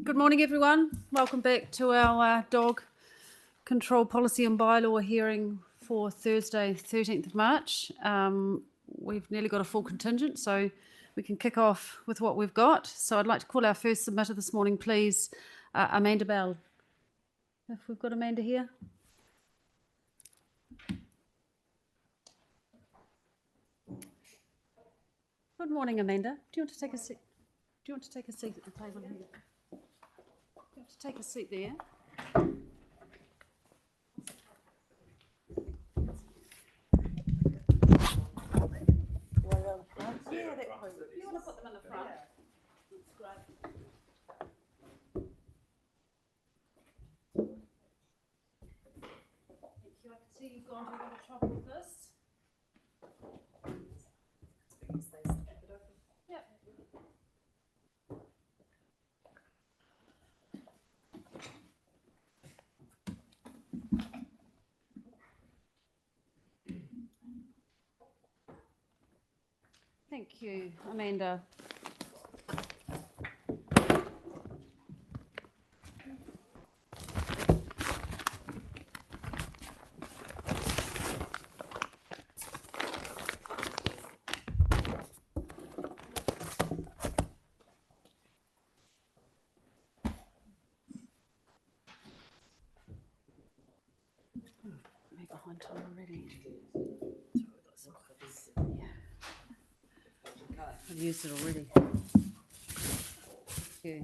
Good morning, everyone. Welcome back to our dog control policy and bylaw hearing for Thursday, 13th of March. We've nearly got a full contingent, so we can kick off with what we've got. So I'd like to call our first submitter this morning, please, Amanda Bell. If we've got Amanda here. Good morning, Amanda. Do you want to take a seat? Do you want to take a seat at the table here? You have to take a seat there. Yeah, that way. You want to put them in the front? That's great. Thank you. I can see you've gone to a lot of trouble with this. Yep. Thank you, Amanda. We're behind time already. Yeah. I've used it already. Yeah.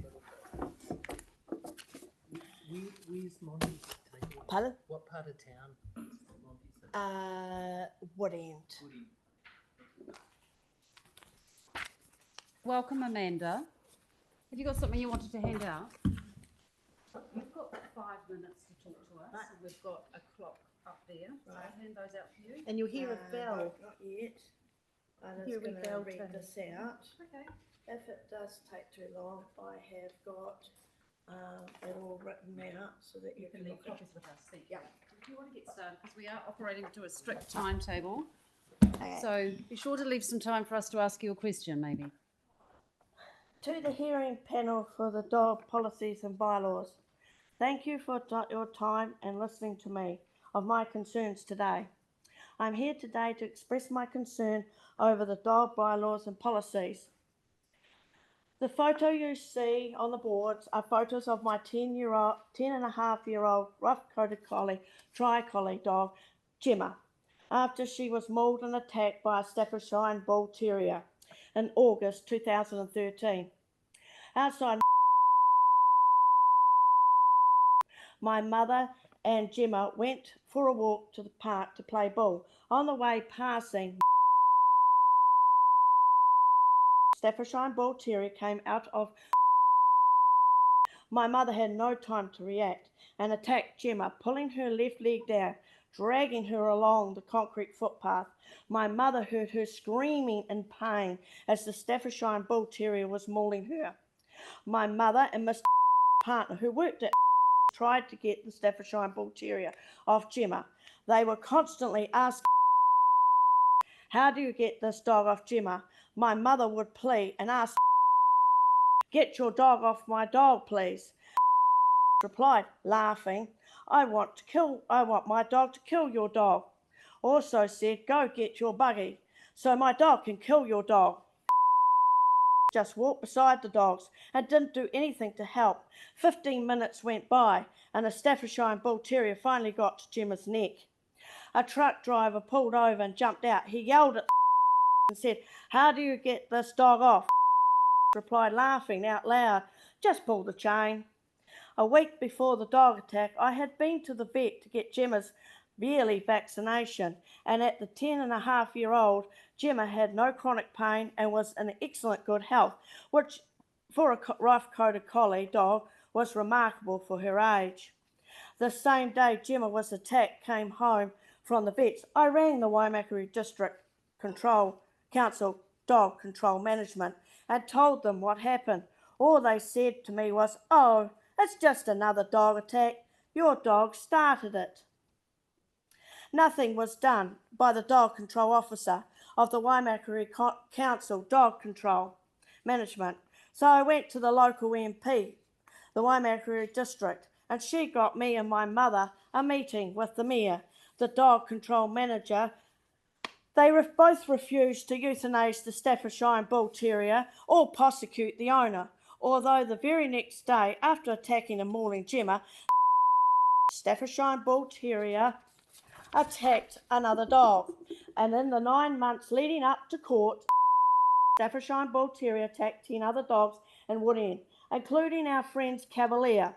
Where's Monty's table? Pardon? What part of town is Monty's? What end? Woody. Welcome, Amanda. Have you got something you wanted to hand out? You've got 5 minutes to talk to us. Right. So we've got a clock up there. So Right. I'll hand those out to you. And you'll hear a bell. Not yet. I'm Hear just a going bell to read tone. this out. Okay. If it does take too long, I have got it all written out so that You can leave look copies with us. Thank you. Yeah. If you want to get started, because we are operating to a strict timetable. Okay. So be sure to leave some time for us to ask you a question, maybe. To the hearing panel for the dog policies and bylaws, thank you for your time and listening to me of my concerns today. I'm here today to express my concern over the dog bylaws and policies. The photo you see on the boards are photos of my 10-and-a-half-year-old rough-coated collie, tri-collie dog, Gemma, after she was mauled and attacked by a Staffordshire Bull Terrier in August 2013. Outside, my mother and Gemma went for a walk to the park to play bull. On the way passing, Staffordshire Bull Terrier came out of. My mother had no time to react and attacked Gemma, pulling her left leg down, dragging her along the concrete footpath. My mother heard her screaming in pain as the Staffordshire Bull Terrier was mauling her. My mother and Mr. partner, who worked at, tried to get the Staffordshire Bull Terrier off Gemma. They were constantly asking, "How do you get this dog off Gemma?" My mother would plead and ask, "Get your dog off my dog, please." Replied, laughing, I want my dog to kill your dog." Also said, "Go get your buggy so my dog can kill your dog." Just walked beside the dogs and didn't do anything to help. 15 minutes went by and the Staffordshire Bull Terrier finally got to Gemma's neck. A truck driver pulled over and jumped out. He yelled at and said, "How do you get this dog off?" Replied, laughing out loud, "Just pull the chain." A week before the dog attack, I had been to the vet to get Gemma's yearly vaccination, and at the 10-and-a-half-year-old, Gemma had no chronic pain and was in excellent good health, which for a rough-coated collie dog was remarkable for her age. The same day Gemma was attacked, came home from the vets, I rang the Waimakere District Council Dog Control Management and told them what happened. All they said to me was, "Oh, it's just another dog attack. Your dog started it." Nothing was done by the dog control officer of the Waimakere Council Dog Control Management, so I went to the local MP. the Waimakere district, and she got me and my mother a meeting with the mayor, the dog control manager. They both refused to euthanise the Staffordshire Bull Terrier or prosecute the owner, although the very next day, after attacking and mauling Gemma, Staffordshire Bull Terrier attacked another dog, and in the 9 months leading up to court, Staffordshire Bull Terrier attacked 10 other dogs in Wood End, including our friend's Cavalier.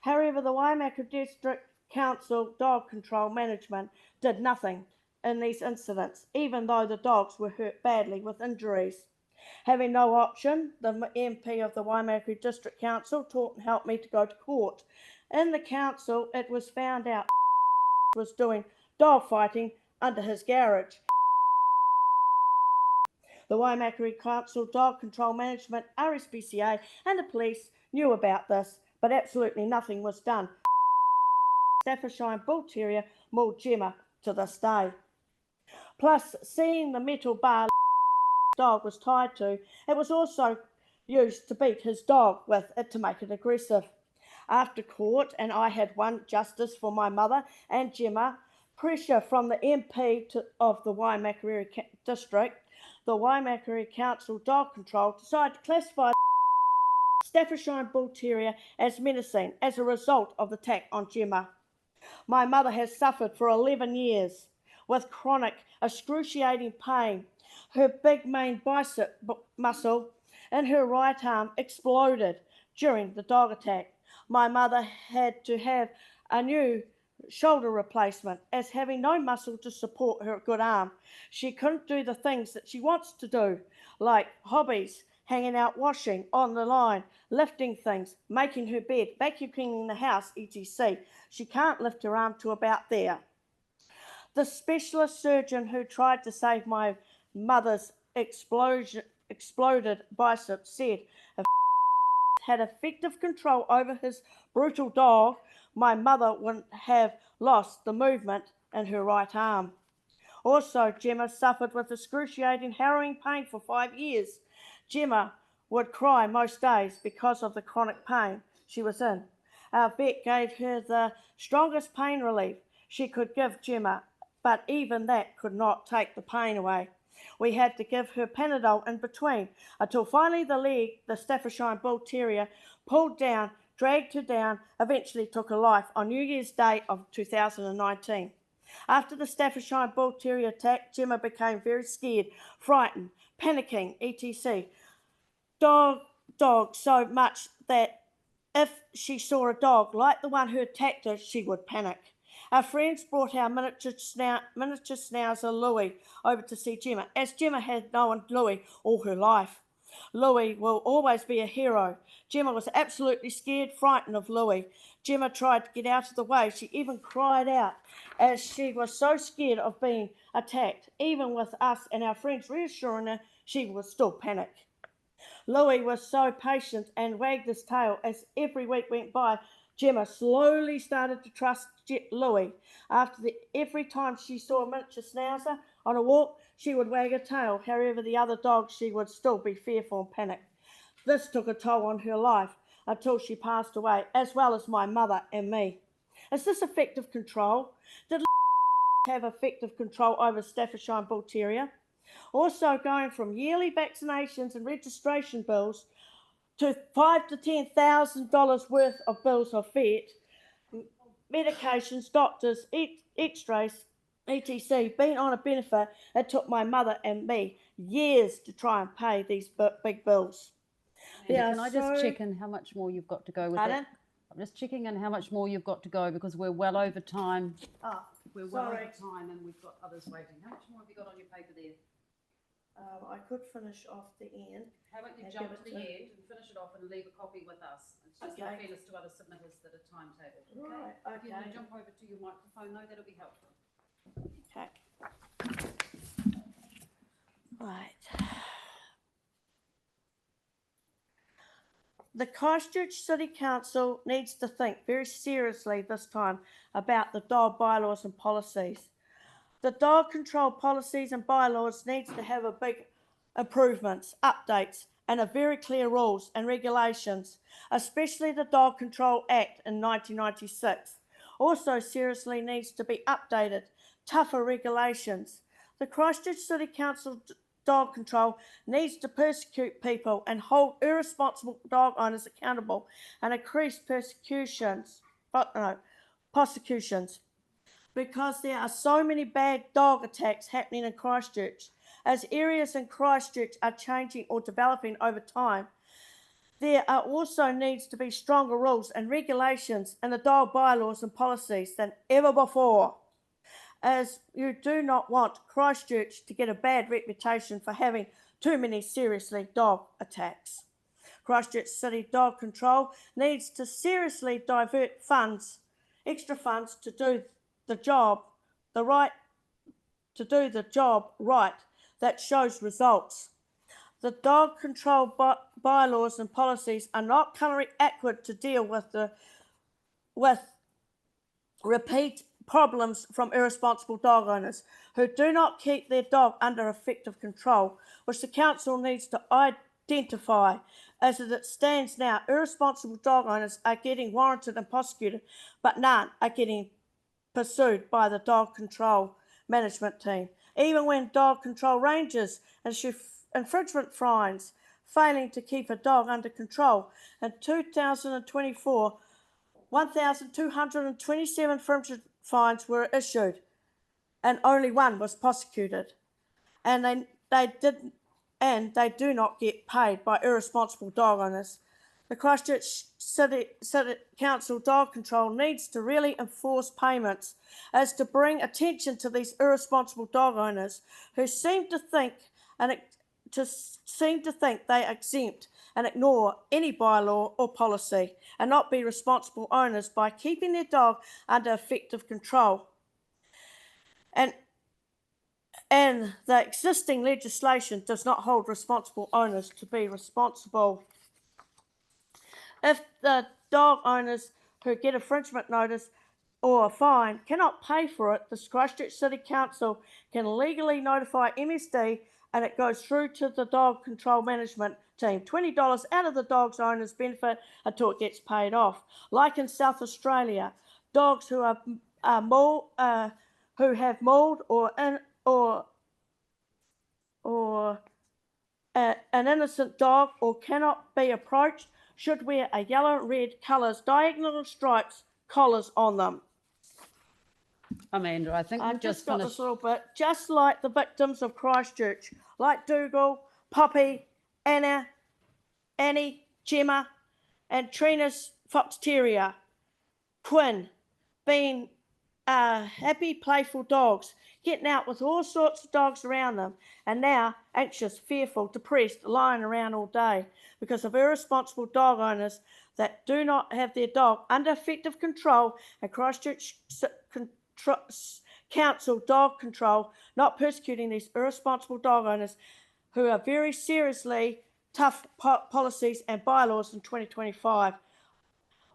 However, the Waimakere District Council Dog Control Management did nothing in these incidents, even though the dogs were hurt badly with injuries. Having no option, the MP of the Waimakere District Council helped me to go to court. In the council, it was found out was doing dog fighting under his garage. The Waimakere Council Dog Control Management, RSPCA and the police knew about this, but absolutely nothing was done. Staffordshire Bull Terrier mauled Gemma to this day. Plus, seeing the metal bar dog was tied to, it was also used to beat his dog with it to make it aggressive. After court, and I had won justice for my mother and Gemma, pressure from the MP of the Waimakere District, the Waimakere Council Dog Control decided to classify Staffordshire Bull Terrier as menacing as a result of the attack on Gemma. My mother has suffered for 11 years with chronic, excruciating pain. Her big main bicep muscle in her right arm exploded during the dog attack. My mother had to have a new shoulder replacement, as having no muscle to support her good arm. She couldn't do the things that she wants to do, like hobbies, hanging out washing on the line, lifting things, making her bed, vacuum cleaning the house, etc. She can't lift her arm to about there. The specialist surgeon who tried to save my mother's exploded bicep said if had effective control over his brutal dog, my mother wouldn't have lost the movement in her right arm. Also, Gemma suffered with excruciating, harrowing pain for 5 years. Gemma would cry most days because of the chronic pain she was in. Our vet gave her the strongest pain relief she could give Gemma, but even that could not take the pain away. We had to give her Panadol in between until finally the Staffordshire Bull Terrier pulled down, dragged her down, eventually took her life on New Year's Day of 2019. After the Staffordshire Bull Terrier attack, Gemma became very scared, frightened, panicking, etc. Dog so much that if she saw a dog like the one who attacked her, she would panic. Our friends brought our miniature schnauzer Louis over to see Gemma, as Gemma had known Louis all her life. Louis will always be a hero. Gemma was absolutely scared, frightened of Louis. Gemma tried to get out of the way. She even cried out as she was so scared of being attacked. Even with us and our friends reassuring her, she would still panic. Louis was so patient and wagged his tail as every week went by. Gemma slowly started to trust Louis. Every time she saw a miniature schnauzer on a walk, she would wag her tail. However, the other dogs, she would still be fearful and panic. This took a toll on her life until she passed away, as well as my mother and me. Is this effective control? Did have effective control over Staffordshire Bull Terrier? Also, going from yearly vaccinations and registration bills to $5,000 to $10,000 worth of bills of vet, medications, doctors, X-rays, etc. Being on a benefit, it took my mother and me years to try and pay these big bills. Can I just check in how much more you've got to go with Pardon? it? I'm just checking in how much more you've got to go, because we're well over time. We're well over time and we've got others waiting. How much more have you got on your paper there? I could finish off the end. How about you jump to the end and finish it off and leave a copy with us? It's just in fairness to other submitters that are timetabled. Right, If you want to jump over to your microphone though, that'll be helpful. Okay. Right. The Christchurch City Council needs to think very seriously this time about the dog bylaws and policies. The dog control policies and bylaws needs to have a big improvements, updates, and are very clear rules and regulations, especially the Dog Control Act in 1996. Also seriously needs to be updated, tougher regulations. The Christchurch City Council dog control needs to persecute people and hold irresponsible dog owners accountable and increase prosecutions, because there are so many bad dog attacks happening in Christchurch. As areas in Christchurch are changing or developing over time, there are also needs to be stronger rules and regulations in the dog bylaws and policies than ever before, as you do not want Christchurch to get a bad reputation for having too many seriously dog attacks. Christchurch City Dog Control needs to seriously divert funds, extra funds, to do the job right that shows results. The dog control bylaws and policies are not currently adequate to deal with repeat problems from irresponsible dog owners who do not keep their dog under effective control, which the council needs to identify. As it stands now, irresponsible dog owners are getting warranted and prosecuted, but none are getting pursued by the dog control management team, even when dog control rangers issue infringement fines failing to keep a dog under control. In 2024, 1,227 infringement fines were issued and only one was prosecuted, and they do not get paid by irresponsible dog owners. The Christchurch City Council Dog Control needs to really enforce payments as to bring attention to these irresponsible dog owners who seem to think they exempt and ignore any bylaw or policy and not be responsible owners by keeping their dog under effective control. And the existing legislation does not hold responsible owners to be responsible. If the dog owners who get infringement notice or a fine cannot pay for it, the Christchurch City Council can legally notify MSD and it goes through to the dog control management team. $20 out of the dog's owner's benefit until it gets paid off. Like in South Australia, dogs who have mauled or an innocent dog or cannot be approached should wear a yellow and red colours, diagonal stripes, collars on them. Amanda, I think we've I've just got finished. this little bit, just like the victims of Christchurch, like Dougal, Poppy, Anna, Annie, Gemma, and Trina's fox terrier, Quinn, being happy, playful dogs, getting out with all sorts of dogs around them, and now anxious, fearful, depressed, lying around all day because of irresponsible dog owners that do not have their dog under effective control, and Christchurch Council Dog Control not persecuting these irresponsible dog owners who are very seriously tough policies and bylaws in 2025.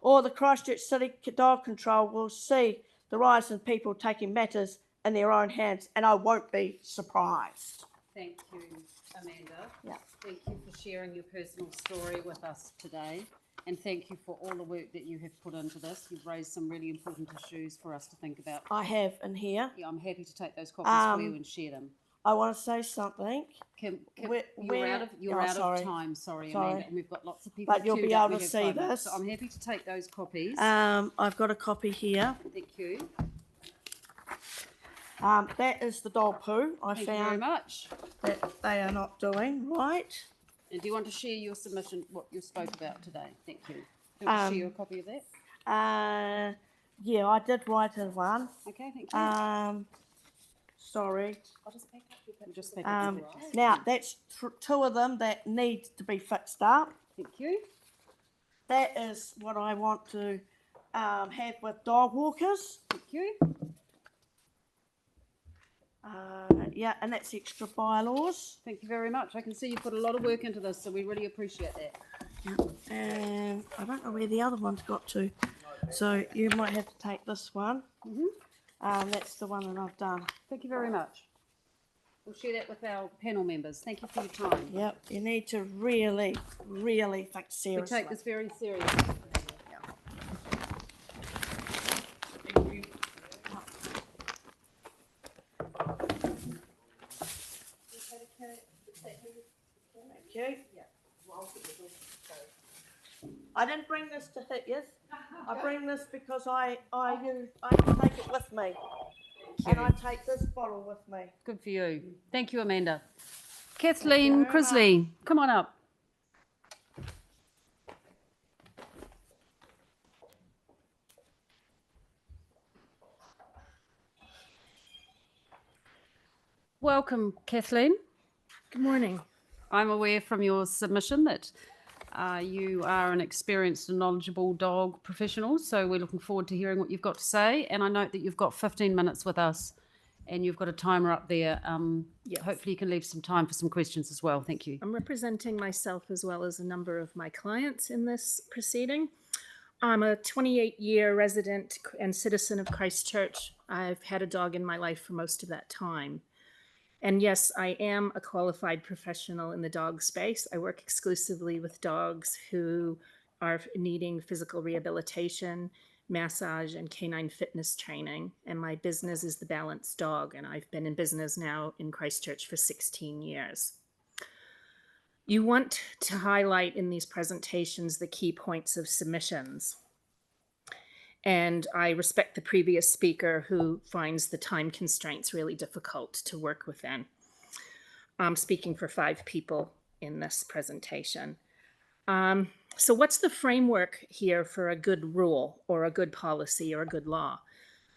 Or the Christchurch City Dog Control will see the rise in people taking matters in their own hands, and I won't be surprised. Thank you, Amanda. Yeah. Thank you for sharing your personal story with us today, and thank you for all the work that you have put into this. You've raised some really important issues for us to think about. I have in here. Yeah, I'm happy to take those copies for you and share them. I want to say something. You're out of time, sorry, Amanda, and we've got lots of people. But you'll be able to see this. So I'm happy to take those copies. I've got a copy here. Thank you. That is the dog poo I Thank found you very much. that they are not doing right. And do you want to share your submission, what you spoke about today? Thank you. Do you want to share a copy of that? Yeah, I did write in one. Okay, thank you. Sorry. I'll just pick up your paper. Just pick up your paper. Now, that's two of them that need to be fixed up. Thank you. That is what I want to have with dog walkers. Thank you. Yeah, and that's extra bylaws. Thank you very much. I can see you put a lot of work into this, so we really appreciate that. Yeah. And I don't know where the other one's got to, so you might have to take this one. That's the one that I've done. Thank you very much. We'll share that with our panel members. Thank you for your time. Yep, you need to really, really think We seriously. take this very seriously. Thank you. I didn't bring this to hit you. I bring this because I take it with me. And I take this bottle with me. Good for you. Thank you, Amanda. Kathleen very Crisley, come on up. Welcome, Kathleen. Good morning. I'm aware from your submission that you are an experienced and knowledgeable dog professional, so we're looking forward to hearing what you've got to say. And I note that you've got 15 minutes with us and you've got a timer up there. Yes. Hopefully you can leave some time for some questions as well. Thank you. I'm representing myself as well as a number of my clients in this proceeding. I'm a 28-year resident and citizen of Christchurch. I've had a dog in my life for most of that time. And yes, I am a qualified professional in the dog space. I work exclusively with dogs who are needing physical rehabilitation, massage, and canine fitness training. And my business is the Balanced Dog, and I've been in business now in Christchurch for 16 years. You want to highlight in these presentations the key points of submissions. And I respect the previous speaker who finds the time constraints really difficult to work within. I'm speaking for 5 people in this presentation. So what's the framework here for a good rule or a good policy or a good law?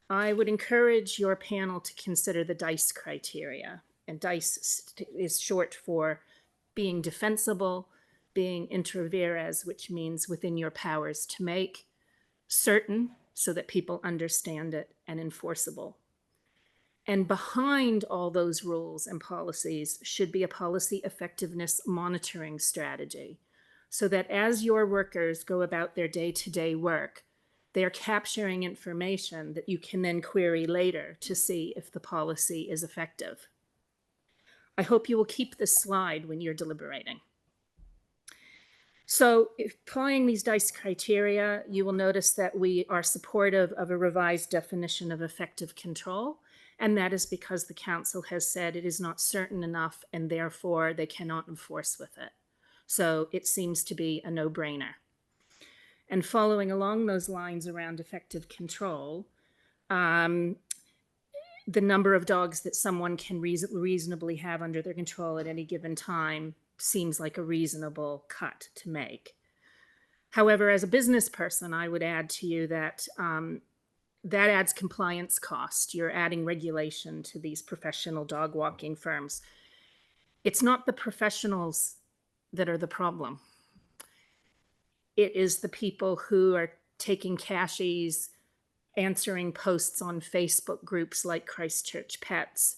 I would encourage your panel to consider the DICE criteria. And DICE is short for being defensible, being inter vires, which means within your powers to make, certain so that people understand it, and enforceable. And behind all those rules and policies should be a policy effectiveness monitoring strategy so that as your workers go about their day-to-day work, they are capturing information that you can then query later to see if the policy is effective. I hope you will keep this slide when you're deliberating. So applying these DICE criteria, you will notice that we are supportive of a revised definition of effective control, and that is because the council has said it is not certain enough and therefore they cannot enforce with it. So it seems to be a no-brainer. And following along those lines around effective control, the number of dogs that someone can reasonably have under their control at any given time seems like a reasonable cut to make. However, as a business person, I would add to you that that adds compliance cost. You're adding regulation to these professional dog walking firms. It's not the professionals that are the problem. It is the people who are taking cashies, answering posts on Facebook groups like Christchurch Pets,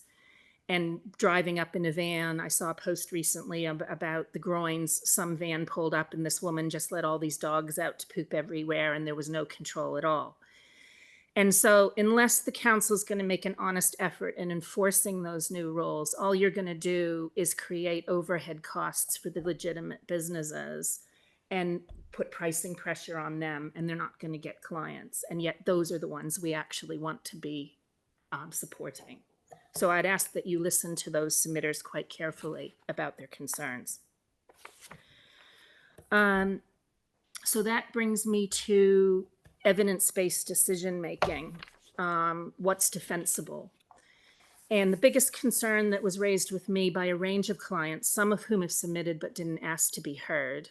and driving up in a van. I saw a post recently about the groins. Some van pulled up and this woman just let all these dogs out to poop everywhere and there was no control at all. And so unless the council is going to make an honest effort in enforcing those new rules, all you're going to do is create overhead costs for the legitimate businesses and put pricing pressure on them, and they're not going to get clients. And yet those are the ones we actually want to be supporting. So I'd ask that you listen to those submitters quite carefully about their concerns. So that brings me to evidence-based decision-making. What's defensible? And the biggest concern that was raised with me by a range of clients, some of whom have submitted but didn't ask to be heard,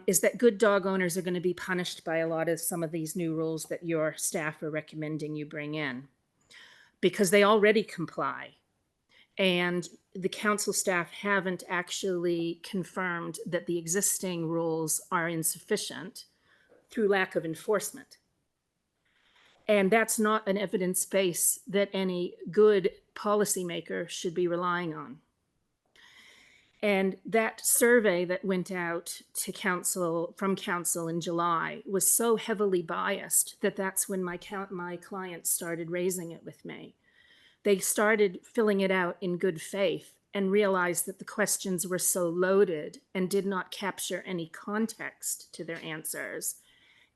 is that good dog owners are going to be punished by a lot of some of these new rules that your staff are recommending you bring in, because they already comply. And the council staff haven't actually confirmed that the existing rules are insufficient through lack of enforcement. And that's not an evidence base that any good policymaker should be relying on. And that survey that went out to council, from council in July, was so heavily biased that that's when my clients started raising it with me. They started filling it out in good faith and realized that the questions were so loaded and did not capture any context to their answers.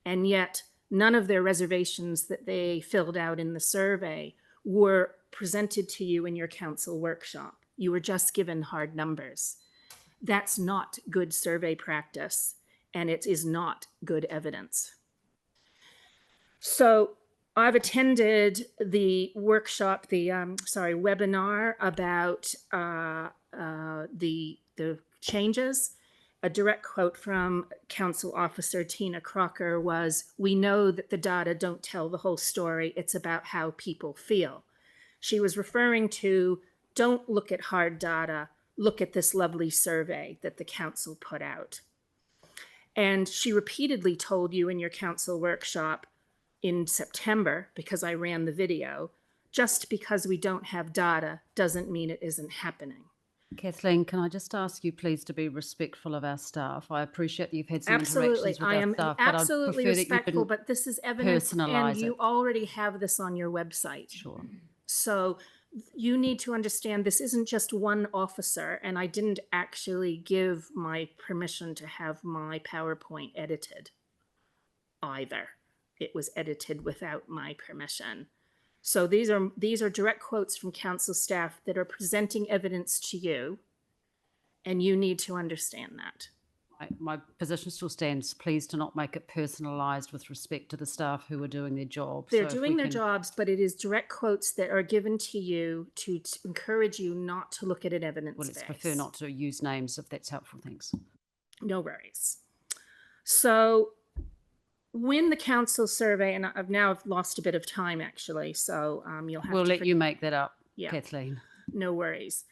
And yet none of their reservations that they filled out in the survey were presented to you in your council workshop. You were just given hard numbers. That's not good survey practice, and it is not good evidence. So I've attended the workshop, the webinar about the changes. A direct quote from Council Officer Tina Crocker was, "We know that the data don't tell the whole story. It's about how people feel." She was referring to, don't look at hard data, look at this lovely survey that the council put out. And she repeatedly told you in your council workshop in September, because I ran the video, just because we don't have data doesn't mean it isn't happening. Kathleen, can I just ask you please to be respectful of our staff? I appreciate that you've had some Absolutely, interactions with I our am staff, but I'd absolutely prefer that you respectful, didn't but this is evidence and personalise you it. already have this on your website. Sure. So you need to understand this isn't just one officer, and I didn't actually give my permission to have my PowerPoint edited either. It was edited without my permission. So these are direct quotes from council staff that are presenting evidence to you, and you need to understand that. My position still stands. Please do not make it personalised with respect to the staff who are doing their job. They're So if doing we their can- jobs, but it is direct quotes that are given to you to encourage you not to look at an evidence Well, base. let's prefer not to use names if that's helpful. Thanks. No worries. So when the council survey, and I've lost a bit of time actually, so you'll have We'll to let you make that up, Yeah. Kathleen. No worries.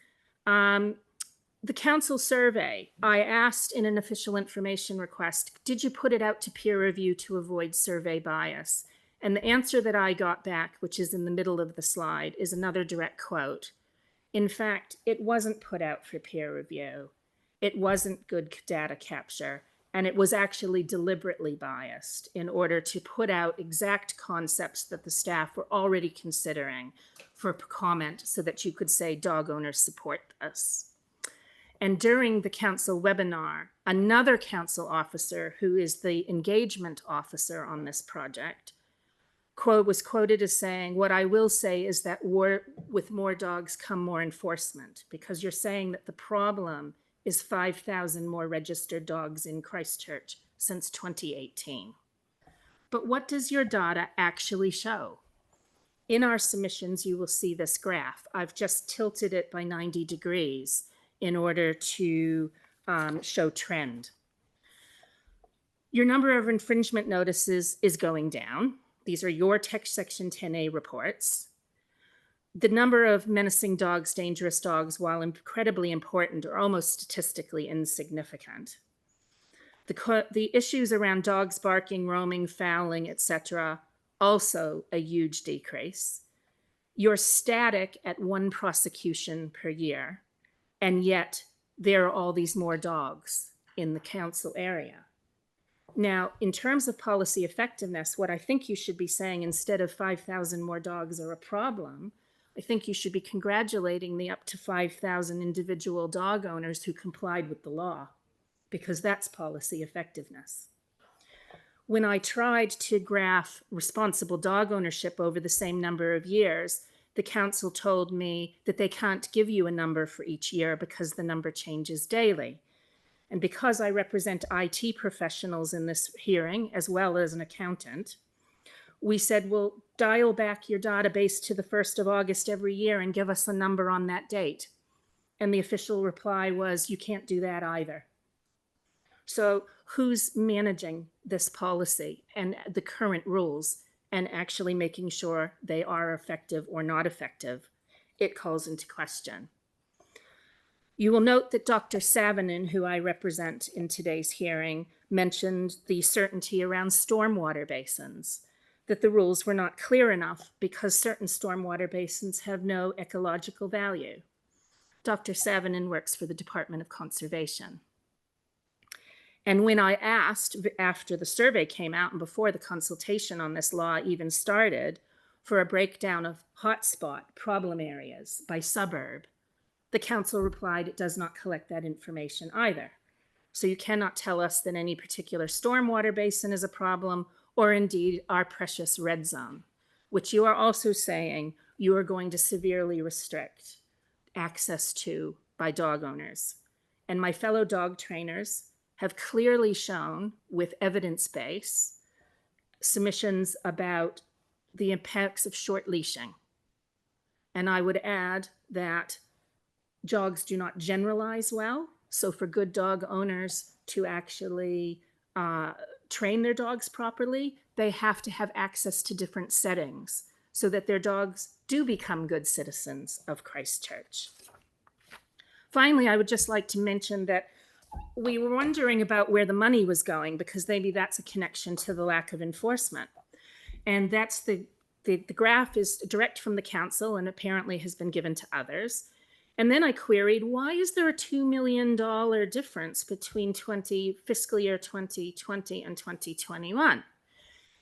The council survey, I asked in an official information request, did you put it out to peer review to avoid survey bias? And the answer that I got back, which is in the middle of the slide, is another direct quote. In fact, it wasn't put out for peer review. It wasn't good data capture, and it was actually deliberately biased in order to put out exact concepts that the staff were already considering for comment so that you could say dog owners support us. And during the council webinar, another council officer who is the engagement officer on this project was quoted as saying, "What I will say is that with more dogs come more enforcement, because you're saying that the problem is 5,000 more registered dogs in Christchurch since 2018. But what does your data actually show? In our submissions, you will see this graph. I've just tilted it by 90 degrees in order to show trend. Your number of infringement notices is going down. These are your text section 10A reports. The number of menacing dogs, dangerous dogs, while incredibly important, are almost statistically insignificant. The issues around dogs barking, roaming, fouling, etc., also a huge decrease. You're static at 1 prosecution per year, and yet there are all these more dogs in the council area. Now, in terms of policy effectiveness, what I think you should be saying, instead of 5,000 more dogs are a problem, I think you should be congratulating the up to 5,000 individual dog owners who complied with the law, because that's policy effectiveness. When I tried to graph responsible dog ownership over the same number of years, the council told me that they can't give you a number for each year because the number changes daily. And because I represent IT professionals in this hearing, as well as an accountant, we said, well, dial back your database to the 1st of August every year and give us a number on that date. And the official reply was, you can't do that either. So who's managing this policy and the current rules and actually making sure they are effective or not effective? It calls into question. You will note that Dr. Savinen, who I represent in today's hearing, mentioned the certainty around stormwater basins, that the rules were not clear enough because certain stormwater basins have no ecological value. Dr. Savinen works for the Department of Conservation. And when I asked, after the survey came out and before the consultation on this law even started, for a breakdown of hotspot problem areas by suburb, the council replied it does not collect that information either. So you cannot tell us that any particular stormwater basin is a problem, or indeed our precious red zone, which you are also saying you are going to severely restrict access to by dog owners. And my fellow dog trainers have clearly shown with evidence base submissions about the impacts of short leashing. And I would add that dogs do not generalize well. So for good dog owners to actually train their dogs properly, they have to have access to different settings so that their dogs do become good citizens of Christchurch. Finally, I would just like to mention that we were wondering about where the money was going, because maybe that's a connection to the lack of enforcement. And that's the graph is direct from the council and apparently has been given to others. And then I queried, why is there a $2 million difference between fiscal year 2020 and 2021?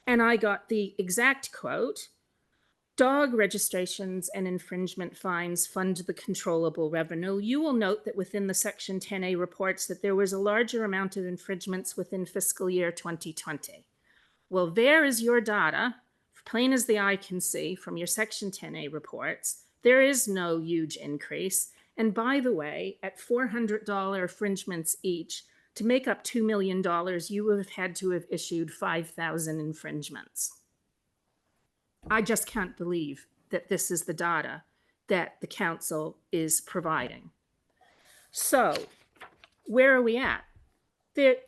And I got the exact quote: dog registrations and infringement fines fund the controllable revenue. You will note that within the Section 10A reports that there was a larger amount of infringements within fiscal year 2020. Well, there is your data, plain as the eye can see from your Section 10A reports. There is no huge increase. And by the way, at $400 infringements each, to make up $2 million, you would have had to have issued 5,000 infringements. I just can't believe that this is the data that the council is providing. So where are we at?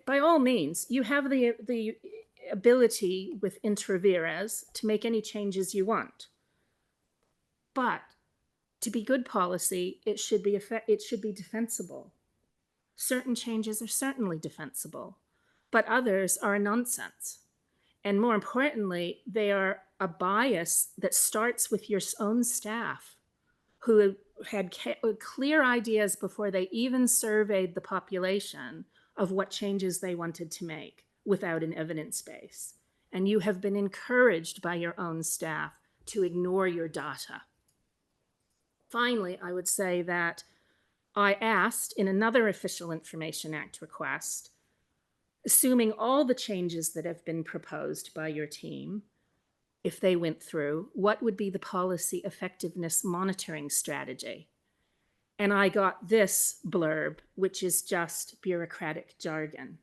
By all means, you have the ability with intra vires to make any changes you want. But to be good policy, it should be defensible. Certain changes are certainly defensible, but others are a nonsense. And more importantly, they are a bias that starts with your own staff, who had clear ideas before they even surveyed the population of what changes they wanted to make without an evidence base. And you have been encouraged by your own staff to ignore your data. Finally, I would say that I asked in another Official Information Act request, assuming all the changes that have been proposed by your team, if they went through, what would be the policy effectiveness monitoring strategy? And I got this blurb, which is just bureaucratic jargon.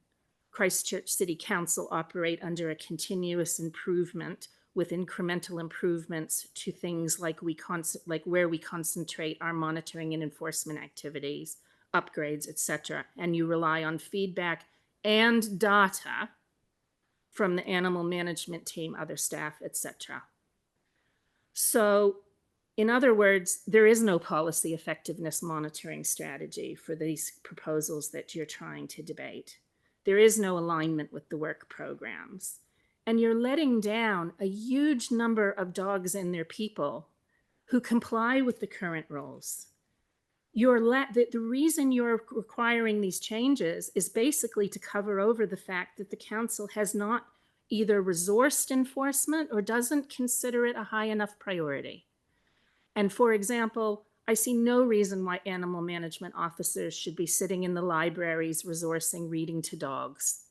Christchurch City Council operate under a continuous improvement with incremental improvements to things like where we concentrate our monitoring and enforcement activities, upgrades, etc. And you rely on feedback and data from the animal management team, other staff, etc. So, in other words, there is no policy effectiveness monitoring strategy for these proposals that you're trying to debate. There is no alignment with the work programs. And you're letting down a huge number of dogs and their people who comply with the current rules. The reason you're requiring these changes is basically to cover over the fact that the council has not either resourced enforcement or doesn't consider it a high enough priority. And for example, I see no reason why animal management officers should be sitting in the libraries resourcing reading to dogs.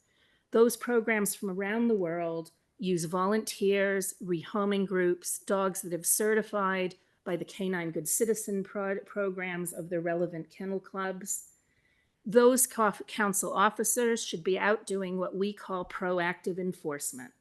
Those programs from around the world use volunteers, rehoming groups, dogs that have certified by the Canine Good Citizen programs of the relevant kennel clubs. Those council officers should be out doing what we call proactive enforcement,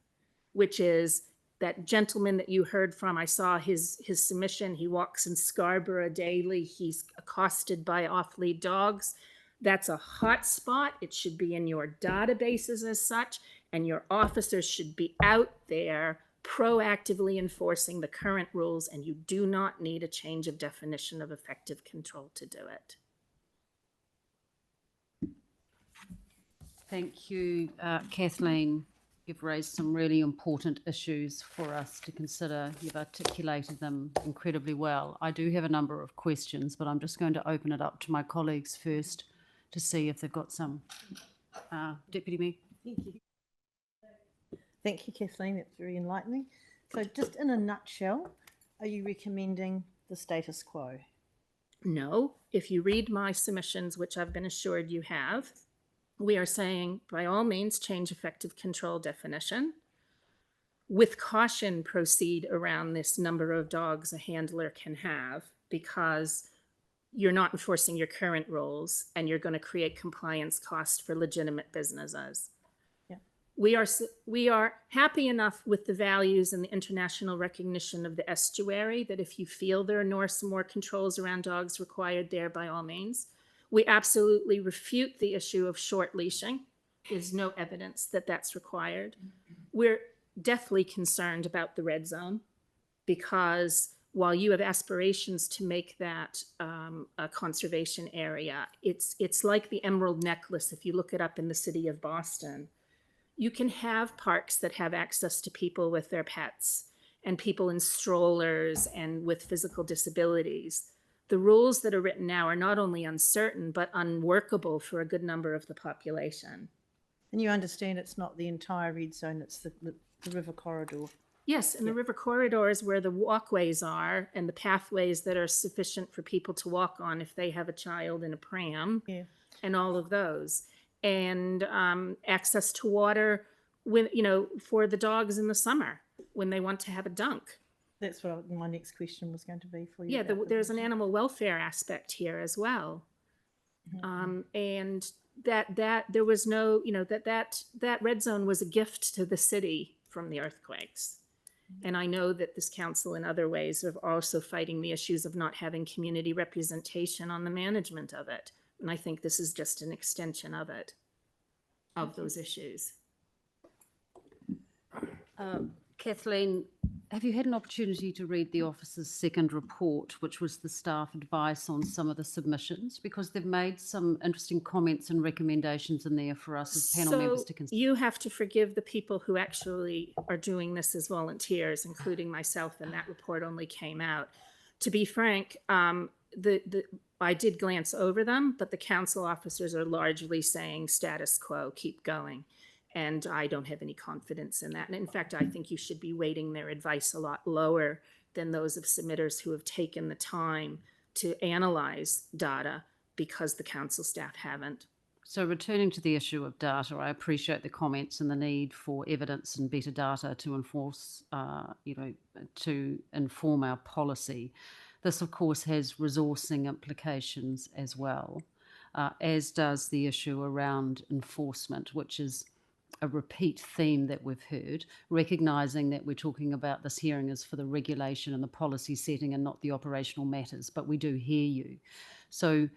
which is that gentleman that you heard from. I saw his submission. He walks in Scarborough daily. He's accosted by off-lead dogs. That's a hot spot. It should be in your databases as such, and your officers should be out there proactively enforcing the current rules, and you do not need a change of definition of effective control to do it. Thank you, Kathleen. You've raised some really important issues for us to consider. You've articulated them incredibly well. I do have a number of questions, but I'm just going to open it up to my colleagues first to see if they've got some. Deputy Mayor. Thank you. Thank you, Kathleen. It's very enlightening. So just in a nutshell, are you recommending the status quo? No, if you read my submissions, which I've been assured you have, we are saying by all means change effective control definition. With caution, proceed around this number of dogs a handler can have, because you're not enforcing your current rules and you're going to create compliance costs for legitimate businesses. Yeah. We are happy enough with the values and the international recognition of the estuary that if you feel there are some more controls around dogs required there, by all means. We absolutely refute the issue of short leashing. There's no evidence that that's required. We're deathly concerned about the red zone, because while you have aspirations to make that a conservation area, it's like the Emerald Necklace. If you look it up in the city of Boston, you can have parks that have access to people with their pets and people in strollers and with physical disabilities. The rules that are written now are not only uncertain, but unworkable for a good number of the population. And you understand it's not the entire red zone, it's the river corridor. Yes, and the river corridors where the walkways are and the pathways that are sufficient for people to walk on if they have a child in a pram, Yeah. and all of those. And access to water when, for the dogs in the summer when they want to have a dunk. That's what my next question was going to be for you. Yeah, about there's an the- animal welfare aspect here as well. And that there was no, that red zone was a gift to the city from the earthquakes. And I know that this council in other ways are also fighting the issues of not having community representation on the management of it. And I think this is just an extension of it, of those issues. Kathleen, have you had an opportunity to read the officer's second report, which was the staff advice on some of the submissions? Because they've made some interesting comments and recommendations in there for us as panel members to consider. You have to forgive the people who actually are doing this as volunteers, including myself, and that report only came out. To be frank, I did glance over them, but the council officers are largely saying status quo, keep going. And I don't have any confidence in that. And in fact, I think you should be weighting their advice a lot lower than those of submitters who have taken the time to analyze data, because the council staff haven't. So returning to the issue of data, I appreciate the comments and the need for evidence and better data to enforce, to inform our policy. This, of course, has resourcing implications as well, as does the issue around enforcement, which is a repeat theme that we've heard, recognising that we're talking about this hearing is for the regulation and the policy setting and not the operational matters, but we do hear you. So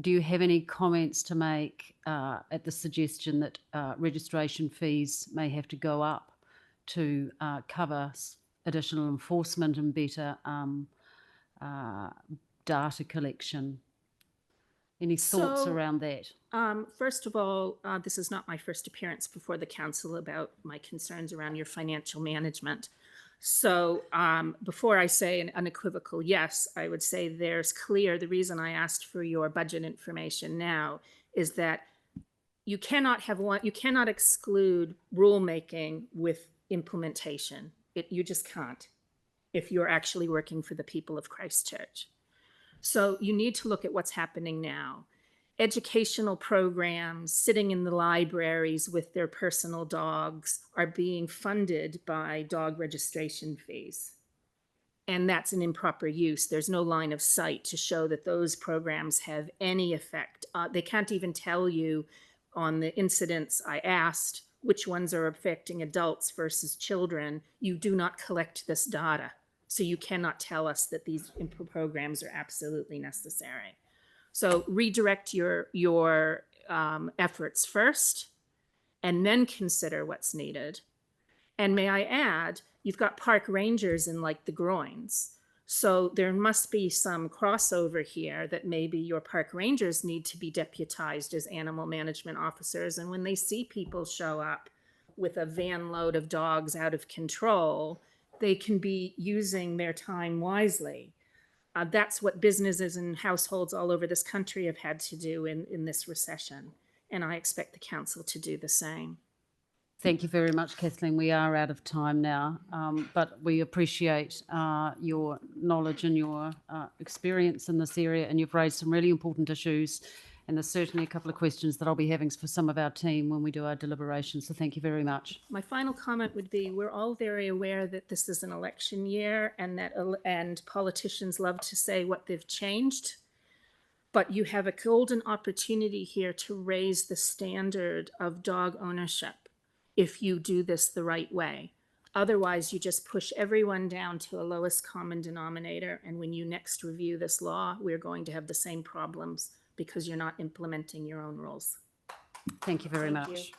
do you have any comments to make at the suggestion that registration fees may have to go up to cover additional enforcement and better data collection? Any thoughts So, around that? First of all, this is not my first appearance before the council about my concerns around your financial management. So before I say an unequivocal yes, I would say there's clear, the reason I asked for your budget information now is that you cannot exclude rulemaking with implementation. You just can't if you're actually working for the people of Christchurch. So you need to look at what's happening now. Educational programs sitting in the libraries with their personal dogs are being funded by dog registration fees. And that's an improper use. There's no line of sight to show that those programs have any effect. They can't even tell you on the incidents I asked which ones are affecting adults versus children. You do not collect this data. So you cannot tell us that these programs are absolutely necessary. So redirect your efforts first, and then consider what's needed. And may I add, you've got park rangers in like the groins. So there must be some crossover here that maybe your park rangers need to be deputized as animal management officers. And when they see people show up with a van load of dogs out of control, they can be using their time wisely. That's what businesses and households all over this country have had to do in this recession. And I expect the council to do the same. Thank you very much, Kathleen. We are out of time now, but we appreciate your knowledge and your experience in this area, and you've raised some really important issues, and there's certainly a couple of questions that I'll be having for some of our team when we do our deliberations, so thank you very much. My final comment would be, we're all very aware that this is an election year and that and politicians love to say what they've changed, but you have a golden opportunity here to raise the standard of dog ownership if you do this the right way. Otherwise, you just push everyone down to a lowest common denominator, and when you next review this law, we're going to have the same problems because you're not implementing your own rules. Thank you very Thank much.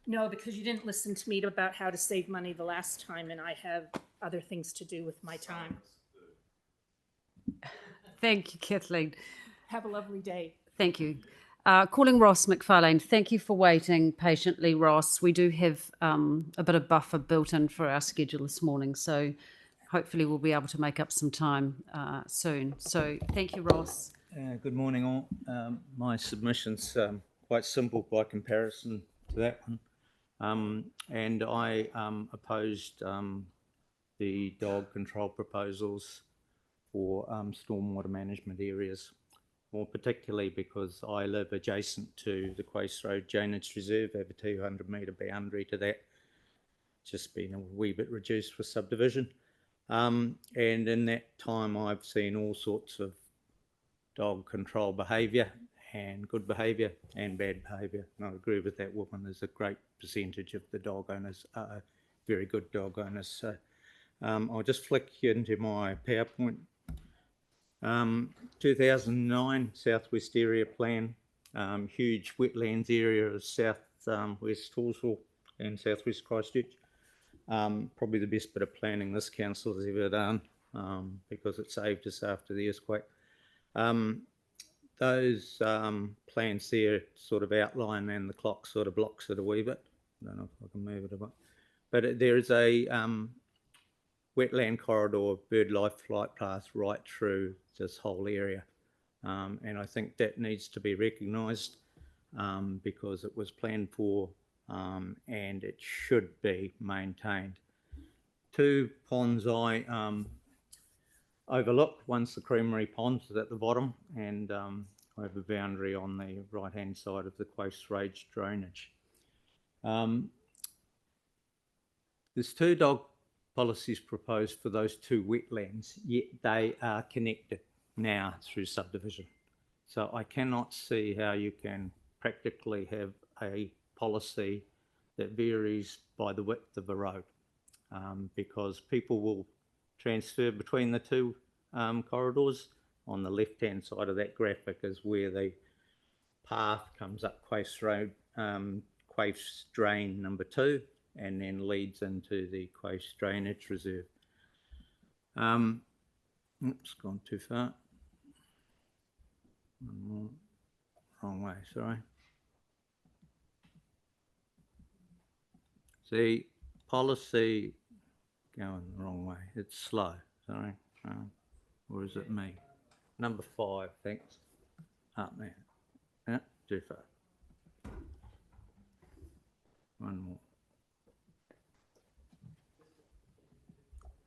No, because you didn't listen to me about how to save money the last time, and I have other things to do with my time. Thank you, Kathleen. Have a lovely day. Thank you. Calling Ross McFarlane. Thank you for waiting patiently, Ross. We do have a bit of buffer built in for our schedule this morning, so hopefully we'll be able to make up some time soon. So thank you, Ross. Good morning, all. My submission's quite simple by comparison to that one. And I opposed the dog control proposals for stormwater management areas, more particularly because I live adjacent to the Quace Road Drainage Reserve. I have a 200 metre boundary to that, just been a wee bit reduced with subdivision. And in that time I've seen all sorts of dog control behaviour, and good behaviour and bad behaviour. And I agree with that woman, there's a great percentage of the dog owners are very good dog owners. So I'll just flick you into my PowerPoint. 2009 Southwest Area Plan, huge wetlands area of West Horsell and Southwest Christchurch. Probably the best bit of planning this council has ever done, because it saved us after the earthquake. Those plans there sort of outline, and the clock sort of blocks it a wee bit. I don't know if I can move it a bit. But there is a wetland corridor, bird life flight path right through this whole area. And I think that needs to be recognised because it was planned for and it should be maintained. Two ponds I overlooked. One's the Creamery Ponds at the bottom, and I have a boundary on the right hand side of the Quace Road drainage. There's two dog policies proposed for those two wetlands, yet they are connected now through subdivision. So I cannot see how you can practically have a policy that varies by the width of a road, because people will transfer between the two corridors. On the left hand side of that graphic is where the path comes up Quace Road, Quace Drain number 2, and then leads into the Quace Drainage Reserve. Oops, gone too far. One more. Wrong way, sorry. See, policy going the wrong way. It's slow, sorry. Or is it me? Number 5, thanks. Up there. Yeah, too far. One more.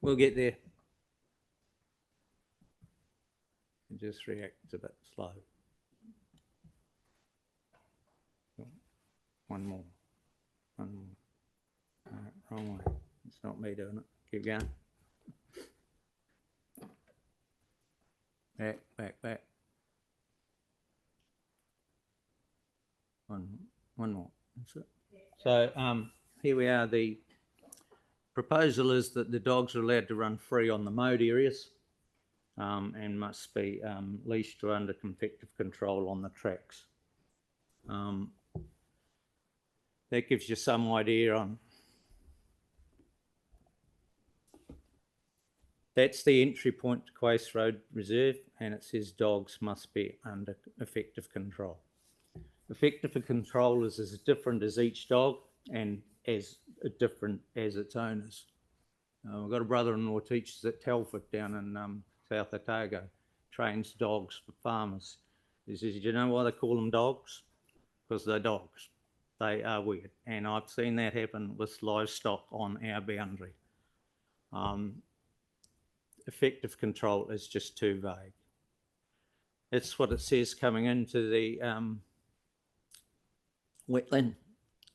We'll get there. It just reacts a bit slow. One more. One more. All right, wrong way. It's not me doing it. Keep going. Back, back, back. One more. That's it. So here we are. The proposal is that the dogs are allowed to run free on the mowed areas and must be leashed or under effective control on the tracks. That gives you some idea on. That's the entry point to Quace Road Reserve, and it says dogs must be under effective control. Effective control is as different as each dog and as different as its owners. I've got a brother-in-law teaches at Telford down in South Otago, trains dogs for farmers. He says, "Do you know why they call them dogs? Because they're dogs. They are weird." And I've seen that happen with livestock on our boundary. Effective control is just too vague. It's what it says coming into the wetland.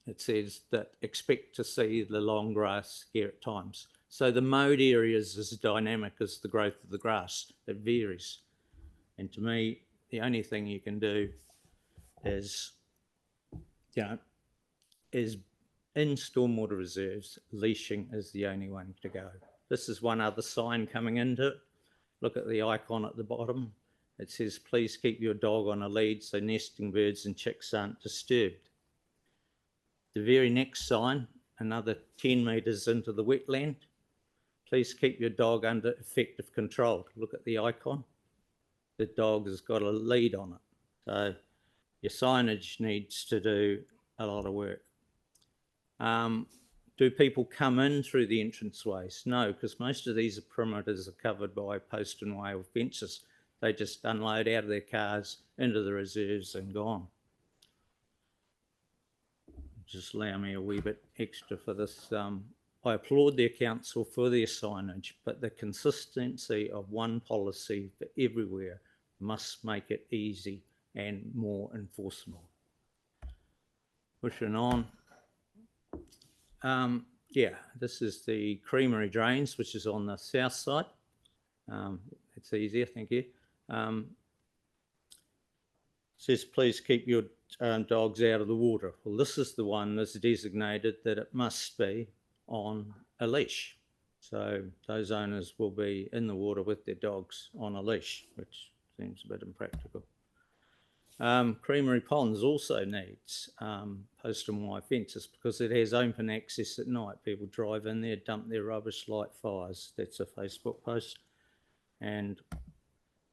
It says that expect to see the long grass here at times. So the mowed areas is as dynamic as the growth of the grass. It varies. And to me, the only thing you can do is, is in stormwater reserves, leashing is the only one to go. This is one other sign coming into it. Look at the icon at the bottom. It says, "Please keep your dog on a lead so nesting birds and chicks aren't disturbed." The very next sign, another 10 metres into the wetland, "Please keep your dog under effective control." Look at the icon. The dog has got a lead on it. So your signage needs to do a lot of work. Do people come in through the entranceways? No, because most of these perimeters are covered by post and rail fences. They just unload out of their cars into the reserves and gone. Just allow me a wee bit extra for this. I applaud their council for their signage, but the consistency of one policy for everywhere must make it easy and more enforceable. Pushing on. Yeah, this is the creamery drains, which is on the south side. It's easier, thank you. Says, "Please keep your dogs out of the water." Well, this is the one that's designated that it must be on a leash. So those owners will be in the water with their dogs on a leash, which seems a bit impractical. Creamery Ponds also needs post and wire fences because it has open access at night. People drive in there, dump their rubbish, light fires. That's a Facebook post. And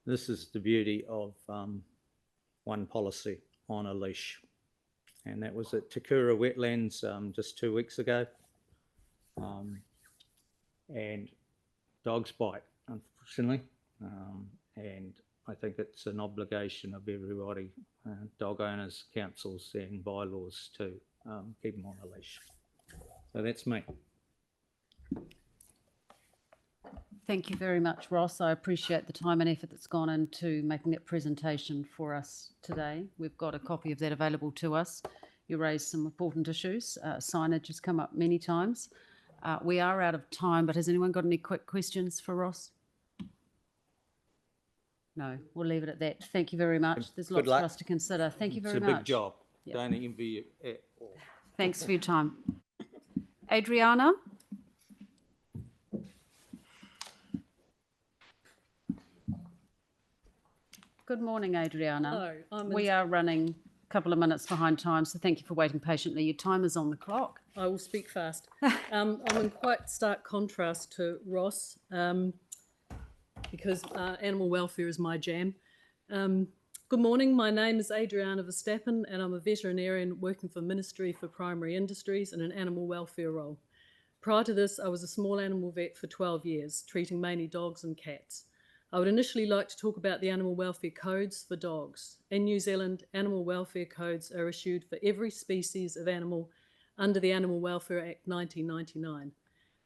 this is the beauty of one policy on a leash. And that was at Takura Wetlands just 2 weeks ago. And dogs bite, unfortunately. And I think it's an obligation of everybody, dog owners, councils and bylaws to keep them on a leash. So that's me. Thank you very much, Ross. I appreciate the time and effort that's gone into making that presentation for us today. We've got a copy of that available to us. You raised some important issues. Signage has come up many times. We are out of time, but has anyone got any quick questions for Ross? No, we'll leave it at that. Thank you very much. There's lots for us to consider. Thank you very much. It's a big job. Yep. Don't envy you at all. Thanks for your time. Adriana? Good morning, Adriana. Hello. We are running a couple of minutes behind time, so thank you for waiting patiently. Your time is on the clock. I will speak fast. I'm in quite stark contrast to Ross because animal welfare is my jam. Good morning. My name is Adriana Verstappen and I'm a veterinarian working for Ministry for Primary Industries in an animal welfare role. Prior to this, I was a small animal vet for 12 years, treating mainly dogs and cats. I would initially like to talk about the animal welfare codes for dogs. In New Zealand, animal welfare codes are issued for every species of animal under the Animal Welfare Act 1999.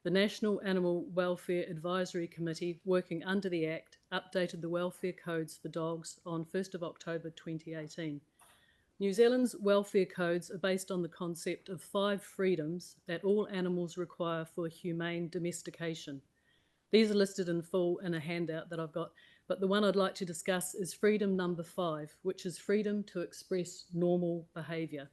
The National Animal Welfare Advisory Committee, working under the Act, updated the welfare codes for dogs on 1st of October 2018. New Zealand's welfare codes are based on the concept of 5 freedoms that all animals require for humane domestication. These are listed in full in a handout that I've got, but the one I'd like to discuss is freedom number 5, which is freedom to express normal behaviour.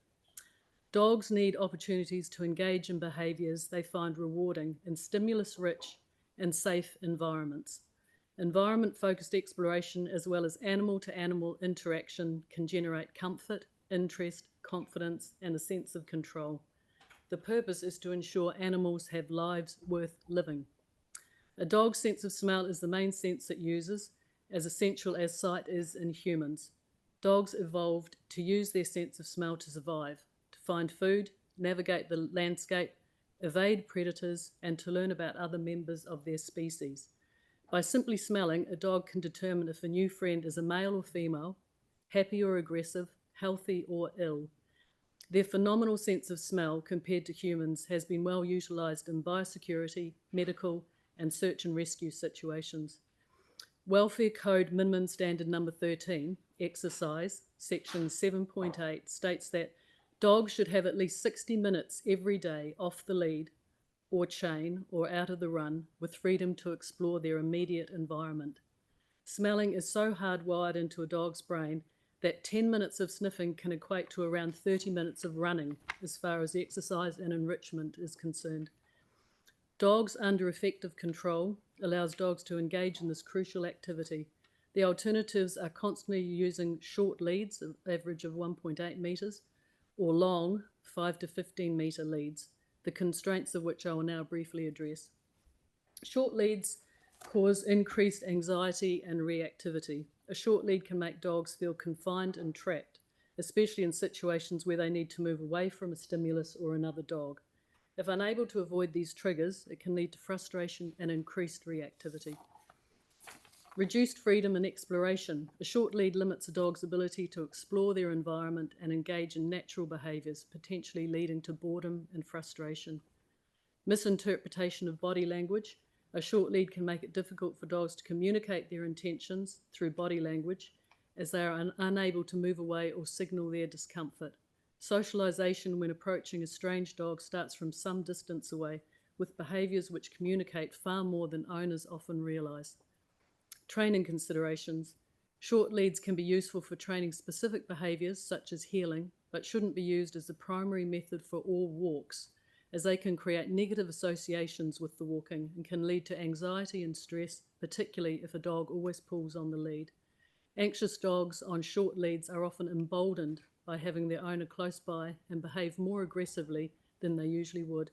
Dogs need opportunities to engage in behaviours they find rewarding in stimulus-rich and safe environments. Environment-focused exploration as well as animal-to-animal interaction can generate comfort, interest, confidence and a sense of control. The purpose is to ensure animals have lives worth living. A dog's sense of smell is the main sense it uses, as essential as sight is in humans. Dogs evolved to use their sense of smell to survive, to find food, navigate the landscape, evade predators, and to learn about other members of their species. By simply smelling, a dog can determine if a new friend is a male or female, happy or aggressive, healthy or ill. Their phenomenal sense of smell compared to humans has been well utilised in biosecurity, medical and search and rescue situations. Welfare Code Minimum Standard Number 13, Exercise, Section 7.8 states that dogs should have at least 60 minutes every day off the lead or chain or out of the run with freedom to explore their immediate environment. Smelling is so hardwired into a dog's brain that 10 minutes of sniffing can equate to around 30 minutes of running as far as exercise and enrichment is concerned. Dogs under effective control allows dogs to engage in this crucial activity. The alternatives are constantly using short leads, an average of 1.8 metres, or long 5 to 15 metre leads, the constraints of which I will now briefly address. Short leads cause increased anxiety and reactivity. A short lead can make dogs feel confined and trapped, especially in situations where they need to move away from a stimulus or another dog. If unable to avoid these triggers, it can lead to frustration and increased reactivity. Reduced freedom and exploration. A short lead limits a dog's ability to explore their environment and engage in natural behaviours, potentially leading to boredom and frustration. Misinterpretation of body language. A short lead can make it difficult for dogs to communicate their intentions through body language, as they are unable to move away or signal their discomfort. Socialisation when approaching a strange dog starts from some distance away, with behaviours which communicate far more than owners often realise. Training considerations. Short leads can be useful for training specific behaviours such as heeling, but shouldn't be used as the primary method for all walks, as they can create negative associations with the walking and can lead to anxiety and stress, particularly if a dog always pulls on the lead. Anxious dogs on short leads are often emboldened by having their owner close by and behave more aggressively than they usually would.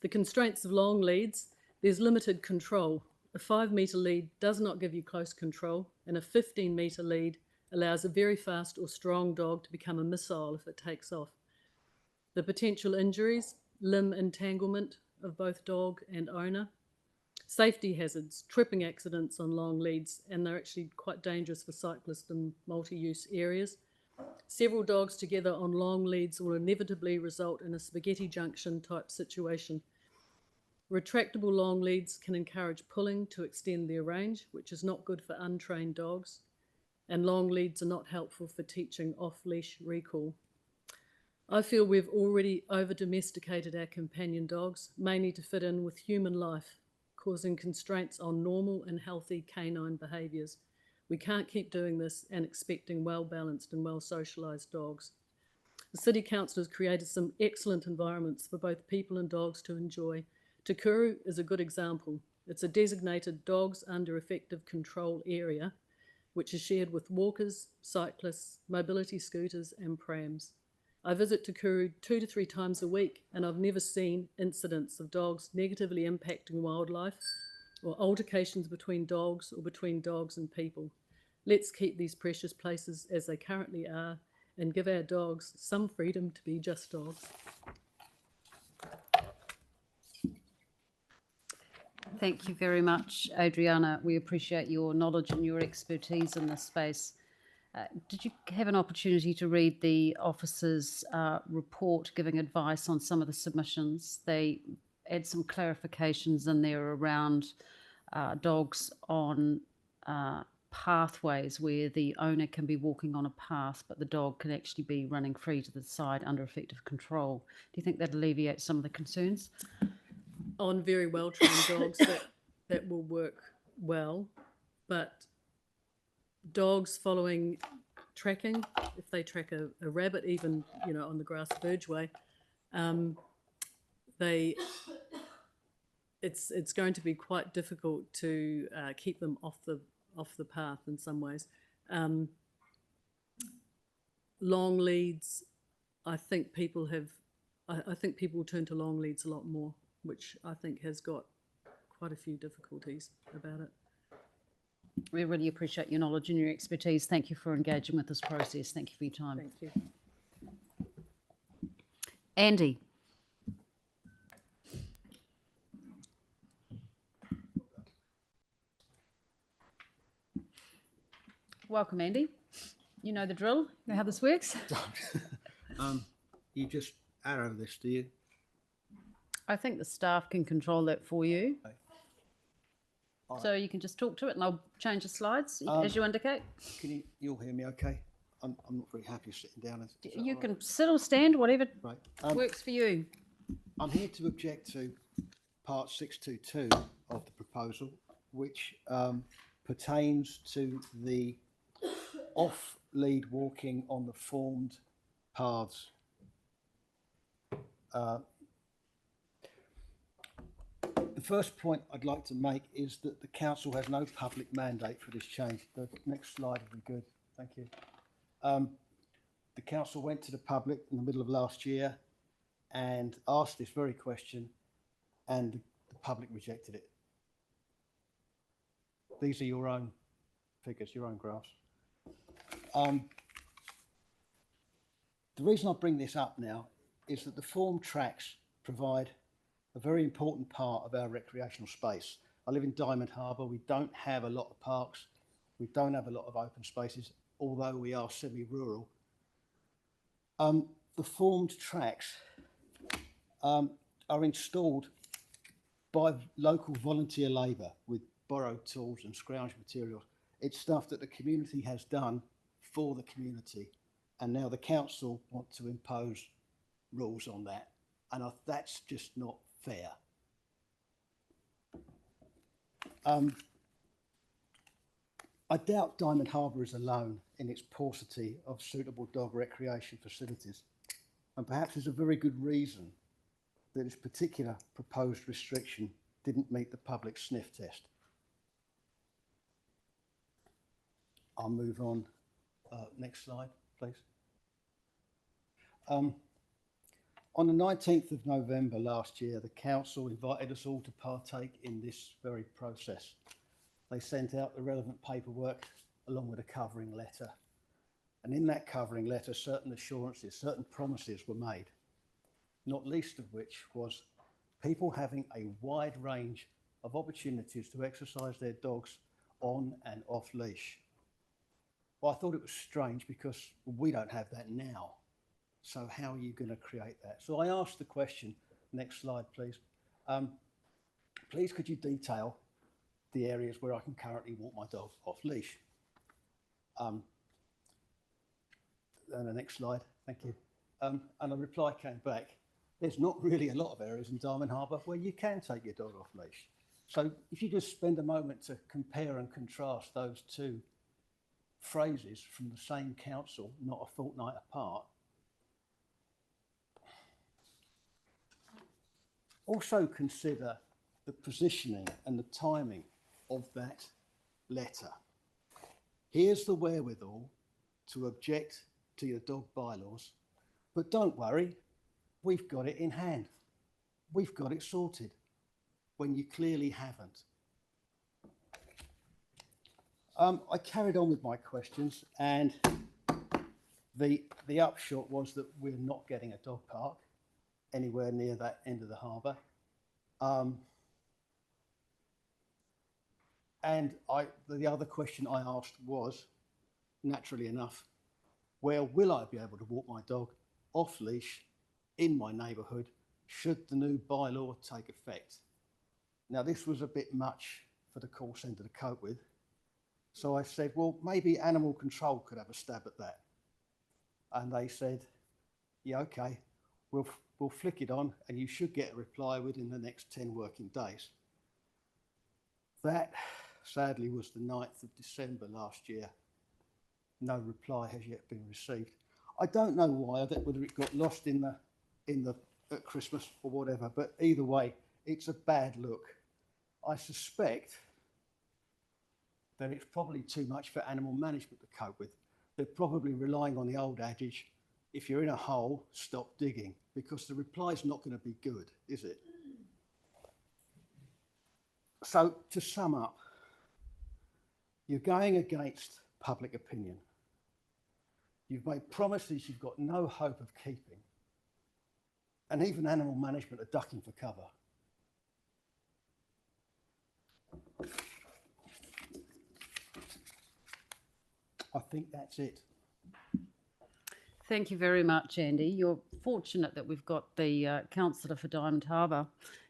The constraints of long leads. There's limited control. A 5 metre lead does not give you close control, and a 15 metre lead allows a very fast or strong dog to become a missile if it takes off. The potential injuries, limb entanglement of both dog and owner. Safety hazards, tripping accidents on long leads, and they're actually quite dangerous for cyclists in multi-use areas. Several dogs together on long leads will inevitably result in a spaghetti junction type situation. Retractable long leads can encourage pulling to extend their range, which is not good for untrained dogs, and long leads are not helpful for teaching off-leash recall. I feel we've already over-domesticated our companion dogs, mainly to fit in with human life, causing constraints on normal and healthy canine behaviours. We can't keep doing this and expecting well-balanced and well-socialised dogs. The City Council has created some excellent environments for both people and dogs to enjoy. Takuru is a good example. It's a designated dogs under effective control area, which is shared with walkers, cyclists, mobility scooters and prams. I visit Takuru 2 to 3 times a week, and I've never seen incidents of dogs negatively impacting wildlife or altercations between dogs or between dogs and people. Let's keep these precious places as they currently are and give our dogs some freedom to be just dogs. Thank you very much, Adriana. We appreciate your knowledge and your expertise in this space. Did you have an opportunity to read the officer's report giving advice on some of the submissions? They add some clarifications in there around dogs on pathways where the owner can be walking on a path, but the dog can actually be running free to the side under effective control. Do you think that alleviates some of the concerns? On very well-trained dogs, that will work well, but dogs following tracking, if they track a rabbit, even on the grass vergeway, it's going to be quite difficult to keep them off the path in some ways. Long leads, I think people turn to long leads a lot more, which I think has got quite a few difficulties about it. We really appreciate your knowledge and your expertise. Thank you for engaging with this process. Thank you for your time. Thank you. Andy. Welcome, Andy. You know the drill, you know how this works. You just arrow this, do you? I think the staff can control that for you. Okay. All So you can just talk to it and I'll change the slides as you indicate. You'll hear me okay? I'm not very happy sitting down. Is that You all can sit or stand, whatever right? works for you. I'm here to object to part 622 of the proposal, which pertains to the off-lead walking on the formed paths. The first point I'd like to make is that the council has no public mandate for this change. The next slide would be good. Thank you. The council went to the public in the middle of last year and asked this very question, and the public rejected it. These are your own figures, your own graphs. The reason I bring this up now is that the formed tracks provide a very important part of our recreational space. I live in Diamond Harbour. We don't have a lot of parks. We don't have a lot of open spaces, although we are semi-rural. The formed tracks are installed by local volunteer labour with borrowed tools and scrounge materials. It's stuff that the community has done for the community, and now the council want to impose rules on that, and that's just not fair. I doubt Diamond Harbour is alone in its paucity of suitable dog recreation facilities, and perhaps there's a very good reason that this particular proposed restriction didn't meet the public sniff test. I'll move on. Next slide, please. On the 19th of November last year, the council invited us all to partake in this very process. They sent out the relevant paperwork along with a covering letter. And in that covering letter, certain assurances, certain promises were made, not least of which was people having a wide range of opportunities to exercise their dogs on and off leash. Well, I thought it was strange because we don't have that now. So how are you going to create that? So I asked the question, next slide, please. Please, could you detail the areas where I can currently walk my dog off leash? And the next slide, thank you. And a reply came back. There's not really a lot of areas in Diamond Harbour where you can take your dog off leash. So if you just spend a moment to compare and contrast those two phrases from the same council, not a fortnight apart. Also consider the positioning and the timing of that letter. Here's the wherewithal to object to your dog bylaws, but don't worry, we've got it in hand. We've got it sorted when you clearly haven't. I carried on with my questions, and the upshot was that we're not getting a dog park anywhere near that end of the harbour. And the other question I asked was, naturally enough, where will I be able to walk my dog off leash in my neighbourhood should the new bylaw take effect? Now, this was a bit much for the call centre to cope with. So I said, well, maybe animal control could have a stab at that. And they said, yeah, okay, we'll flick it on and you should get a reply within the next 10 working days. That, sadly, was the 9th of December last year. No reply has yet been received. I don't know why, whether it got lost at Christmas or whatever, but either way, it's a bad look. I suspect that it's probably too much for animal management to cope with. They're probably relying on the old adage, if you're in a hole, stop digging, because the reply's not going to be good, is it? So to sum up, you're going against public opinion. You've made promises you've got no hope of keeping. And even animal management are ducking for cover. I think that's it. Thank you very much, Andy. You're fortunate that we've got the councillor for Diamond Harbour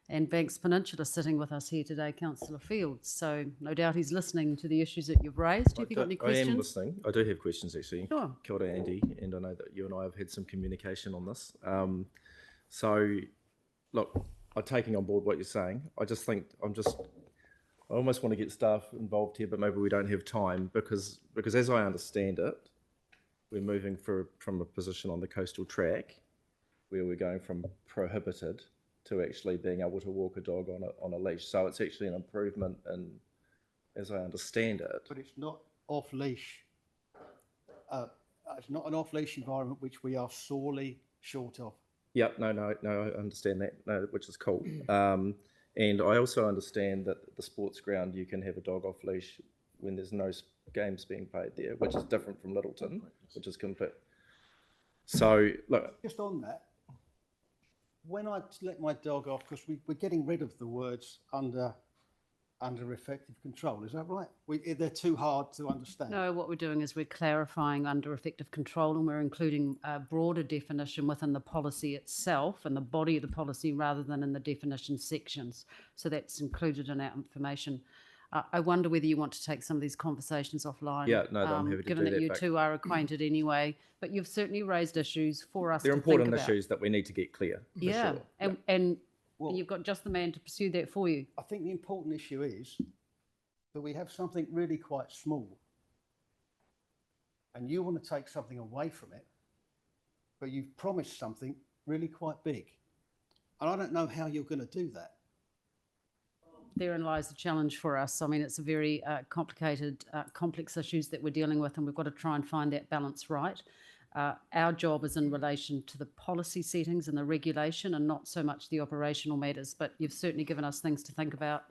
and Banks Peninsula sitting with us here today, Councillor Fields. So no doubt he's listening to the issues that you've raised. Have you got any questions? I am listening. I do have questions actually. Sure. Kia ora, Andy, and I know that you and I have had some communication on this. So, look, I'm taking on board what you're saying. I just think I almost want to get staff involved here, but maybe we don't have time because as I understand it, we're moving from a position on the coastal track where we're going from prohibited to actually being able to walk a dog on a leash. So it's actually an improvement in, as I understand it. But it's not off leash. It's not an off leash environment which we are sorely short of. Yeah, no, I understand that, no, which is cool. And I also understand that at the sports ground you can have a dog off leash when there's no games being played there, which is different from Littleton, which is complete. So, look. Just on that, when I let my dog off, because we're getting rid of the words under effective control, is that right? They're too hard to understand. No, what we're doing is we're clarifying under effective control, and we're including a broader definition within the policy itself and the body of the policy rather than in the definition sections. So that's included in our information. I wonder whether you want to take some of these conversations offline. Yeah, no, I'm happy to given do that that, you but- two are acquainted anyway, but you've certainly raised issues for us They're to important think about. issues that we need to get clear. For Yeah, sure. and Well, you've got just the man to pursue that for you. I think the important issue is that we have something really quite small and you want to take something away from it, but you've promised something really quite big. And I don't know how you're going to do that. Therein lies the challenge for us. I mean, it's a very complicated, complex issues that we're dealing with, and we've got to try and find that balance right. Our job is in relation to the policy settings and the regulation and not so much the operational matters, but you've certainly given us things to think about,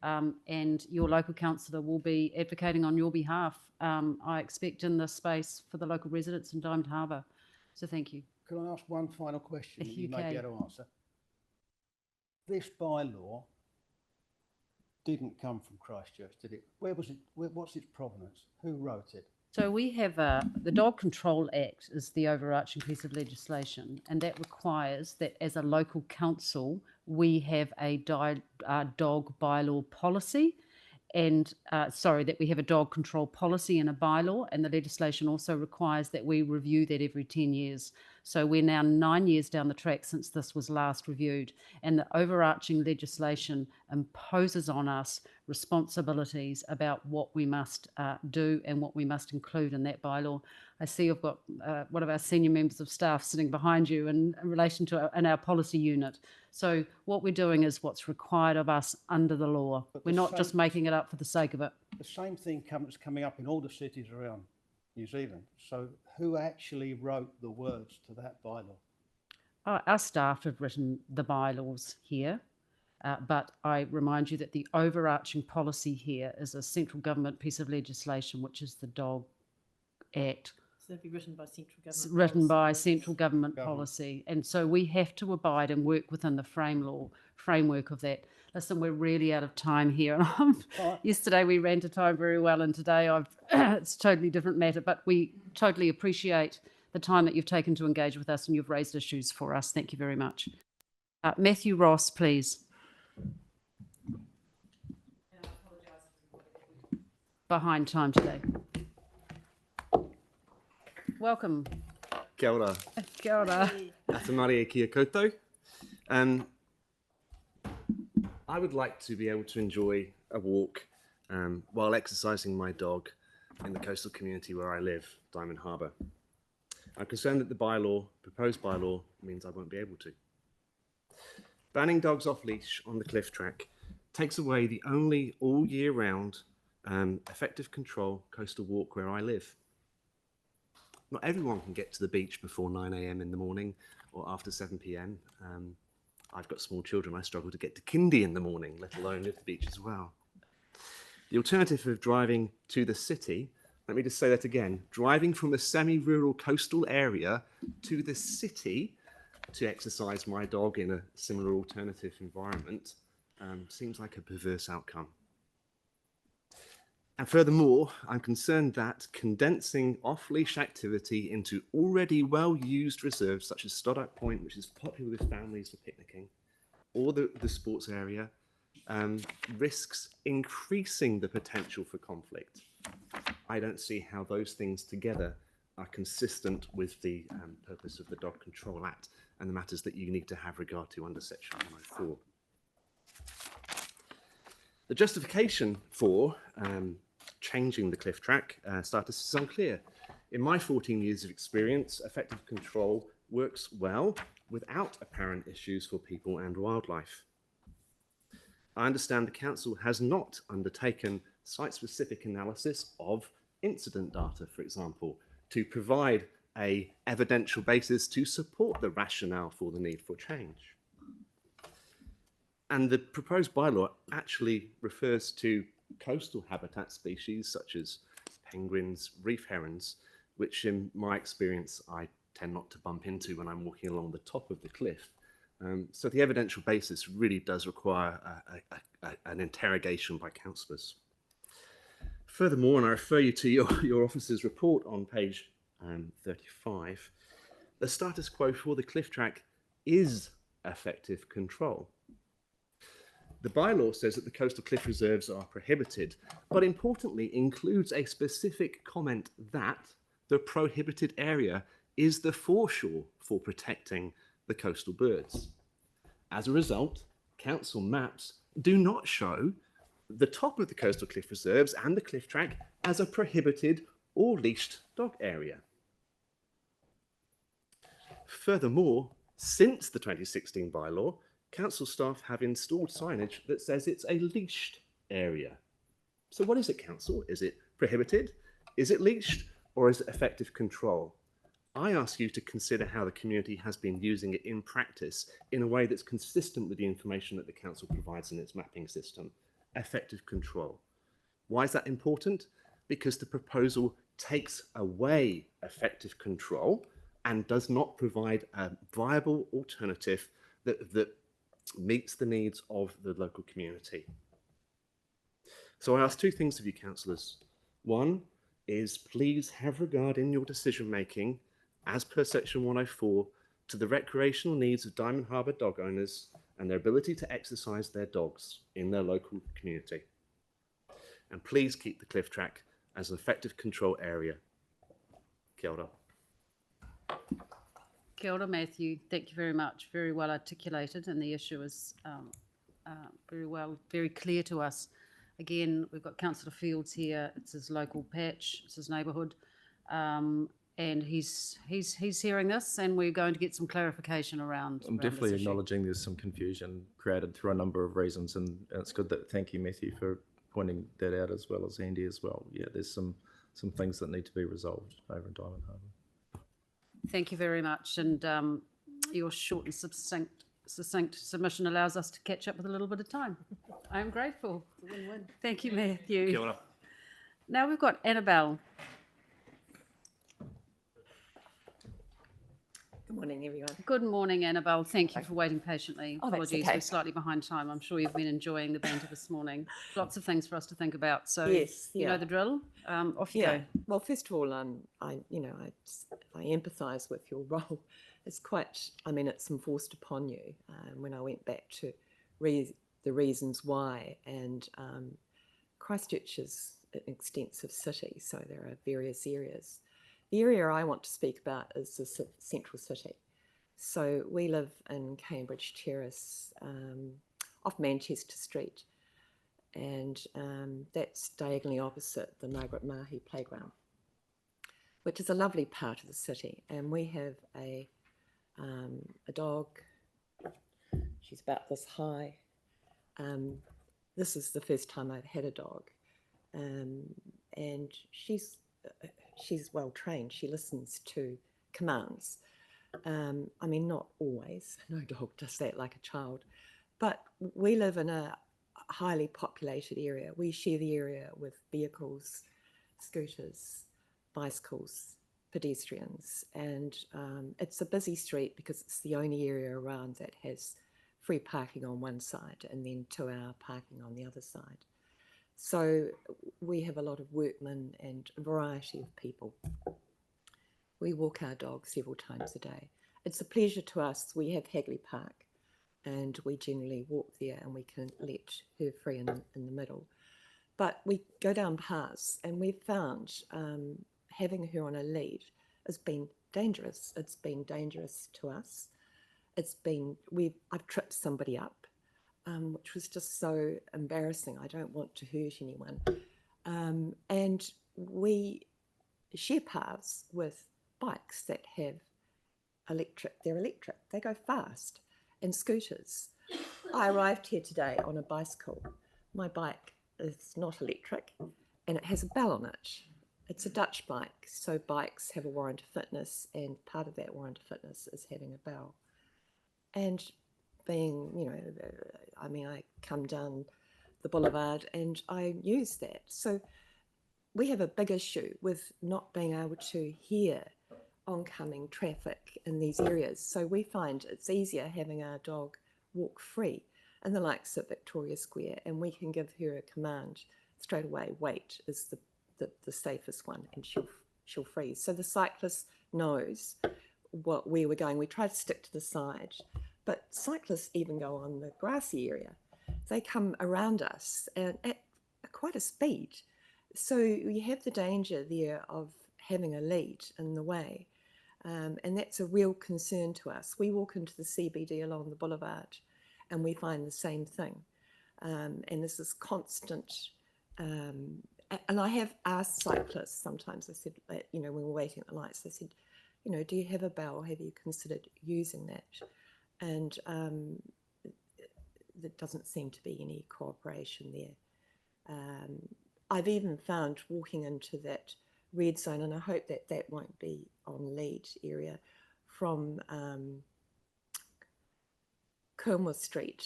and your local councillor will be advocating on your behalf, I expect, in this space for the local residents in Diamond Harbour. So thank you. Can I ask one final question If that you you may can. be able to answer? This bylaw didn't come from Christchurch, did it? Where was it? What's its provenance? Who wrote it? So we have the Dog Control Act is the overarching piece of legislation, and that requires that as a local council we have a dog bylaw policy, and that we have a dog control policy and a bylaw, and the legislation also requires that we review that every 10 years. So we're now 9 years down the track since this was last reviewed, and the overarching legislation imposes on us responsibilities about what we must do and what we must include in that bylaw. I see you've got one of our senior members of staff sitting behind you in relation to in our policy unit. So what we're doing is what's required of us under the law. We're not just making it up for the sake of it. The same thing is coming up in all the cities around New Zealand. So who actually wrote the words to that bylaw? Our staff have written the bylaws here, but I remind you that the overarching policy here is a central government piece of legislation, which is the Dog Act. So they'd be written by central government. Written by policy. central government policy, and so we have to abide and work within the framework of that. Listen, we're really out of time here. Yesterday we ran to time very well, and today it's a totally different matter, but we totally appreciate the time that you've taken to engage with us, and you've raised issues for us. Thank you very much. Matthew Ross, please. Behind time today. Welcome. Kia ora. Kia ora. Ata mare e kia koutou. I would like to be able to enjoy a walk while exercising my dog in the coastal community where I live, Diamond Harbour. I'm concerned that the proposed bylaw, means I won't be able to. Banning dogs off leash on the cliff track takes away the only all year round effective control coastal walk where I live. Not everyone can get to the beach before 9 a.m. in the morning or after 7 p.m. I've got small children. I struggle to get to kindy in the morning, let alone live the beach as well. The alternative of driving to the city, let me just say that again, driving from a semi-rural coastal area to the city to exercise my dog in a similar alternative environment seems like a perverse outcome. And furthermore, I'm concerned that condensing off-leash activity into already well-used reserves, such as Stoddart Point, which is popular with families for picnicking, or the sports area, risks increasing the potential for conflict. I don't see how those things together are consistent with the purpose of the Dog Control Act and the matters that you need to have regard to under Section 104. The justification for changing the cliff track status is unclear. In my 14 years of experience, effective control works well without apparent issues for people and wildlife. I understand the council has not undertaken site-specific analysis of incident data, for example, to provide an evidential basis to support the rationale for the need for change. And the proposed bylaw actually refers to coastal habitat species such as penguins, reef herons, which in my experience I tend not to bump into when I'm walking along the top of the cliff. So the evidential basis really does require an interrogation by councillors. Furthermore, and I refer you to your officer's report on page 35, the status quo for the cliff track is effective control. The bylaw says that the coastal cliff reserves are prohibited, but importantly includes a specific comment that the prohibited area is the foreshore for protecting the coastal birds. As a result, council maps do not show the top of the coastal cliff reserves and the cliff track as a prohibited or leashed dog area. Furthermore, since the 2016 bylaw, council staff have installed signage that says it's a leashed area. So what is it, council? Is it prohibited? Is it leashed? Or is it effective control? I ask you to consider how the community has been using it in practice in a way that's consistent with the information that the council provides in its mapping system. Effective control. Why is that important? Because the proposal takes away effective control and does not provide a viable alternative that meets the needs of the local community. So I ask two things of you, councillors. One is please have regard in your decision making, as per section 104, to the recreational needs of Diamond Harbour dog owners and their ability to exercise their dogs in their local community. And please keep the cliff track as an effective control area. Kia ora. Kia ora, Matthew. Thank you very much. Very well articulated, and the issue is very clear to us. Again, we've got Councillor Fields here. It's his local patch. It's his neighbourhood, and he's hearing this, and we're going to get some clarification around. I'm definitely acknowledging there's some confusion created through a number of reasons, and it's good that, thank you, Matthew, for pointing that out, as well as Andy as well. Yeah, there's some things that need to be resolved over in Diamond Harbour. Thank you very much, and your short and succinct submission allows us to catch up with a little bit of time. I am grateful. It's a win-win. Thank you, Matthew. Kia ora. Now we've got Annabelle. Good morning, everyone. Good morning, Annabelle. Thank you for waiting patiently. Oh, that's Apologies, okay. we're slightly behind time. I'm sure you've been enjoying the banter this morning. Lots of things for us to think about. So Yes, you yeah. know the drill. Off you Yeah. go. Well, first of all, I empathise with your role. It's quite. I mean, it's enforced upon you. When I went back to the reasons why, and Christchurch is an extensive city, so there are various areas. The area I want to speak about is the central city. So we live in Cambridge Terrace, off Manchester Street, and that's diagonally opposite the Margaret Mahi Playground, which is a lovely part of the city. And we have a dog. She's about this high. This is the first time I've had a dog, and she's well trained. She listens to commands. I mean, not always. No dog does that like a child. But we live in a highly populated area. We share the area with vehicles, scooters, bicycles, pedestrians. And it's a busy street because it's the only area around that has free parking on one side and then 2-hour parking on the other side. So we have a lot of workmen and a variety of people. We walk our dog several times a day. It's a pleasure to us. We have Hagley Park, and we generally walk there, and we can let her free in the middle. But we go down paths, and we've found having her on a lead has been dangerous. It's been dangerous to us. I've tripped somebody up, which was just so embarrassing. I don't want to hurt anyone. And we share paths with bikes that have they're electric, they go fast, and scooters. I arrived here today on a bicycle. My bike is not electric, and it has a bell on it. It's a Dutch bike, so bikes have a warrant of fitness, and part of that warrant of fitness is having a bell. And being, I come down the boulevard and I use that. So we have a big issue with not being able to hear oncoming traffic in these areas. So we find it's easier having our dog walk free in the likes of Victoria Square, and we can give her a command straight away. Wait is the safest one, and she'll freeze. So the cyclist knows where we're going. We try to stick to the side, but cyclists even go on the grassy area. They come around us and at quite a speed. So you have the danger there of having a lead in the way. And that's a real concern to us. We walk into the CBD along the boulevard and we find the same thing. And this is constant. And I have asked cyclists sometimes, I said, when we're waiting at the lights, I said, do you have a bell? Have you considered using that? And there doesn't seem to be any cooperation there. I've even found walking into that red zone, and I hope that that won't be on lead area, from Kilmore Street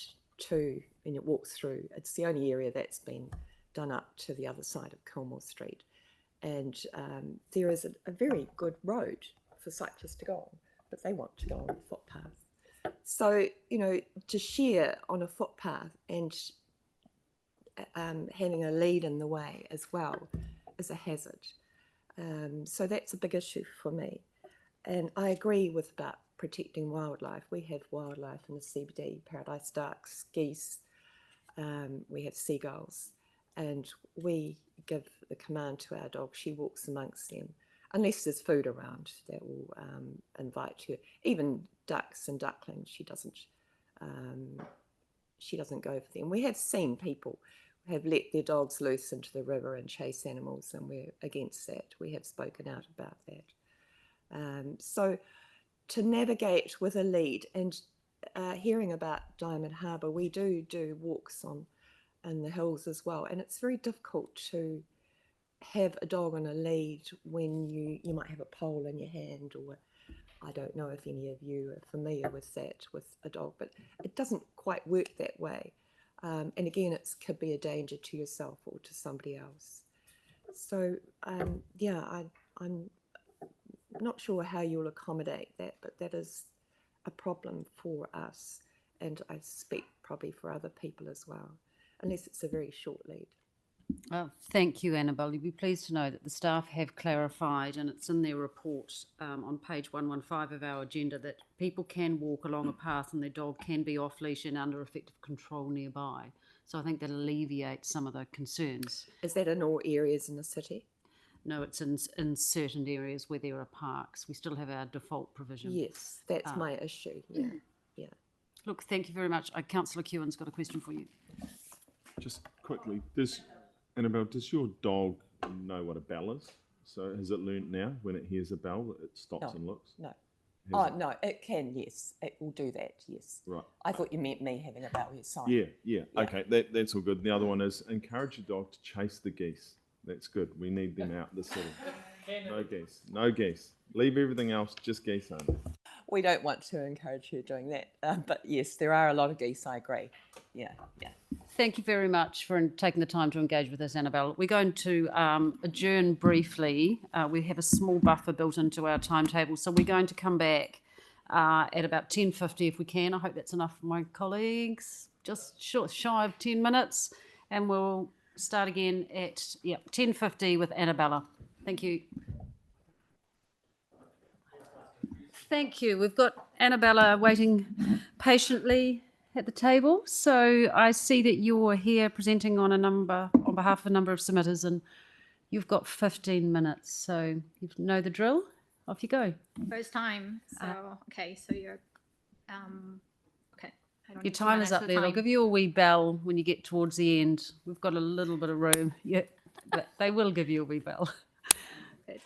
and it walks through. It's the only area that's been done up to the other side of Kilmore Street. And there is a very good road for cyclists to go on, but they want to go on the footpath. So, to share on a footpath and having a lead in the way as well is a hazard. So that's a big issue for me. And I agree with about protecting wildlife. We have wildlife in the CBD, paradise ducks, geese, we have seagulls, and we give the command to our dog. She walks amongst them, unless there's food around that will invite her. Even ducks and ducklings, she doesn't go for them. We have seen people have let their dogs loose into the river and chase animals, and we're against that. We have spoken out about that. So to navigate with a lead, and hearing about Diamond Harbour, we do walks in the hills as well, and it's very difficult to have a dog on a lead when you might have a pole in your hand, or I don't know if any of you are familiar with that with a dog, but it doesn't quite work that way. And again, it could be a danger to yourself or to somebody else. So I'm not sure how you'll accommodate that, but that is a problem for us, and I speak probably for other people as well, unless it's a very short lead. Thank you, Annabelle. You'll be pleased to know that the staff have clarified, and it's in their report on page 115 of our agenda, that people can walk along a path and their dog can be off leash and under effective control nearby. So I think that alleviates some of the concerns. Is that in all areas in the city? No, it's in certain areas where there are parks. We still have our default provision. Yes, that's my issue. Yeah. Look, thank you very much. Councillor Kewen's got a question for you. Just quickly, Annabelle, does your dog know what a bell is? So has it learnt now when it hears a bell, it stops and looks? No. No, it can, yes. It will do that, yes. Right. I thought you meant me having a bell with sign. Yeah. Okay, that's all good. The other one is encourage your dog to chase the geese. That's good. We need them out this sort of... No geese. Leave everything else, just geese only. We don't want to encourage her doing that. But yes, there are a lot of geese, I agree. Yeah. Thank you very much for taking the time to engage with us, Annabelle. We're going to adjourn briefly. We have a small buffer built into our timetable, so we're going to come back at about 10:50 if we can. I hope that's enough for my colleagues. Just shy of 10 minutes, and we'll start again at 10:50 with Annabella. Thank you. Thank you. We've got Annabella waiting patiently at the table. So I see that you're here presenting on behalf of a number of submitters, and you've got 15 minutes. So you know the drill. Off you go. First time. So okay. So you're okay. I don't Your need to time is manage up the there. They'll time. give you a wee bell when you get towards the end. We've got a little bit of room. Yeah, but they will give you a wee bell. Good.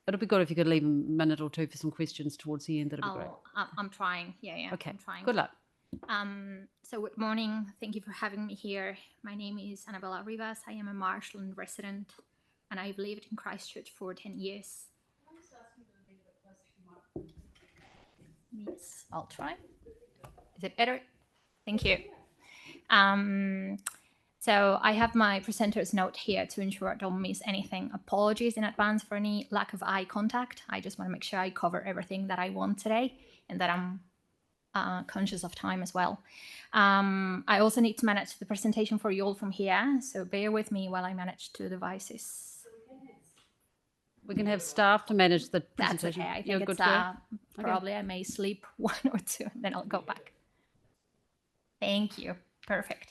It'll be good if you could leave a minute or two for some questions towards the end. That'd be great. I'm trying. Yeah. Okay. I'm trying. Good luck. So good morning. Thank you for having me here. My name is Annabella Rivas. I am a Marshland resident, and I've lived in Christchurch for 10 years. Yes, I'll try. Is it better? Thank you. So I have my presenter's note here to ensure I don't miss anything. Apologies in advance for any lack of eye contact. I just want to make sure I cover everything that I want today and that I'm conscious of time as well. I also need to manage the presentation for you all from here, so bear with me while I manage two devices. We can have staff to manage the That's presentation. okay. I You're think good it's to go? probably I may sleep one or two, and then I'll go back. Thank you. Perfect.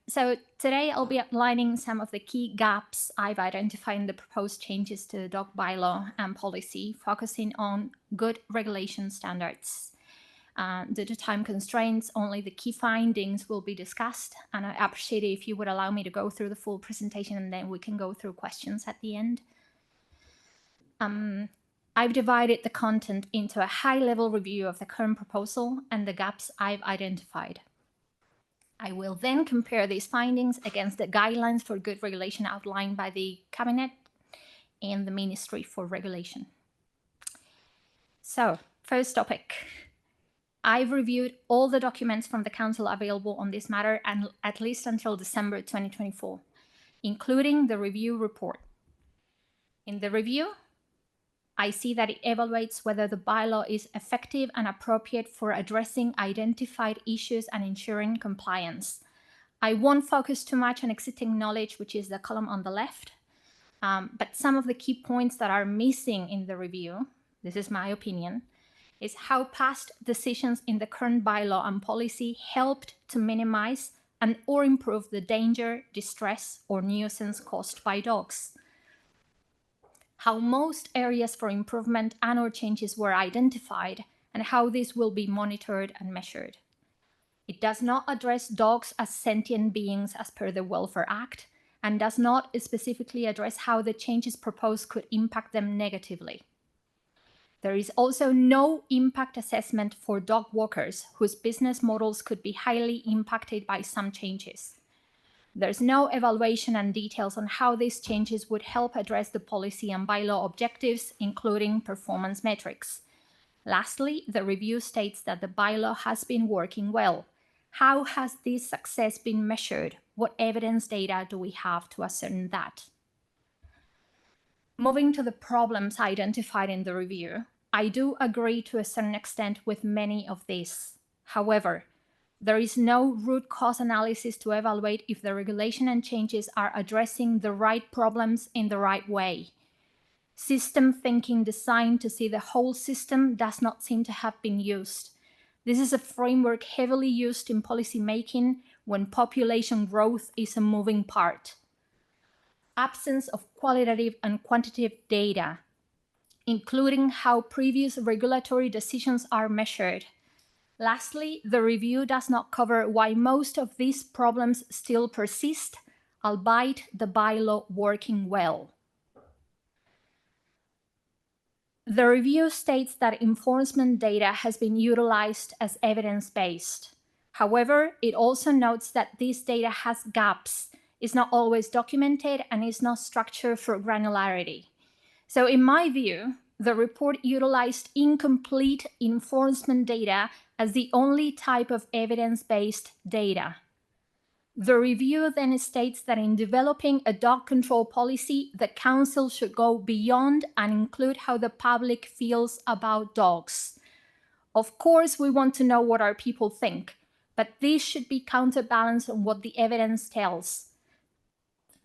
So today I'll be outlining some of the key gaps I've identified in the proposed changes to the dog bylaw and policy, focusing on good regulation standards. Due to time constraints, only the key findings will be discussed, and I appreciate it if you would allow me to go through the full presentation and then we can go through questions at the end. I've divided the content into a high-level review of the current proposal and the gaps I've identified. I will then compare these findings against the guidelines for good regulation outlined by the Cabinet and the Ministry for Regulation. So, first topic. I've reviewed all the documents from the Council available on this matter, and at least until December 2024, including the review report. In the review, I see that it evaluates whether the bylaw is effective and appropriate for addressing identified issues and ensuring compliance. I won't focus too much on existing knowledge, which is the column on the left, but some of the key points that are missing in the review, this is my opinion, is how past decisions in the current bylaw and policy helped to minimize and or improve the danger, distress, or nuisance caused by dogs. How most areas for improvement and or changes were identified, and how this will be monitored and measured. It does not address dogs as sentient beings as per the Welfare Act, and does not specifically address how the changes proposed could impact them negatively. There is also no impact assessment for dog walkers whose business models could be highly impacted by some changes. There's no evaluation and details on how these changes would help address the policy and bylaw objectives, including performance metrics. Lastly, the review states that the bylaw has been working well. How has this success been measured? What evidence data do we have to ascertain that? Moving to the problems identified in the review, I do agree to a certain extent with many of these. However, there is no root cause analysis to evaluate if the regulation and changes are addressing the right problems in the right way. System thinking designed to see the whole system does not seem to have been used. This is a framework heavily used in policy making when population growth is a moving part. Absence of qualitative and quantitative data, including how previous regulatory decisions are measured. Lastly, the review does not cover why most of these problems still persist, albeit the bylaw working well. The review states that enforcement data has been utilized as evidence-based. However, it also notes that this data has gaps, is not always documented, and is not structured for granularity. So in my view, the report utilized incomplete enforcement data as the only type of evidence-based data. The review then states that in developing a dog control policy, the council should go beyond and include how the public feels about dogs. Of course, we want to know what our people think, but this should be counterbalanced on what the evidence tells.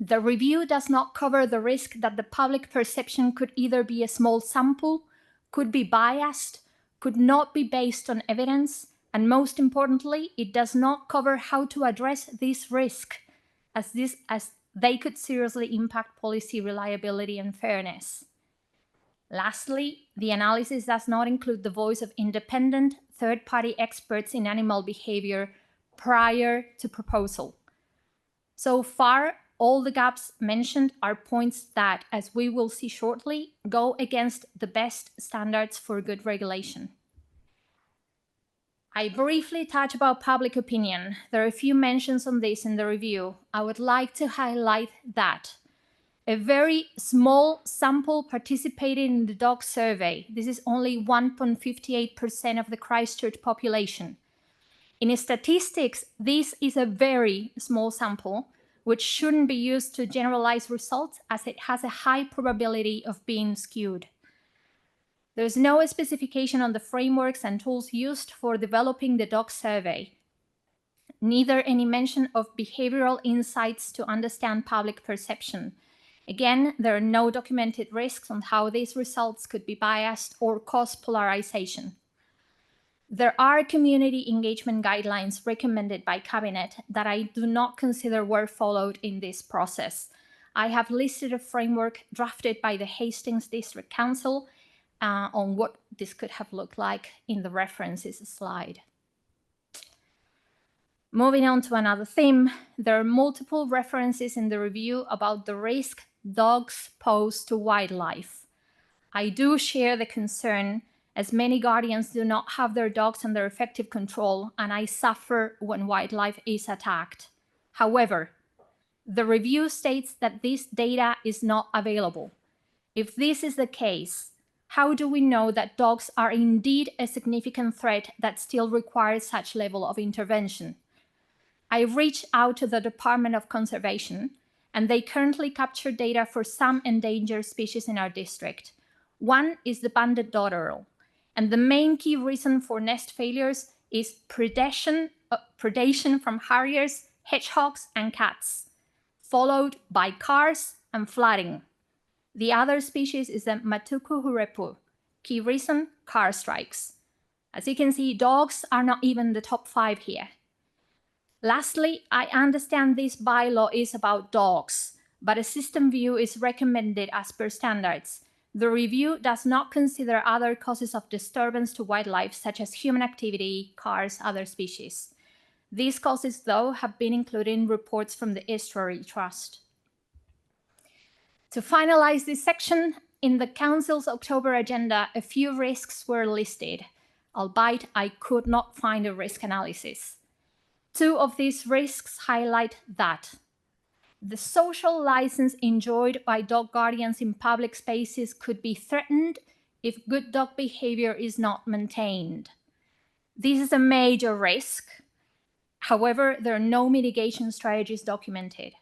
The review does not cover the risk that the public perception could either be a small sample, could be biased, could not be based on evidence, and most importantly, it does not cover how to address this risk, as they could seriously impact policy reliability and fairness. Lastly, the analysis does not include the voice of independent third-party experts in animal behavior prior to proposal. So far, all the gaps mentioned are points that, as we will see shortly, go against the best standards for good regulation. I briefly touch about public opinion. There are a few mentions on this in the review. I would like to highlight that a very small sample participated in the dog survey. This is only 1.58% of the Christchurch population. In statistics, this is a very small sample, which shouldn't be used to generalize results as it has a high probability of being skewed. There's no specification on the frameworks and tools used for developing the dog survey. Neither any mention of behavioral insights to understand public perception. Again, there are no documented risks on how these results could be biased or cause polarization. There are community engagement guidelines recommended by Cabinet that I do not consider were followed in this process. I have listed a framework drafted by the Hastings District Council on what this could have looked like in the references slide. Moving on to another theme, there are multiple references in the review about the risk dogs pose to wildlife. I do share the concern, as many guardians do not have their dogs under effective control, and I suffer when wildlife is attacked. However, the review states that this data is not available. If this is the case, how do we know that dogs are indeed a significant threat that still requires such level of intervention? I reached out to the Department of Conservation, and they currently capture data for some endangered species in our district. One is the banded dotterel, and the main key reason for nest failures is predation from harriers, hedgehogs, and cats, followed by cars and flooding. The other species is the matuku hurepu. Key reason, car strikes. As you can see, dogs are not even the top 5 here. Lastly, I understand this bylaw is about dogs, but a system view is recommended as per standards. The review does not consider other causes of disturbance to wildlife, such as human activity, cars, other species. These causes, though, have been included in reports from the Estuary Trust. To finalize this section, in the Council's October agenda, a few risks were listed, albeit I could not find a risk analysis. 2 of these risks highlight that the social license enjoyed by dog guardians in public spaces could be threatened if good dog behavior is not maintained. This is a major risk. However, there are no mitigation strategies documented.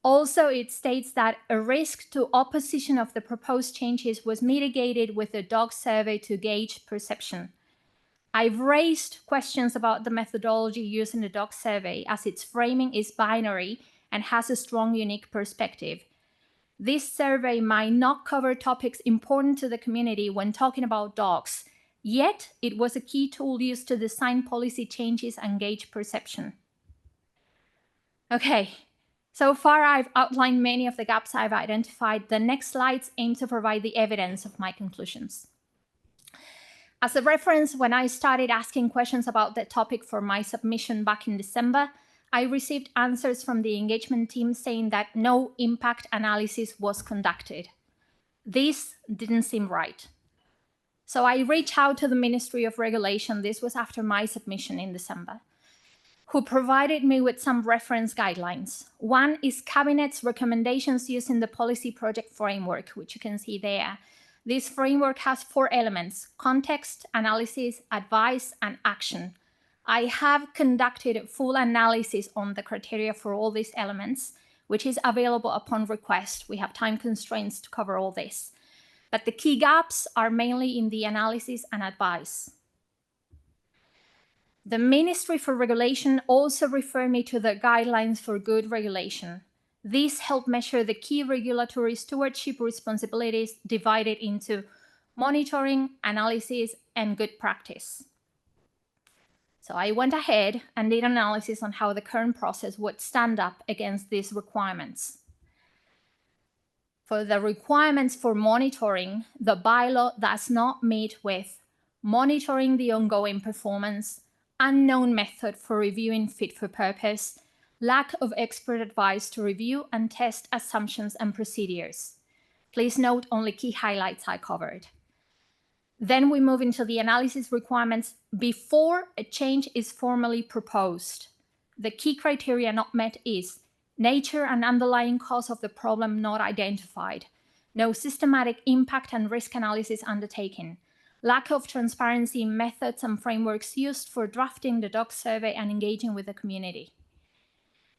Also, it states that a risk to opposition of the proposed changes was mitigated with the dog survey to gauge perception. I've raised questions about the methodology used in the dog survey, as its framing is binary and has a strong unique perspective. This survey might not cover topics important to the community when talking about dogs, yet it was a key tool used to design policy changes and gauge perception. Okay, so far I've outlined many of the gaps I've identified. The next slides aim to provide the evidence of my conclusions. As a reference, when I started asking questions about the topic for my submission back in December, I received answers from the engagement team saying that no impact analysis was conducted. This didn't seem right. So I reached out to the Ministry of Regulation, this was after my submission in December, who provided me with some reference guidelines. One is Cabinet's recommendations used in the policy project framework, which you can see there. This framework has 4 elements: context, analysis, advice, and action. I have conducted a full analysis on the criteria for all these elements, which is available upon request. We have time constraints to cover all this. But the key gaps are mainly in the analysis and advice. The Ministry for Regulation also referred me to the guidelines for good regulation. These help measure the key regulatory stewardship responsibilities divided into monitoring, analysis, and good practice. So I went ahead and did analysis on how the current process would stand up against these requirements. For the requirements for monitoring, the bylaw does not meet with monitoring the ongoing performance, unknown method for reviewing fit for purpose, lack of expert advice to review and test assumptions and procedures. Please note only key highlights I covered. Then we move into the analysis requirements before a change is formally proposed. The key criteria not met is nature and underlying cause of the problem not identified, no systematic impact and risk analysis undertaken, lack of transparency in methods and frameworks used for drafting the dog survey and engaging with the community.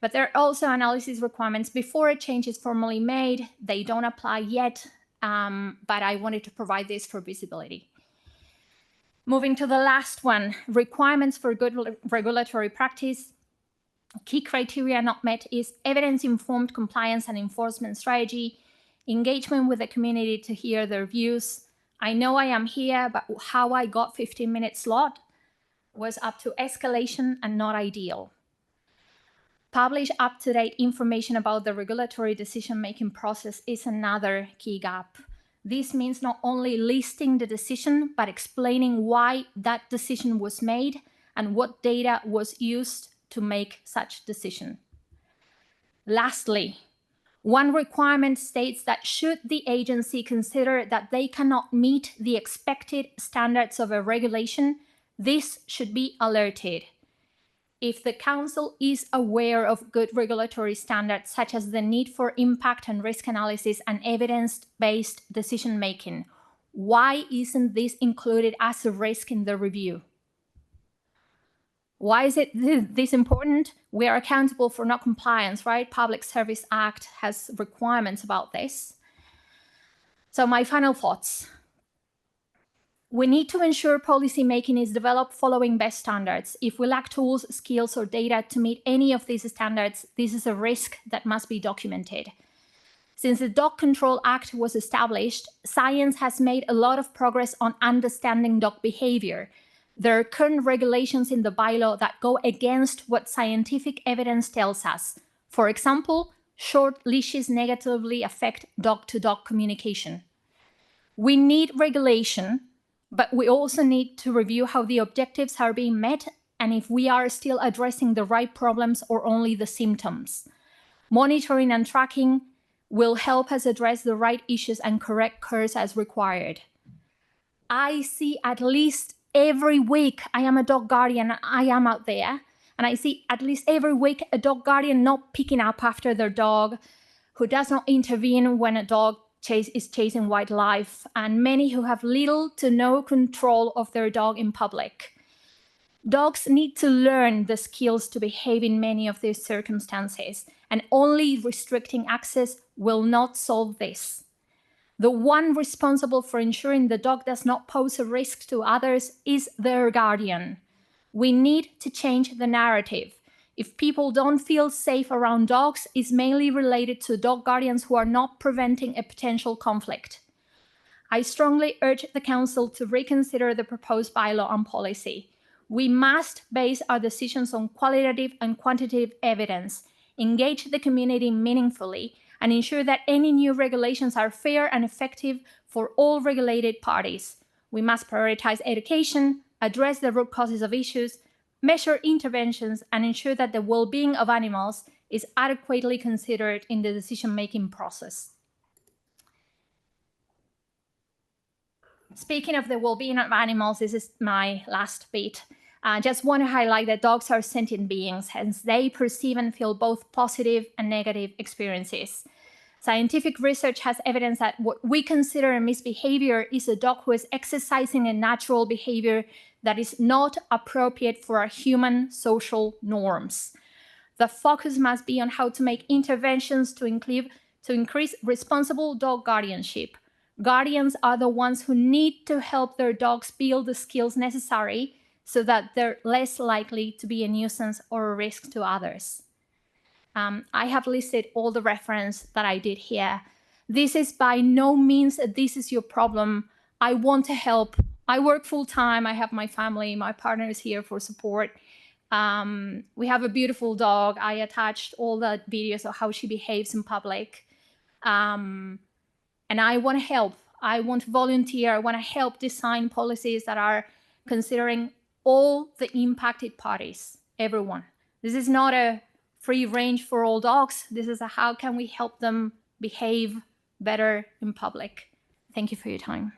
But there are also analysis requirements before a change is formally made. They don't apply yet, but I wanted to provide this for visibility. Moving to the last one, requirements for good regulatory practice. Key criteria not met is evidence-informed compliance and enforcement strategy, engagement with the community to hear their views. I know I am here, but how I got 15-minute slot was up to escalation and not ideal. Publish up-to-date information about the regulatory decision-making process is another key gap. This means not only listing the decision, but explaining why that decision was made and what data was used to make such decision. Lastly, one requirement states that should the agency consider that they cannot meet the expected standards of a regulation, this should be alerted. If the council is aware of good regulatory standards, such as the need for impact and risk analysis and evidence-based decision-making, why isn't this included as a risk in the review? Why is it this important? We are accountable for not compliance, right? Public Service Act has requirements about this. So my final thoughts. We need to ensure policy making is developed following best standards. If we lack tools, skills, or data to meet any of these standards, this is a risk that must be documented. Since the Dog Control Act was established, science has made a lot of progress on understanding dog behavior. There are current regulations in the bylaw that go against what scientific evidence tells us. For example, short leashes negatively affect dog-to-dog communication. We need regulation, but we also need to review how the objectives are being met and if we are still addressing the right problems or only the symptoms. Monitoring and tracking will help us address the right issues and correct course as required. I see at least every week, I am a dog guardian, I am out there, and I see at least every week a dog guardian not picking up after their dog, who does not intervene when a dog is chasing wildlife, and many who have little to no control of their dog in public. Dogs need to learn the skills to behave in many of these circumstances, and only restricting access will not solve this. The one responsible for ensuring the dog does not pose a risk to others is their guardian. We need to change the narrative. If people don't feel safe around dogs, it's mainly related to dog guardians who are not preventing a potential conflict. I strongly urge the Council to reconsider the proposed bylaw and policy. We must base our decisions on qualitative and quantitative evidence, engage the community meaningfully, and ensure that any new regulations are fair and effective for all regulated parties. We must prioritize education, address the root causes of issues, measure interventions, and ensure that the well-being of animals is adequately considered in the decision-making process. Speaking of the well-being of animals, this is my last bit. I just want to highlight that dogs are sentient beings, hence they perceive and feel both positive and negative experiences. Scientific research has evidence that what we consider a misbehavior is a dog who is exercising a natural behavior that is not appropriate for our human social norms. The focus must be on how to make interventions to increase responsible dog guardianship. Guardians are the ones who need to help their dogs build the skills necessary so that they're less likely to be a nuisance or a risk to others. I have listed all the reference that I did here. This is by no means that this is your problem. I want to help. I work full time. I have my family. My partner is here for support. We have a beautiful dog. I attached all the videos of how she behaves in public. And I want to help. I want to volunteer. I want to help design policies that are considering all the impacted parties, everyone. This is not a free range for all dogs. This is a how can we help them behave better in public. Thank you for your time.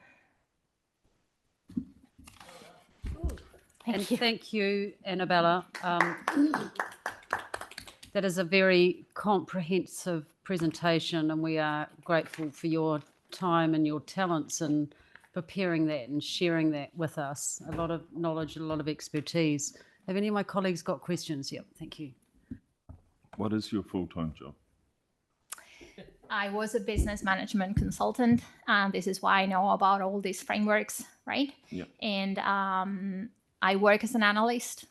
Thank you, Annabella. That is a very comprehensive presentation, and we are grateful for your time and your talents in preparing that and sharing that with us. A lot of knowledge, a lot of expertise. Have any of my colleagues got questions? Yep, thank you. What is your full-time job? I was a business management consultant, and this is why I know about all these frameworks, right? Yeah. And I work as an analyst,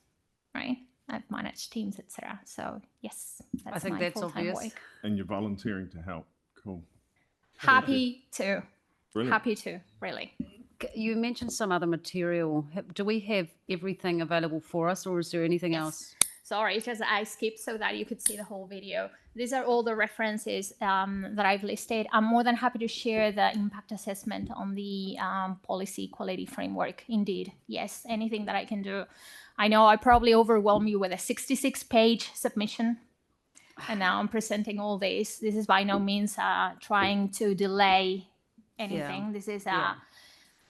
right? I've managed teams, etc. So yes, that's I think my that's full-time obvious. work. And you're volunteering to help. Cool. Happy to. Brilliant. Happy to, really. You mentioned some other material. Do we have everything available for us, or is there anything else? Sorry, it's just I skipped so that you could see the whole video. These are all the references that I've listed. I'm more than happy to share the impact assessment on the policy quality framework. Indeed, yes, anything that I can do. I know I probably overwhelm you with a 66-page submission, and now I'm presenting all this. This is by no means trying to delay anything. Yeah. This is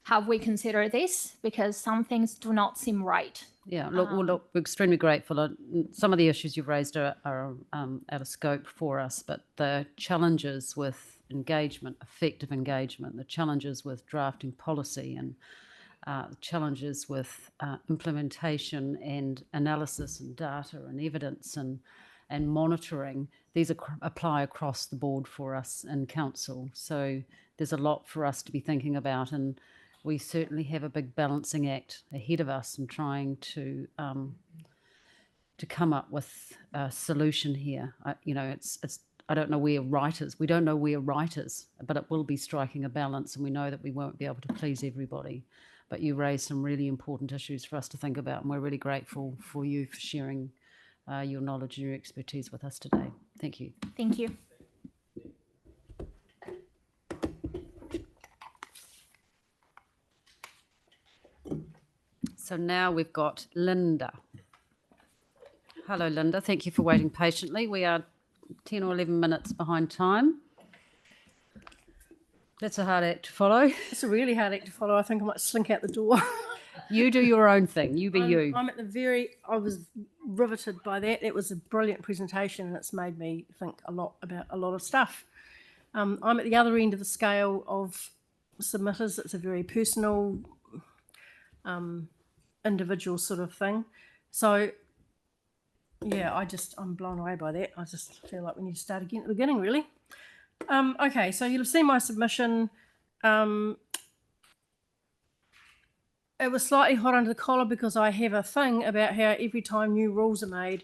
how we consider this, because some things do not seem right. Yeah, look, we're extremely grateful. Some of the issues you've raised are out of scope for us, but the challenges with engagement, effective engagement, the challenges with drafting policy, and challenges with implementation and analysis and data and evidence and monitoring, these apply across the board for us in council. So there's a lot for us to be thinking about, and we certainly have a big balancing act ahead of us in trying to come up with a solution here. I don't know where right is. We don't know where right is, but it will be striking a balance, and we know that we won't be able to please everybody. But you raised some really important issues for us to think about, and we're really grateful for you for sharing your knowledge and your expertise with us today. Thank you. Thank you. So now we've got Linda. Hello, Linda. Thank you for waiting patiently. We are 10 or 11 minutes behind time. That's a hard act to follow. It's a really hard act to follow. I think I might slink out the door. You do your own thing. You be you. I was riveted by that. It was a brilliant presentation, and it's made me think a lot about a lot of stuff. I'm at the other end of the scale of submitters. It's a very personal, individual sort of thing. So yeah, I'm blown away by that. I just feel like we need to start again at the beginning, really. Okay, so you'll have seen my submission. It was slightly hot under the collar because I have a thing about how every time new rules are made,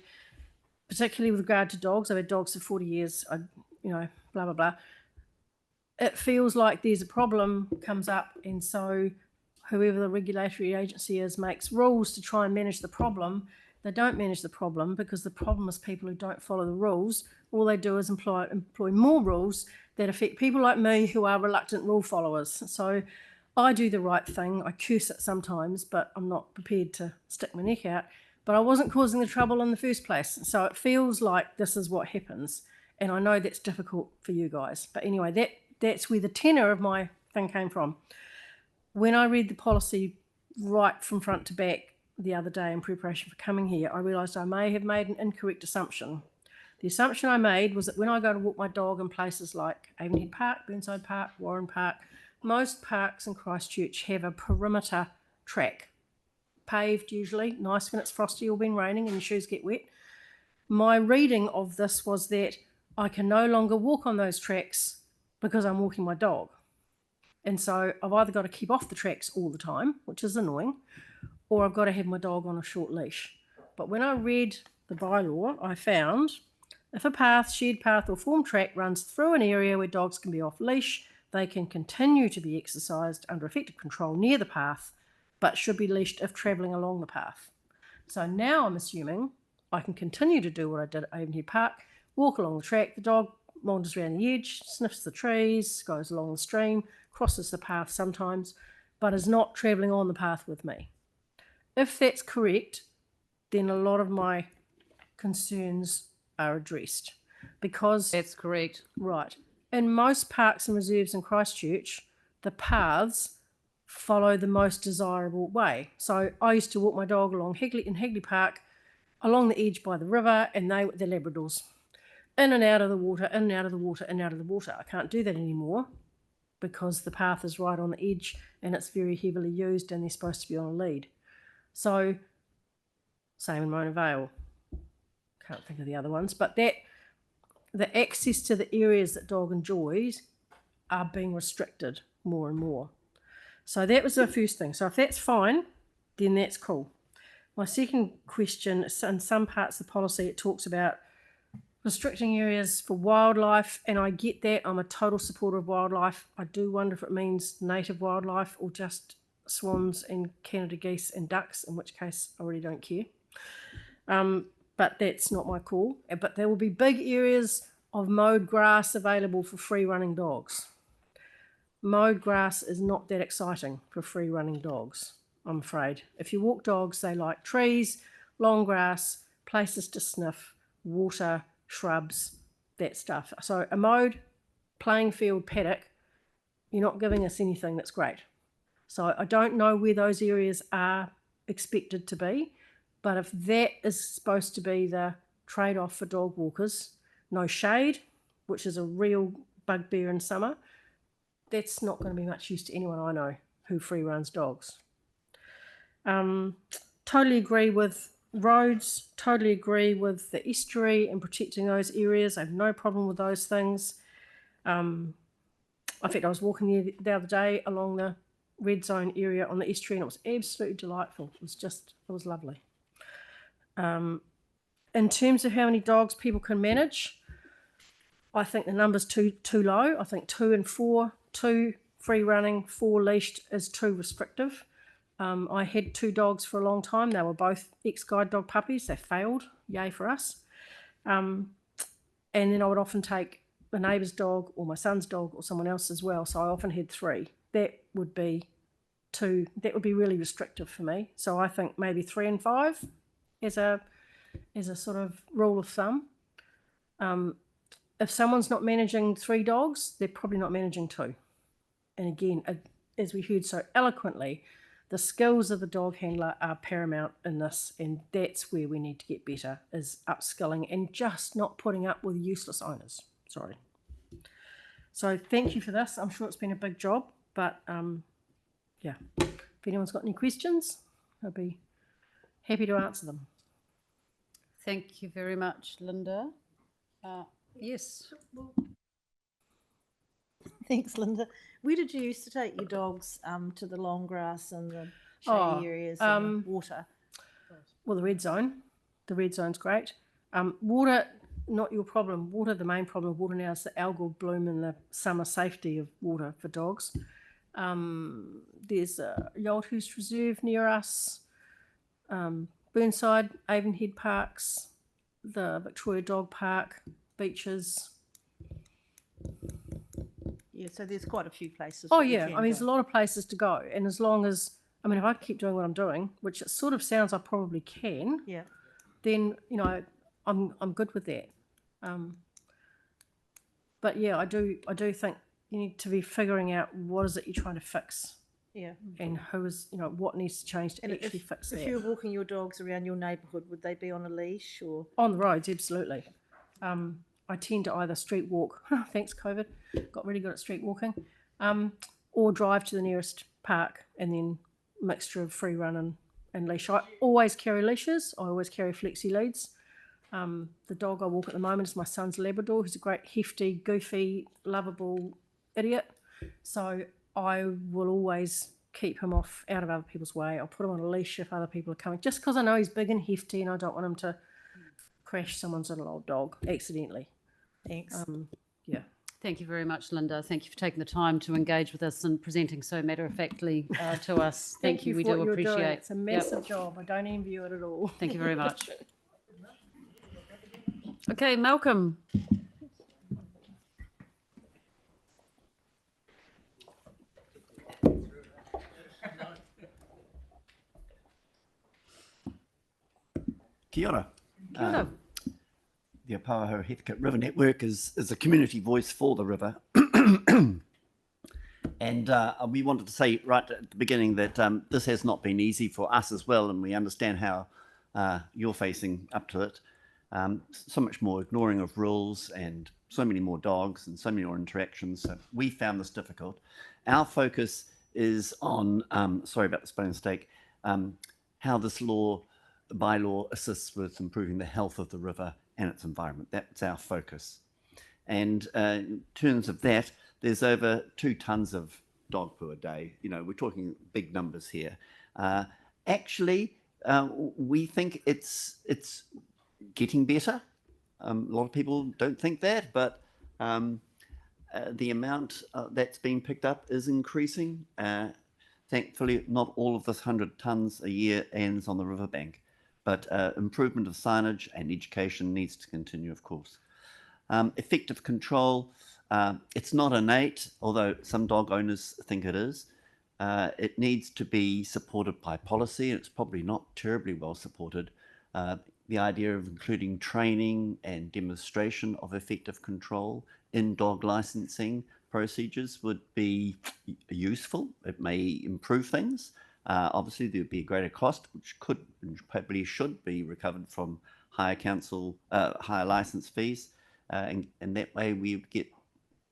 particularly with regard to dogs, I've had dogs for 40 years, blah, blah, blah. It feels like there's a problem comes up, and so whoever the regulatory agency is makes rules to try and manage the problem. They don't manage the problem, because the problem is people who don't follow the rules. All they do is employ more rules that affect people like me who are reluctant rule followers. So I do the right thing. I curse it sometimes, but I'm not prepared to stick my neck out. But I wasn't causing the trouble in the first place. So it feels like this is what happens. And I know that's difficult for you guys. But anyway, that's where the tenor of my thing came from. When I read the policy right from front to back the other day in preparation for coming here, I realised I may have made an incorrect assumption. The assumption I made was that when I go to walk my dog in places like Avonhead Park, Burnside Park, Warren Park, most parks in Christchurch have a perimeter track, paved usually, nice when it's frosty or been raining and your shoes get wet. My reading of this was that I can no longer walk on those tracks because I'm walking my dog. And so I've either got to keep off the tracks all the time, which is annoying, or I've got to have my dog on a short leash. But when I read the bylaw, I found if a path, shared path, or formed track runs through an area where dogs can be off leash, they can continue to be exercised under effective control near the path, but should be leashed if travelling along the path. So now I'm assuming I can continue to do what I did at Avonhead Park, walk along the track, the dog wanders around the edge, sniffs the trees, goes along the stream, crosses the path sometimes, but is not travelling on the path with me. If that's correct, then a lot of my concerns are addressed, because That's correct. right, in most parks and reserves in Christchurch, the paths follow the most desirable way. So I used to walk my dog along Higley Park, along the edge by the river, and they're Labradors, in and out of the water, in and out of the water, in and out of the water. I can't do that anymore because the path is right on the edge and it's very heavily used and they're supposed to be on a lead. So same in Mona Vale. Can't think of the other ones, but that the access to the areas that dog enjoys are being restricted more and more. So that was the first thing. So if that's fine, then that's cool. My second question is, in some parts of the policy, it talks about restricting areas for wildlife, and I get that. I'm a total supporter of wildlife. I do wonder if it means native wildlife or just swans and Canada geese and ducks, in which case I really don't care. But that's not my call. But there will be big areas of mowed grass available for free running dogs. Mowed grass is not that exciting for free running dogs, I'm afraid. If you walk dogs, they like trees, long grass, places to sniff, water, shrubs, that stuff. So a mowed playing field paddock, you're not giving us anything that's great. So I don't know where those areas are expected to be, but if that is supposed to be the trade-off for dog walkers, no shade, which is a real bugbear in summer, that's not going to be much use to anyone I know who free runs dogs. Totally agree with roads, totally agree with the estuary and protecting those areas. I have no problem with those things. In fact, I was walking there the other day along the red zone area on the estuary and it was absolutely delightful. It was lovely. In terms of how many dogs people can manage, I think the number's too low. I think 2 and 4, 2 free running, 4 leashed is too restrictive. I had 2 dogs for a long time. They were both ex-guide dog puppies. They failed. Yay for us. And then I would often take a neighbour's dog or my son's dog or someone else as well. So I often had 3. That would be really restrictive for me. So I think maybe 3 and 5 as a sort of rule of thumb. If someone's not managing 3 dogs, they're probably not managing 2. And again, as we heard so eloquently, the skills of the dog handler are paramount in this, and that's where we need to get better, is upskilling and just not putting up with useless owners. Sorry. So thank you for this. I'm sure it's been a big job, but yeah, if anyone's got any questions, I'll be happy to answer them. Thank you very much, Linda. Yes. Thanks, Linda. Where did you used to take your dogs to the long grass and the shady areas and the water? Well, the red zone. The red zone's great. Water, not your problem. Water, the main problem of water now is the algal bloom and the summer safety of water for dogs. There's a Yolthurst Reserve near us, Burnside, Avonhead Parks, the Victoria Dog Park, beaches. Yeah, so there's quite a few places. Oh yeah, I mean there's a lot of places to go, and as long as, I mean, if I keep doing what I'm doing, which it sort of sounds I probably can, yeah, then you know I'm good with that. But yeah, I do think you need to be figuring out what is it you're trying to fix. Yeah, and who is, you know, what needs to change to actually fix that. If you're walking your dogs around your neighbourhood, would they be on a leash or on the roads? Absolutely. I tend to either street walk, thanks COVID, got really good at street walking, or drive to the nearest park and then mixture of free run and leash. I always carry leashes. I always carry flexi leads. The dog I walk at the moment is my son's Labrador, who's a great hefty, goofy, lovable idiot. So I will always keep him out of other people's way. I'll put him on a leash if other people are coming, just because I know he's big and hefty and I don't want him to crash someone's little old dog accidentally. Thanks. Yeah. Thank you very much, Linda. Thank you for taking the time to engage with us and presenting so matter-of-factly to us. Thank you. We for do what you're appreciate. doing. It's a massive job. I don't envy you it at all. Thank you very much. Okay, Malcolm. Kia ora. Kia ora. The Apawaho Heathcote River Network is a community voice for the river. And we wanted to say right at the beginning that this has not been easy for us as well, and we understand how you're facing up to it. So much more ignoring of rules and so many more dogs and so many more interactions. So we found this difficult. Our focus is on, sorry about the spelling mistake, how this bylaw assists with improving the health of the river and its environment. That's our focus. And in terms of that, there's over 2 tons of dog poo a day. You know, we're talking big numbers here. Actually, we think it's getting better. A lot of people don't think that, but the amount that's being picked up is increasing. Thankfully, not all of this 100 tonnes a year ends on the riverbank, but improvement of signage and education needs to continue, of course. Effective control, it's not innate, although some dog owners think it is. It needs to be supported by policy, and it's probably not terribly well supported. The idea of including training and demonstration of effective control in dog licensing procedures would be useful. It may improve things. Obviously, there would be a greater cost, which could and probably should be recovered from higher license fees. And that way we would get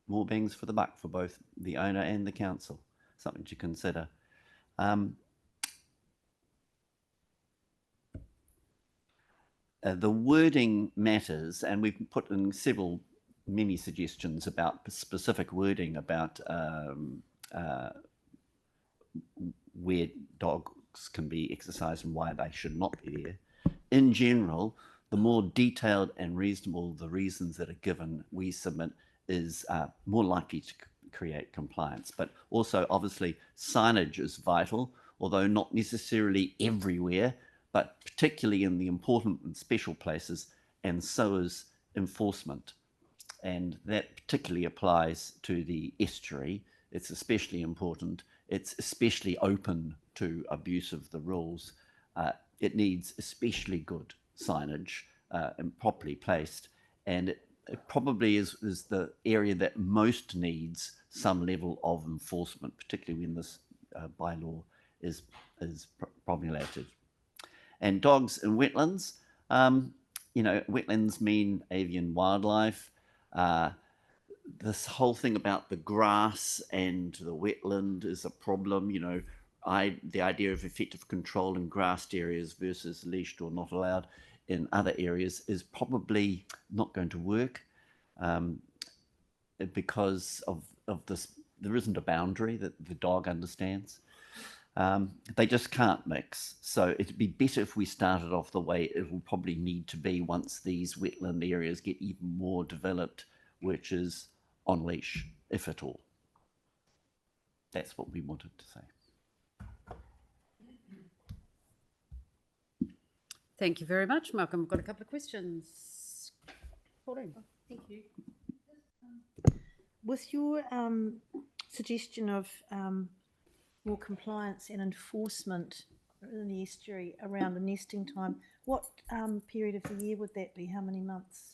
more bangs for the buck for both the owner and the council. Something to consider. The wording matters, and we've put in many suggestions about specific wording about where dogs can be exercised and why they should not be there. In general, the more detailed and reasonable the reasons that are given, we submit, is more likely to create compliance. But also, obviously, signage is vital, although not necessarily everywhere, but particularly in the important and special places, and so is enforcement. And that particularly applies to the estuary. It's especially important. It's especially open to abuse of the rules. It needs especially good signage and properly placed. And it probably is the area that most needs some level of enforcement, particularly when this bylaw is promulgated. And dogs in wetlands, you know, wetlands mean avian wildlife. This whole thing about the grass and the wetland is a problem. You know, the idea of effective control in grassed areas versus leashed or not allowed in other areas is probably not going to work because of this. There isn't a boundary that the dog understands. They just can't mix. So it'd be better if we started off the way it will probably need to be once these wetland areas get even more developed, which is on leash, if at all. That's what we wanted to say. Thank you very much, Malcolm. I've got a couple of questions. Pauline. Thank you. With your suggestion of more compliance and enforcement in the estuary around the nesting time, what period of the year would that be? How many months?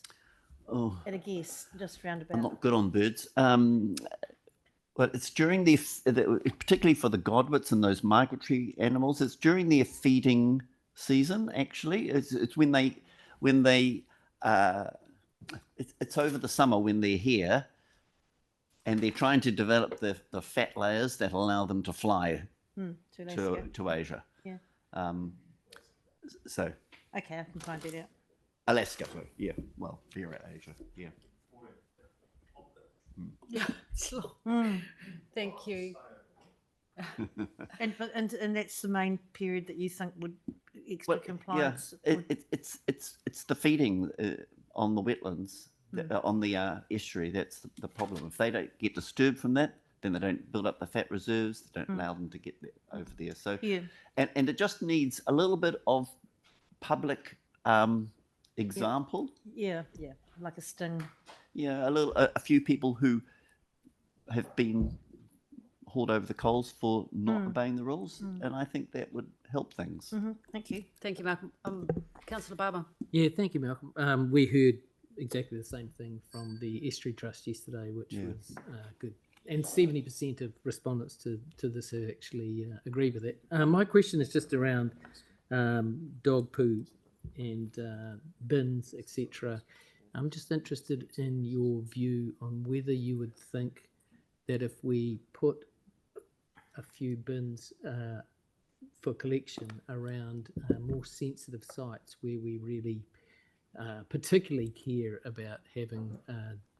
Oh, at a guess, just roundabout. I'm not good on birds. But it's during particularly for the godwits and those migratory animals, it's during their feeding season. Actually, it's when they it's over the summer when they're here, and they're trying to develop the fat layers that allow them to fly to Asia. Yeah. So. Okay, I can find it out. Alaska, yeah. Well, here at Asia, yeah. Yeah, it's long. Thank you. And that's the main period that you think would extra compliance. It's the feeding on the wetlands, on the estuary. That's the problem. If they don't get disturbed from that, then they don't build up the fat reserves. They don't allow them to get over there. So, and it just needs a little bit of public example. Yeah, like a sting. Yeah, a few people who have been hauled over the coals for not obeying the rules, and I think that would help things. Thank you. Thank you, Malcolm. Councillor Barber. Yeah, thank you, Malcolm. We heard exactly the same thing from the Estuary Trust yesterday, which was good. And 70% of respondents to this actually agree with it. My question is just around dog poo and bins, etc. I'm just interested in your view on whether you would think that if we put a few bins for collection around more sensitive sites where we really particularly care about having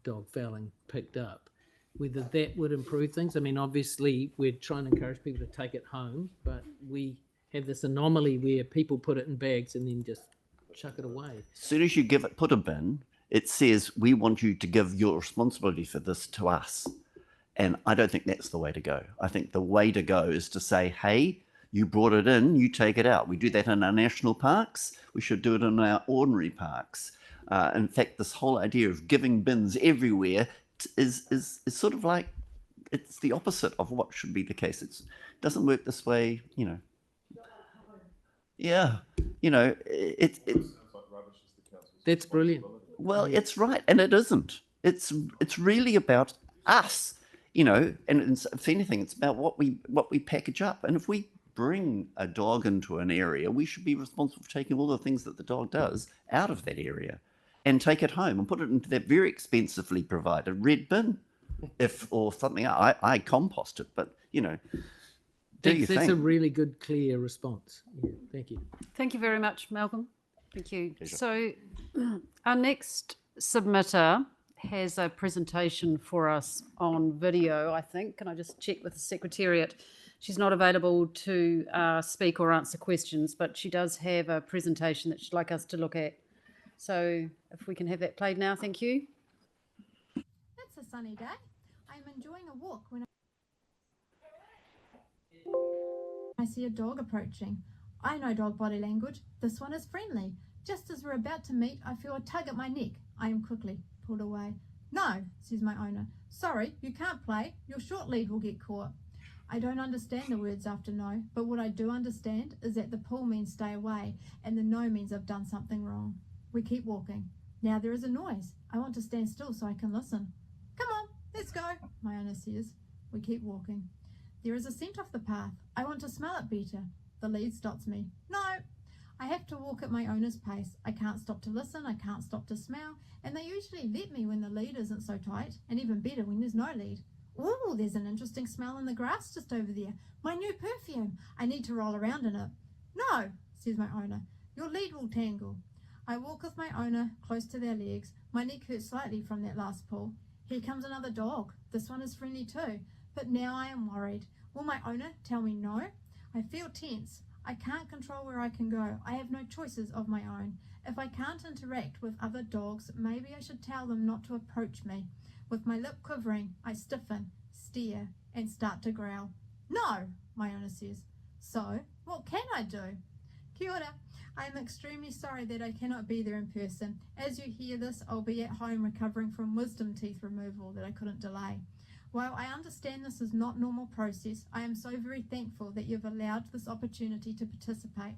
dog fouling picked up, whether that would improve things. I mean, obviously, we're trying to encourage people to take it home, but we have this anomaly where people put it in bags and then just chuck it away. As soon as you put a bin, it says, we want you to give your responsibility for this to us. And I don't think that's the way to go. I think the way to go is to say, hey, you brought it in, you take it out. We do that in our national parks. We should do it in our ordinary parks. In fact, this whole idea of giving bins everywhere is sort of like, it's the opposite of what should be the case. It doesn't work this way, you know. Yeah, you know, That's brilliant. Well, it's right, and it isn't. It's really about us, you know, and if anything, it's about what we package up. And if we bring a dog into an area, we should be responsible for taking all the things that the dog does out of that area and take it home and put it into that very expensively provided red bin, or something. I compost it, but you know. That's a really good, clear response. Yeah, thank you. Thank you very much, Malcolm. Thank you. So our next submitter has a presentation for us on video, I think. Can I just check with the Secretariat? She's not available to speak or answer questions, but she does have a presentation that she'd like us to look at. So if we can have that played now, thank you. It's a sunny day. I'm enjoying a walk when I see a dog approaching. I know dog body language. This one is friendly. Just as we're about to meet, I feel a tug at my neck. I am quickly pulled away. No, says my owner. Sorry, you can't play. Your short lead will get caught. I don't understand the words after no, but what I do understand is that the pull means stay away and the no means I've done something wrong. We keep walking. Now there is a noise. I want to stand still so I can listen. Come on, let's go, my owner says. We keep walking. There is a scent off the path. I want to smell it better. The lead stops me. No, I have to walk at my owner's pace. I can't stop to listen. I can't stop to smell. And they usually let me when the lead isn't so tight, and even better when there's no lead. Ooh, there's an interesting smell in the grass just over there. My new perfume. I need to roll around in it. No, says my owner. Your lead will tangle. I walk with my owner close to their legs. My neck hurts slightly from that last pull. Here comes another dog. This one is friendly too. But now I am worried. Will my owner tell me no? I feel tense. I can't control where I can go. I have no choices of my own. If I can't interact with other dogs, maybe I should tell them not to approach me. With my lip quivering, I stiffen, stare, and start to growl. No, my owner says. So, what can I do? Kia ora. I am extremely sorry that I cannot be there in person. As you hear this, I'll be at home recovering from wisdom teeth removal that I couldn't delay. While I understand this is not normal process, I am so very thankful that you've allowed this opportunity to participate.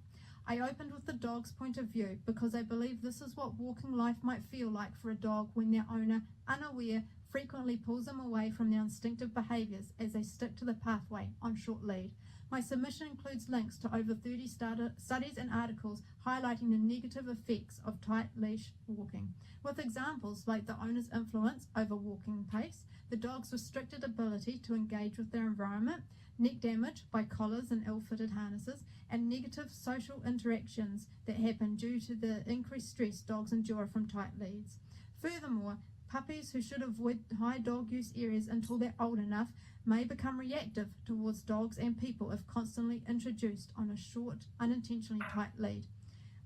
I opened with the dog's point of view because I believe this is what walking life might feel like for a dog when their owner, unaware, frequently pulls them away from their instinctive behaviours as they stick to the pathway on short lead. My submission includes links to over 30 studies and articles highlighting the negative effects of tight leash walking, with examples like the owner's influence over walking pace, the dog's restricted ability to engage with their environment, neck damage by collars and ill-fitted harnesses, and negative social interactions that happen due to the increased stress dogs endure from tight leads. Furthermore, puppies who should avoid high dog use areas until they're old enough may become reactive towards dogs and people if constantly introduced on a short, unintentionally tight lead.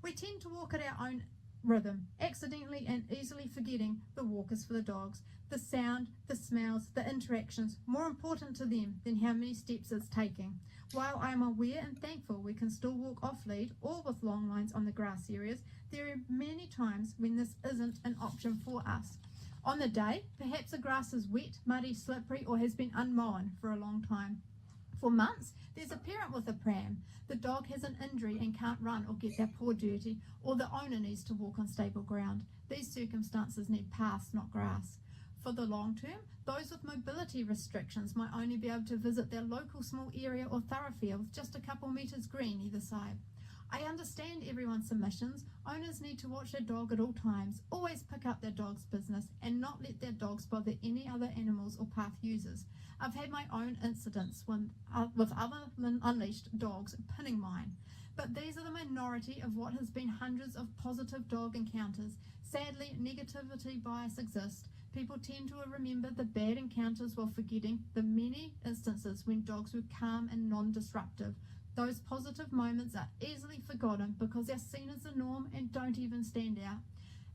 We tend to walk at our own rhythm, accidentally and easily forgetting the walk is for the dogs, the sound, the smells, the interactions, more important to them than how many steps it's taking. While I am aware and thankful we can still walk off lead or with long lines on the grass areas, there are many times when this isn't an option for us. On the day, perhaps the grass is wet, muddy, slippery, or has been unmown for a long time. For months, there's a parent with a pram. The dog has an injury and can't run or get their paw dirty, or the owner needs to walk on stable ground. These circumstances need paths, not grass. For the long term, those with mobility restrictions might only be able to visit their local small area or thoroughfare with just a couple metres green either side. I understand everyone's submissions. Owners need to watch their dog at all times, always pick up their dog's business and not let their dogs bother any other animals or path users. I've had my own incidents with other unleashed dogs pinning mine. But these are the minority of what has been hundreds of positive dog encounters. Sadly, negativity bias exists. People tend to remember the bad encounters while forgetting the many instances when dogs were calm and non-disruptive. Those positive moments are easily forgotten because they're seen as the norm and don't even stand out.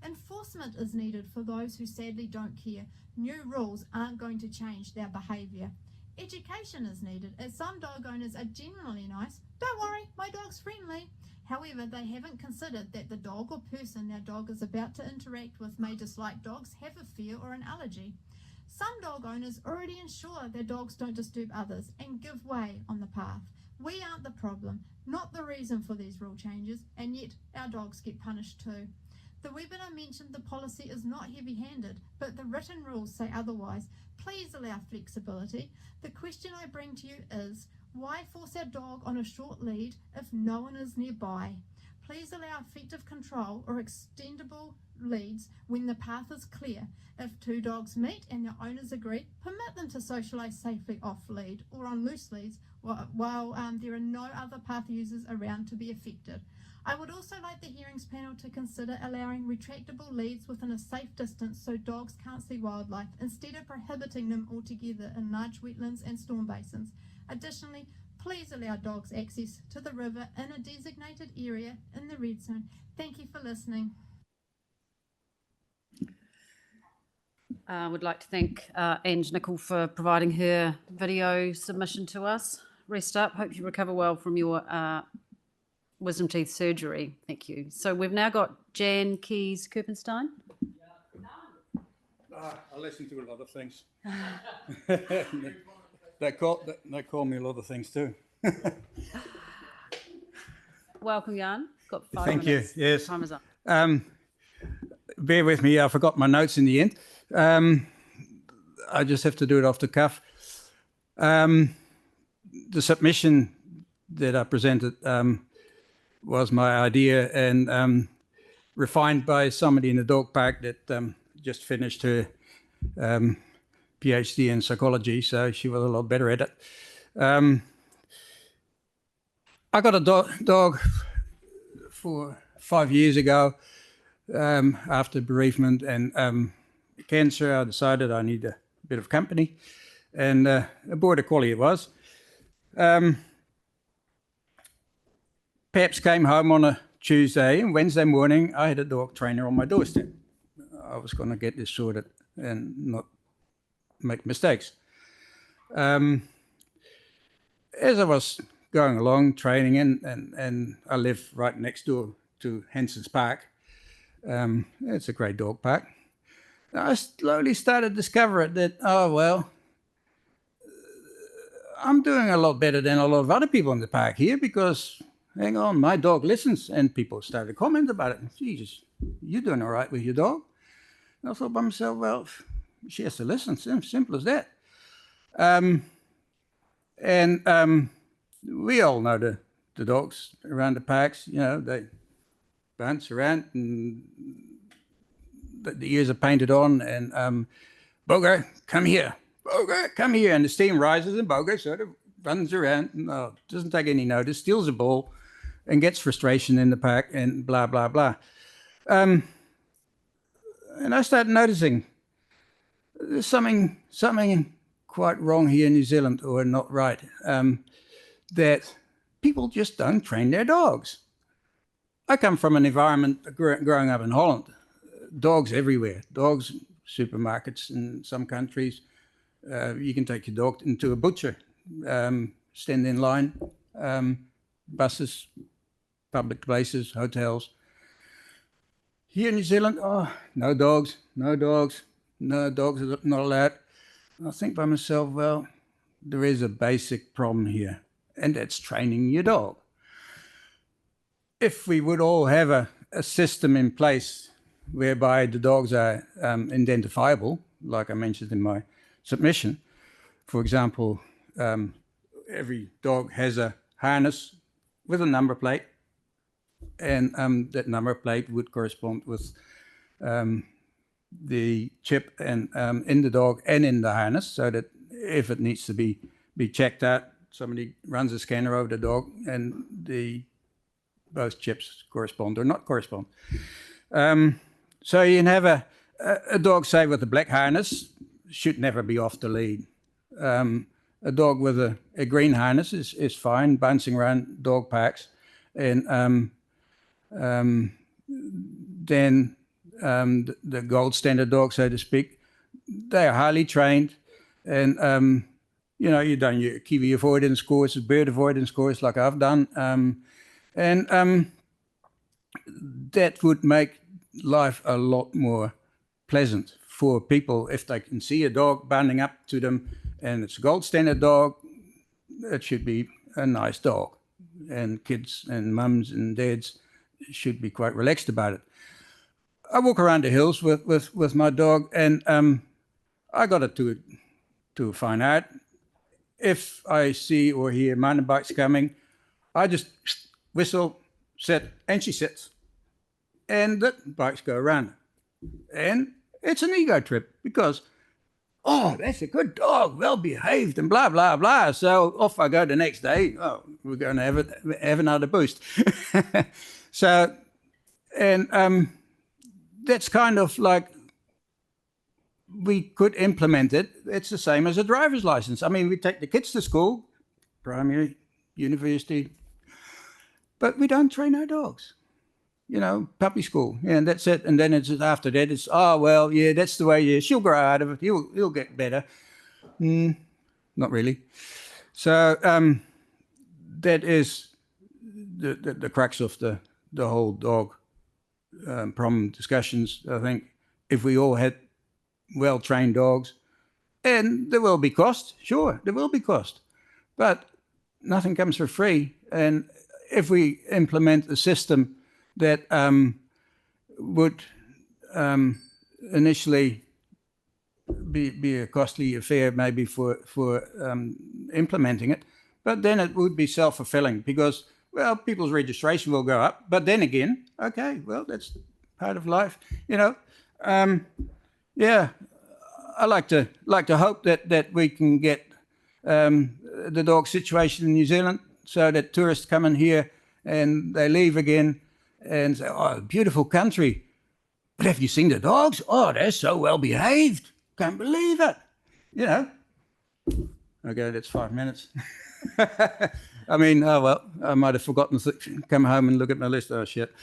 Enforcement is needed for those who sadly don't care. New rules aren't going to change their behaviour. Education is needed, as some dog owners are genuinely nice. Don't worry, my dog's friendly. However, they haven't considered that the dog or person their dog is about to interact with may dislike dogs, have a fear or an allergy. Some dog owners already ensure their dogs don't disturb others and give way on the path. We aren't the problem, not the reason for these rule changes, and yet our dogs get punished too. The webinar mentioned the policy is not heavy-handed, but the written rules say otherwise. Please allow flexibility. The question I bring to you is, why force our dog on a short lead if no one is nearby? Please allow effective control or extendable leads when the path is clear. If two dogs meet and their owners agree, permit them to socialise safely off lead or on loose leads while there are no other path users around to be affected. I would also like the hearings panel to consider allowing retractable leads within a safe distance so dogs can't see wildlife, instead of prohibiting them altogether in large wetlands and storm basins. Additionally, please allow dogs access to the river in a designated area in the red zone. Thank you for listening. I would like to thank Ange Nicol for providing her video submission to us. Rest up. Hope you recover well from your wisdom teeth surgery. Thank you. So we've now got Jan Keys Kirpenstein. I listen to a lot of things. They call me a lot of things too. Welcome, Jan. Got 5 Thank minutes. you. Yes. Time is up. Bear with me. I forgot my notes in the end. I just have to do it off the cuff. The submission that I presented was my idea and refined by somebody in the dog park that just finished her PhD in psychology, so she was a lot better at it. I got a dog for 5 years ago after bereavement and cancer. I decided I need a bit of company, and a border collie it was. Peps came home on a Tuesday, and Wednesday morning I had a dog trainer on my doorstep. I was going to get this sorted and not make mistakes. As I was going along training and I live right next door to Henson's Park. It's a great dog park. I slowly started discovering that, oh, well, I'm doing a lot better than a lot of other people in the park here because, hang on, my dog listens. And people started to comment about it. Jesus, you're doing all right with your dog. And I thought by myself, well, she has to listen. Simple as that. We all know the dogs around the parks, you know, they bounce around and the ears are painted on and Bogo, come here. Bogo, come here. And the steam rises and Bogo sort of runs around and doesn't take any notice, steals a ball and gets frustration in the park and blah, blah, blah. And I started noticing there's something quite wrong here in New Zealand, or not right, that people just don't train their dogs. I come from an environment growing up in Holland, dogs everywhere, dogs, supermarkets in some countries. You can take your dog into a butcher, stand in line, buses, public places, hotels. Here in New Zealand, oh, no dogs, no dogs, no dogs are not allowed. I think by myself, well, there is a basic problem here, and that's training your dog. If we would all have a system in place whereby the dogs are identifiable, like I mentioned in my submission, for example, every dog has a harness with a number plate, and that number plate would correspond with the chip and in the dog and in the harness, so that if it needs to be checked out, somebody runs a scanner over the dog and both chips correspond or not correspond. So you can have a dog, say, with a black harness, should never be off the lead. A dog with a green harness is fine, bouncing around dog parks. And then the gold standard dog, so to speak, they are highly trained. And, you've done your kiwi avoidance course, bird avoidance course like I've done. And that would make life a lot more pleasant for people if they can see a dog bounding up to them and it's a gold standard dog. It should be a nice dog, and kids and mums and dads should be quite relaxed about it. I walk around the hills with my dog, and I got it to a fine art. If I see or hear mountain bikes coming, I just whistle, sit, and she sits. And the bikes go around. And it's an ego trip because, oh, that's a good dog, well behaved, and blah, blah, blah. So off I go the next day. Oh, we're going to have another boost. So, and that's kind of like, we could implement it. It's the same as a driver's license. I mean, we take the kids to school, primary, university, but we don't train our dogs. Puppy school, and that's it. And then it's after that, it's, oh, well, yeah, that's the way, she'll grow out of it. He'll get better. Not really. So that is the crux of the whole dog problem discussions. I think if we all had well-trained dogs, and there will be cost, sure, there will be cost, but nothing comes for free. And if we implement a system that would initially be a costly affair maybe for implementing it, but then it would be self-fulfilling because, well, people's registration will go up, but then again, okay, well, that's part of life, yeah, I like to hope that we can get the dog situation in New Zealand so that tourists come in here and they leave again and say, oh, beautiful country. But have you seen the dogs? Oh, they're so well behaved. Can't believe it. Okay, that's 5 minutes. I mean, oh, well, I might have forgotten to come home and look at my list. Oh, shit.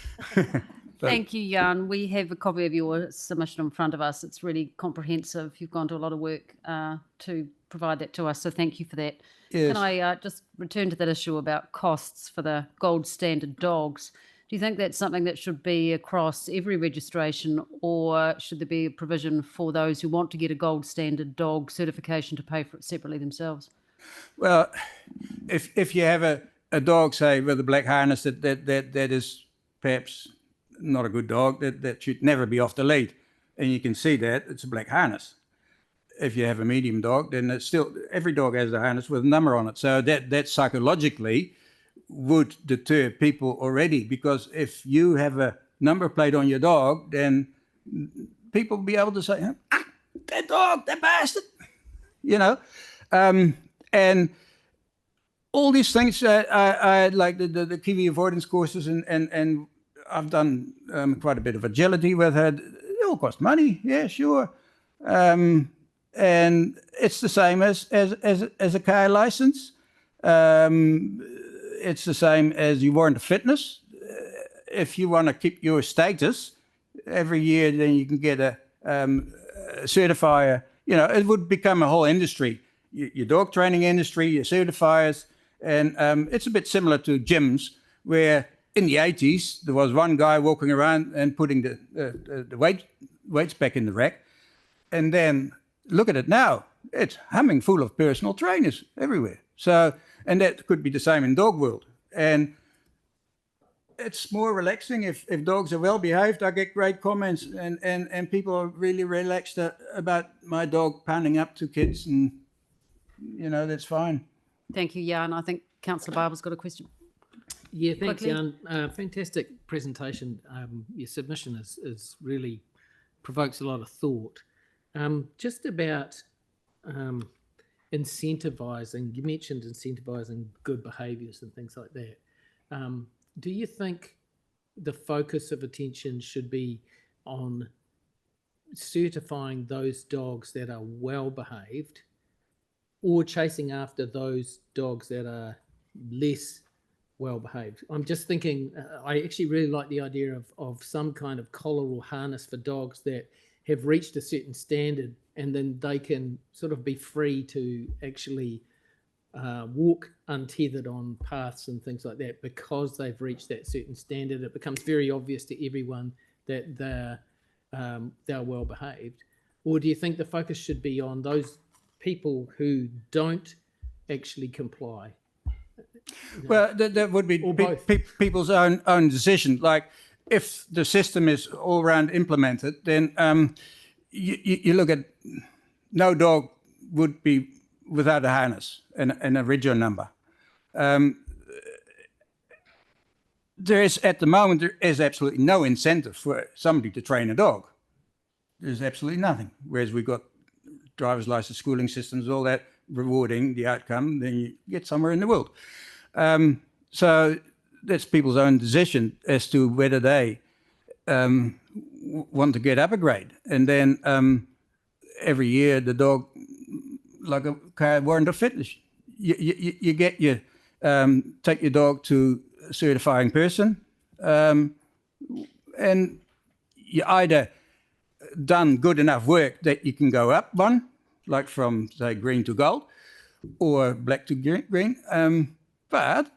Thank you, Jan. We have a copy of your submission in front of us. It's really comprehensive. You've gone to a lot of work to provide that to us, so thank you for that. Yes. Can I just return to that issue about costs for the gold standard dogs? Do you think that's something that should be across every registration, or should there be a provision for those who want to get a gold standard dog certification to pay for it separately themselves? Well, if you have a dog, say, with a black harness that is perhaps not a good dog, that should never be off the lead, and you can see that it's a black harness. If you have a medium dog, then it's still, every dog has a harness with a number on it. So that psychologically would deter people already, because if you have a number plate on your dog, then people will be able to say, that dog, that bastard, and all these things. I like the kiwi avoidance courses, and I've done quite a bit of agility with her. It all costs money, yeah, sure. and it's the same as a car license. It's the same as your warrant of fitness. If you want to keep your status every year, then you can get a certifier. You know, it would become a whole industry. Your dog training industry, your certifiers, and it's a bit similar to gyms, where in the 80s there was one guy walking around and putting the weights back in the rack, and then look at it now. It's humming full of personal trainers everywhere. So, and that could be the same in dog world. And it's more relaxing if dogs are well behaved. I get great comments, and people are really relaxed about my dog pounding up to kids, and you know, that's fine. Thank you, Jan. I think Councillor Barbara's got a question. Yeah, thanks, Quickly. Jan. Fantastic presentation. Your submission is really provokes a lot of thought. Just about incentivising, you mentioned incentivising good behaviours and things like that. Do you think the focus of attention should be on certifying those dogs that are well behaved, or chasing after those dogs that are less well behaved? I'm just thinking, I actually really like the idea of some kind of collar or harness for dogs that have reached a certain standard, and then they can sort of be free to actually walk untethered on paths and things like that because they've reached that certain standard. It becomes very obvious to everyone that they're well behaved. Or do you think the focus should be on those people who don't actually comply? Well, that would be people's own decision. Like, if the system is all round implemented, then you look at no dog would be without a harness and a rego number. There is, at the moment, there is absolutely no incentive for somebody to train a dog. There's absolutely nothing. Whereas we've got driver's license, schooling systems, all that rewarding the outcome, then you get somewhere in the world. So that's people's own decision as to whether they want to get up a grade. And then every year the dog, like a car warrant of fitness, you get your take your dog to a certifying person, and you either done good enough work that you can go up one, like from say green to gold, or black to green. But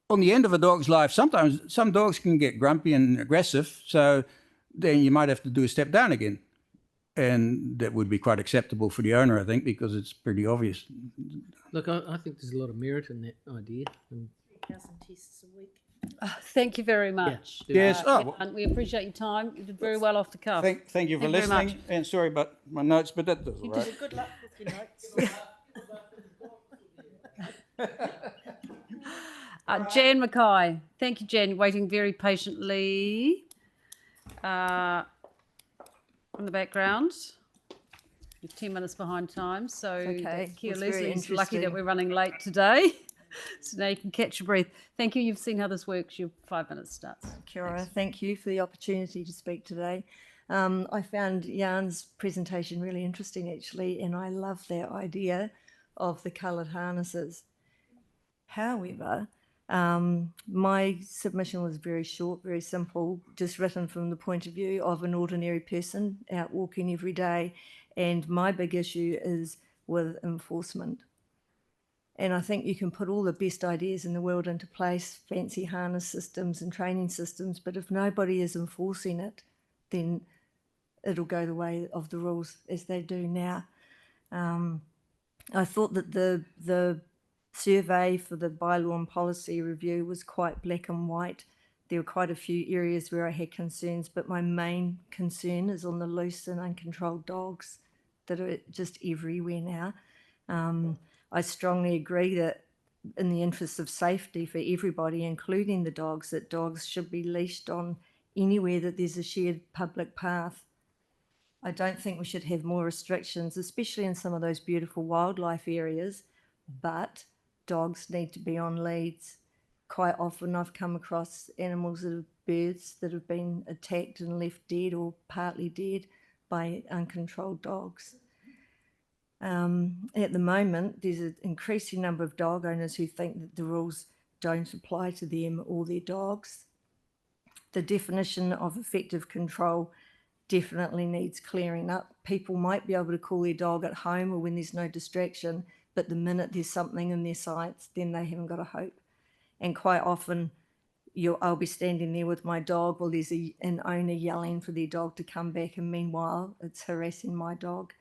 on the end of a dog's life, sometimes some dogs can get grumpy and aggressive, so then you might have to do a step down again. And that would be quite acceptable for the owner, I think, because it's pretty obvious. Look, I think there's a lot of merit in that idea. 3,000 tests a week. Thank you very much. Yes. And we appreciate your time. You did very well off the cuff. Thank you for very much. listening, and sorry about my notes, but that does all right. Good luck with your notes. Jan Mackay. Thank you, Jan. Waiting very patiently in the background. You're 10 minutes behind time, so Okay. Kia It's very Leslie's lucky that interesting. we're running late today. So now you can catch your breath. Thank you. You've seen how this works. Your 5 minutes starts. Kia ora. Thank you for the opportunity to speak today. I found Jan's presentation really interesting, actually, and I love that idea of the coloured harnesses. However, my submission was very short, very simple, just written from the point of view of an ordinary person out walking every day. And my big issue is with enforcement. And I think you can put all the best ideas in the world into place, fancy harness systems and training systems, but if nobody is enforcing it, then it'll go the way of the rules as they do now. I thought that the survey for the bylaw and policy review was quite black and white. There were quite a few areas where I had concerns, but my main concern is on the loose and uncontrolled dogs that are just everywhere now. I strongly agree that in the interest of safety for everybody, including the dogs, that dogs should be leashed on anywhere that there's a shared public path. I don't think we should have more restrictions, especially in some of those beautiful wildlife areas, but dogs need to be on leads. Quite often I've come across birds that have been attacked and left dead or partly dead by uncontrolled dogs. At the moment, there's an increasing number of dog owners who think that the rules don't apply to them or their dogs. The definition of effective control definitely needs clearing up. People might be able to call their dog at home or when there's no distraction, but the minute there's something in their sights, then they haven't got a hope. And quite often, I'll be standing there with my dog, or there's an owner yelling for their dog to come back, and meanwhile, it's harassing my dog.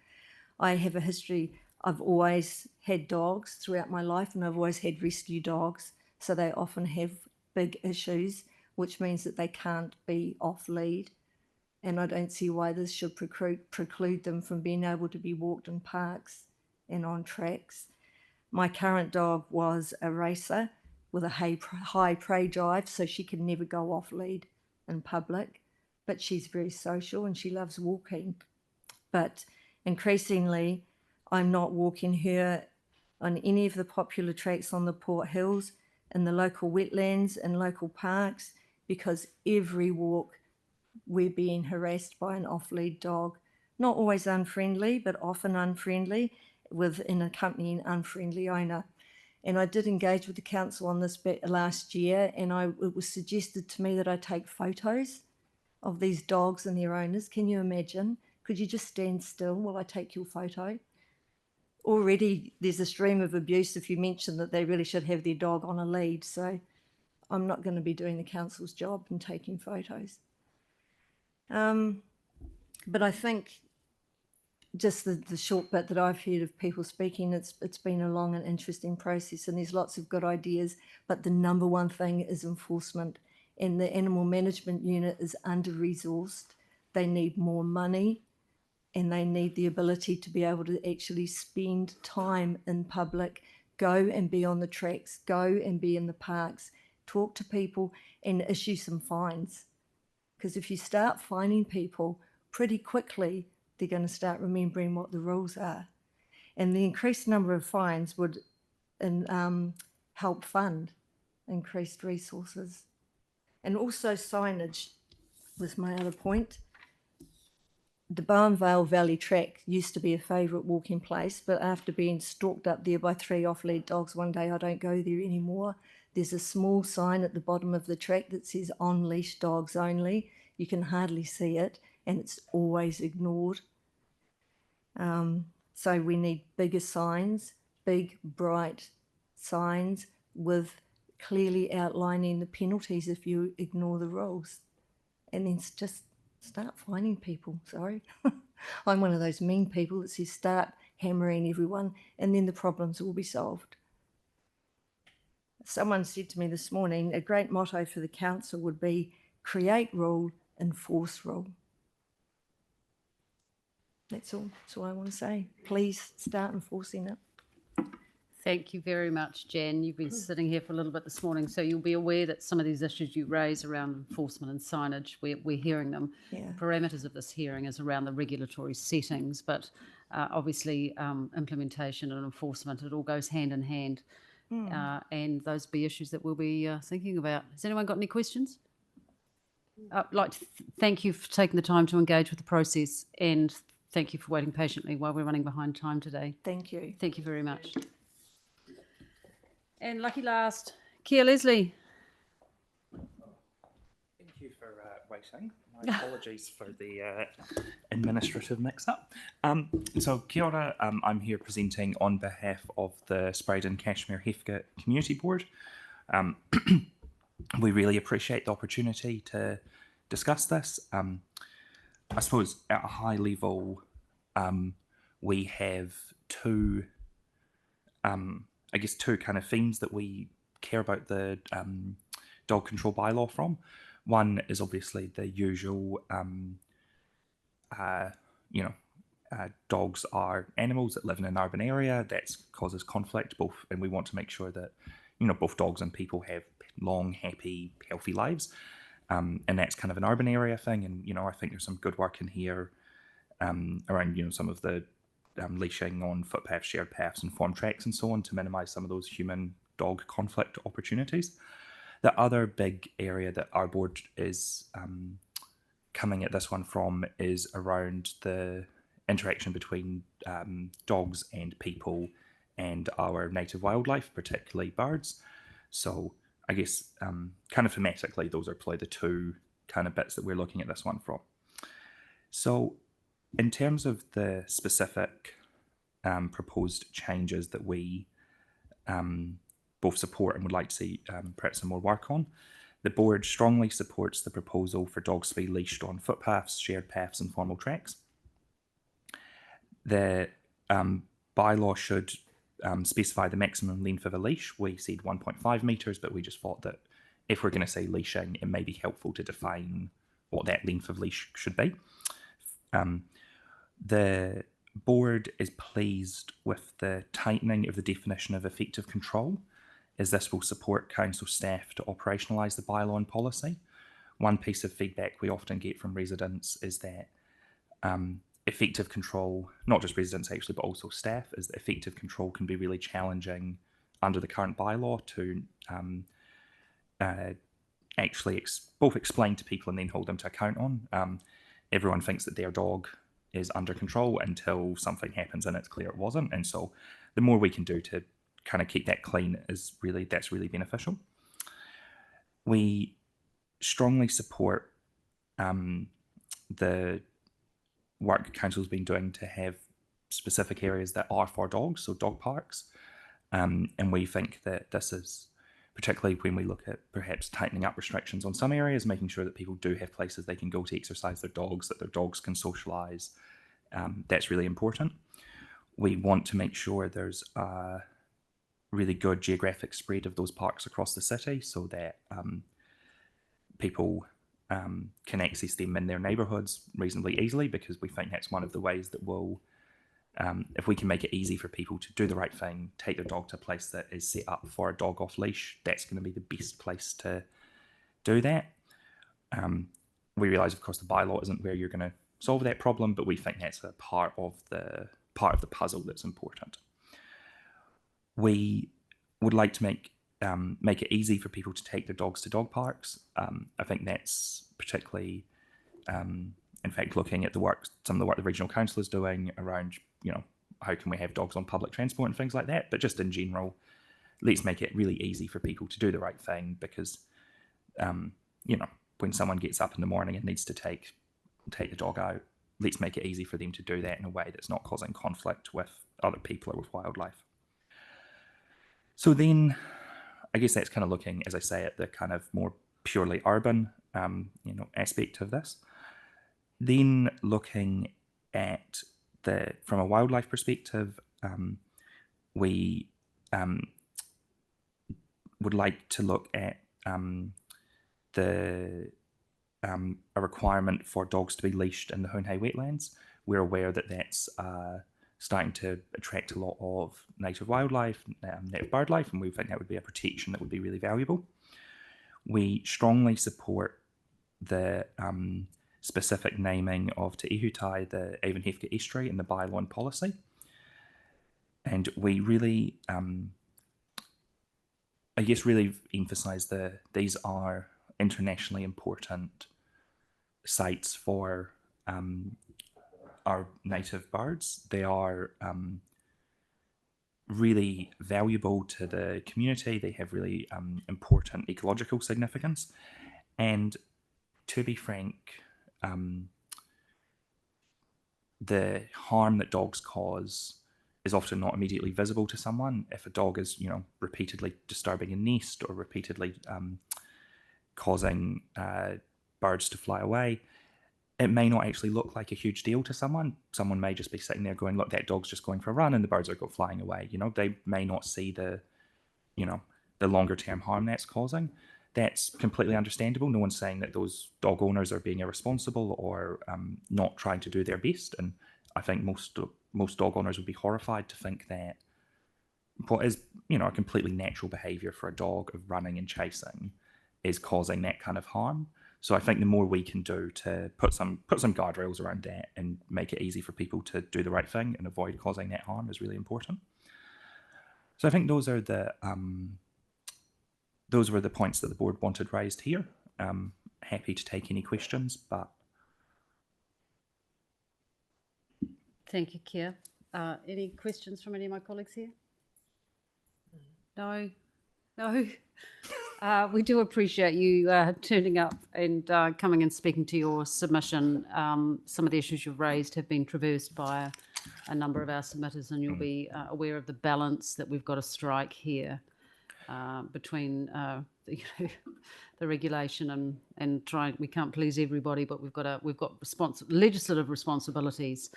I have a history. I've always had dogs throughout my life, and I've always had rescue dogs, so they often have big issues, which means that they can't be off lead. And I don't see why this should preclude them from being able to be walked in parks and on tracks. My current dog was a racer with a high prey drive, so she can never go off lead in public, but she's very social and she loves walking. But increasingly, I'm not walking her on any of the popular tracks on the Port Hills, in the local wetlands and local parks, because every walk we're being harassed by an off-lead dog. Not always unfriendly, but often unfriendly, with an accompanying unfriendly owner. And I did engage with the council on this last year, and it was suggested to me that I take photos of these dogs and their owners. Can you imagine? Could you just stand still while I take your photo? Already there's a stream of abuse if you mention that they really should have their dog on a lead. So I'm not going to be doing the council's job and taking photos. But I think just the short bit that I've heard of people speaking, it's been a long and interesting process, and there's lots of good ideas, but the number one thing is enforcement, and the animal management unit is under-resourced. They need more money, and they need the ability to be able to actually spend time in public, go and be on the tracks, go and be in the parks, talk to people and issue some fines. Because if you start fining people pretty quickly, they're going to start remembering what the rules are. And the increased number of fines would help fund increased resources. And also signage was my other point. The Barnvale Valley Track used to be a favourite walking place, but after being stalked up there by 3 off-lead dogs one day, I don't go there anymore. There's a small sign at the bottom of the track that says "On Leash Dogs Only." You can hardly see it, and it's always ignored. So we need bigger signs, big, bright signs with clearly outlining the penalties if you ignore the rules. And then just start fining people, sorry. I'm one of those mean people that says start hammering everyone and then the problems will be solved. Someone said to me this morning, a great motto for the council would be create rule, enforce rule. That's all I want to say. Please start enforcing it. Thank you very much, Jan. You've been sitting here for a little bit this morning, so you'll be aware that some of these issues you raise around enforcement and signage, we're hearing them. Yeah. The parameters of this hearing is around the regulatory settings, but obviously implementation and enforcement, it all goes hand in hand. And those will be issues that we'll be thinking about. Has anyone got any questions? I'd like to thank you for taking the time to engage with the process, and thank you for waiting patiently while we're running behind time today. Thank you. Thank you very much. And lucky last, Kia Leslie. Thank you for waiting. My apologies for the administrative mix-up. So kia ora, I'm here presenting on behalf of the Spraydon Cashmere Heathcote Community Board. We really appreciate the opportunity to discuss this. I suppose at a high level, we have two kind of themes that we care about the dog control bylaw from. One is obviously the usual, dogs are animals that live in an urban area. That causes conflict, and we want to make sure that, both dogs and people have long, happy, healthy lives. And that's kind of an urban area thing. And, I think there's some good work in here around, some of the leashing on footpaths, shared paths and form tracks and so on to minimise some of those human-dog conflict opportunities. The other big area that our board is coming at this one from is around the interaction between dogs and people and our native wildlife, particularly birds. So I guess kind of thematically, those are probably the two kind of bits that we're looking at this one from. So in terms of the specific proposed changes that we both support and would like to see perhaps some more work on, the board strongly supports the proposal for dogs to be leashed on footpaths, shared paths and formal tracks. The bylaw should specify the maximum length of a leash. We said 1.5 metres, but we just thought that if we're going to say leashing, it may be helpful to define what that length of leash should be. The board is pleased with the tightening of the definition of effective control, as this will support council staff to operationalise the bylaw and policy. One piece of feedback we often get from residents is that effective control, not just residents actually, but also staff, is that effective control can be really challenging under the current bylaw to actually both explain to people and then hold them to account on. Everyone thinks that their dog is under control until something happens and it's clear it wasn't. And so the more we can do to kind of keep that clean that's really beneficial. We strongly support the work council's been doing to have specific areas that are for dogs, so dog parks. And we think that this is, particularly when we look at perhaps tightening up restrictions on some areas, making sure that people do have places they can go to exercise their dogs, that their dogs can socialise. That's really important. We want to make sure there's a really good geographic spread of those parks across the city so that people can access them in their neighbourhoods reasonably easily, because we think that's one of the ways that will, if we can make it easy for people to do the right thing, take their dog to a place that is set up for a dog off leash, that's going to be the best place to do that. We realise, of course, the bylaw isn't where you're going to solve that problem, but we think that's a part of the puzzle that's important. We would like to make it easy for people to take their dogs to dog parks. I think that's particularly, in fact, looking at some of the work the regional council is doing around, how can we have dogs on public transport and things like that. But just in general, let's make it really easy for people to do the right thing, because, when someone gets up in the morning and needs to take the dog out, let's make it easy for them to do that in a way that's not causing conflict with other people or with wildlife. So then, I guess that's kind of looking, as I say, at the kind of more purely urban, aspect of this. Then looking at from a wildlife perspective, we would like to look at a requirement for dogs to be leashed in the Hoonhay wetlands. We're aware that that's starting to attract a lot of native wildlife, native bird life, and we think that would be a protection that would be really valuable. We strongly support the specific naming of Te Ihutai, the Avonhefka estuary, in the bylaw and policy. And we really, I guess, really emphasise these are internationally important sites for our native birds. They are really valuable to the community. They have really important ecological significance. And to be frank, the harm that dogs cause is often not immediately visible to someone. If a dog is, repeatedly disturbing a nest or repeatedly causing birds to fly away, it may not actually look like a huge deal to someone. Someone may just be sitting there going, look, that dog's just going for a run and the birds are flying away. They may not see the longer term harm that's causing. That's completely understandable. No one's saying that those dog owners are being irresponsible or not trying to do their best. And I think most dog owners would be horrified to think that what is, a completely natural behaviour for a dog of running and chasing is causing that kind of harm. So I think the more we can do to put some guardrails around that and make it easy for people to do the right thing and avoid causing that harm is really important. So I think those were the points that the board wanted raised here. Happy to take any questions, but Thank you, Kia. Any questions from any of my colleagues here? No? No? We do appreciate you turning up and coming and speaking to your submission. Some of the issues you've raised have been traversed by a number of our submitters, and you'll be aware of the balance that we've got to strike here between the regulation and trying. We can't please everybody, but we've got legislative responsibilities,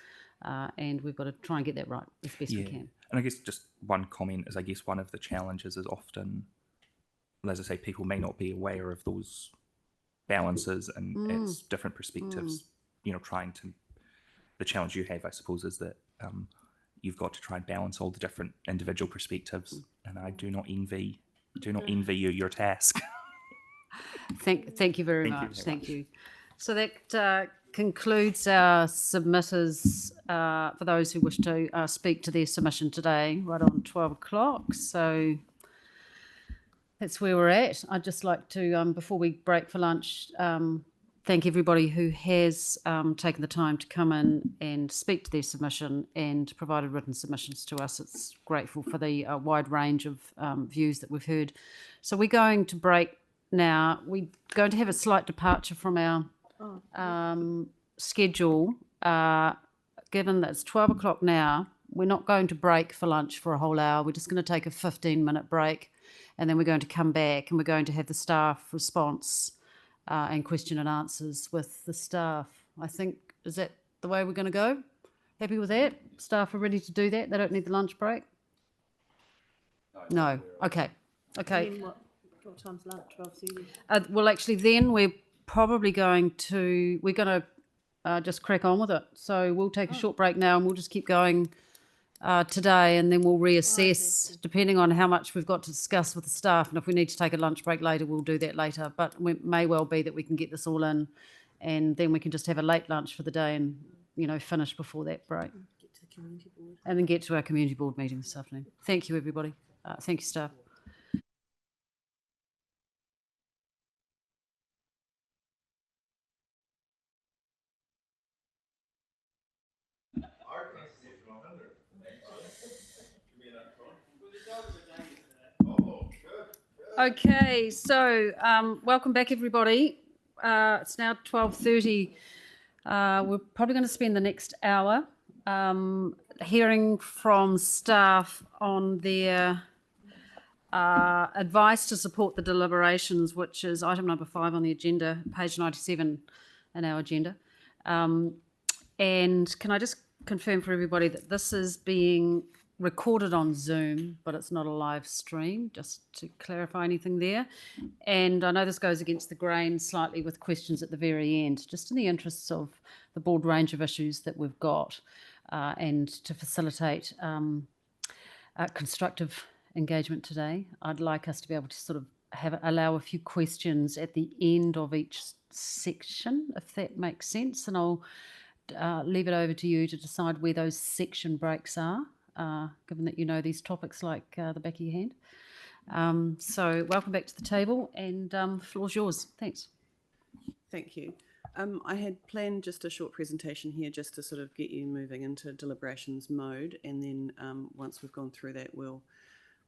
and we've got to try and get that right as best we can. And I guess just one comment is, I guess one of the challenges is often, as I say, people may not be aware of those balances and it's different perspectives. The challenge you have, I suppose, is that you've got to try and balance all the different individual perspectives, and I do not envy you your task. Thank you very much. Thank you. So that concludes our submitters for those who wish to speak to their submission today, right on 12 o'clock. So that's where we're at. I'd just like to, before we break for lunch, thank everybody who has taken the time to come in and speak to their submission and provided written submissions to us. It's grateful for the wide range of views that we've heard. So we're going to break now. We're going to have a slight departure from our schedule. Given that it's 12 o'clock now, we're not going to break for lunch for a whole hour. We're just going to take a 15-minute break, and then we're going to come back and we're going to have the staff response and question and answers with the staff. I think, is that the way we're going to go? Happy with that? Staff are ready to do that? They don't need the lunch break? No. Okay. Okay. What time's lunch? 12:30? Well, actually, then we're probably going to just crack on with it. So we'll take a short break now, and we'll just keep going today, and then we'll reassess depending on how much we've got to discuss with the staff. And if we need to take a lunch break later, we'll do that later. But it may well be that we can get this all in, and then we can just have a late lunch for the day and finish before that break. Get to the community board. And then get to our community board meeting this afternoon. Thank you, everybody. Thank you, staff. Okay, so welcome back, everybody. It's now 12:30. We're probably going to spend the next hour hearing from staff on their advice to support the deliberations, which is item number 5 on the agenda, page 97 in our agenda. And can I just confirm for everybody that this is being recorded on Zoom, but it's not a live stream, just to clarify anything there. And I know this goes against the grain slightly with questions at the very end, just in the interests of the broad range of issues that we've got and to facilitate constructive engagement today. I'd like us to be able to sort of allow a few questions at the end of each section, if that makes sense. And I'll leave it over to you to decide where those section breaks are. Given that you know these topics like the back of your hand. So welcome back to the table, and floor's yours. Thanks. Thank you. I had planned just a short presentation here just to sort of get you moving into deliberations mode, and then once we've gone through that, we'll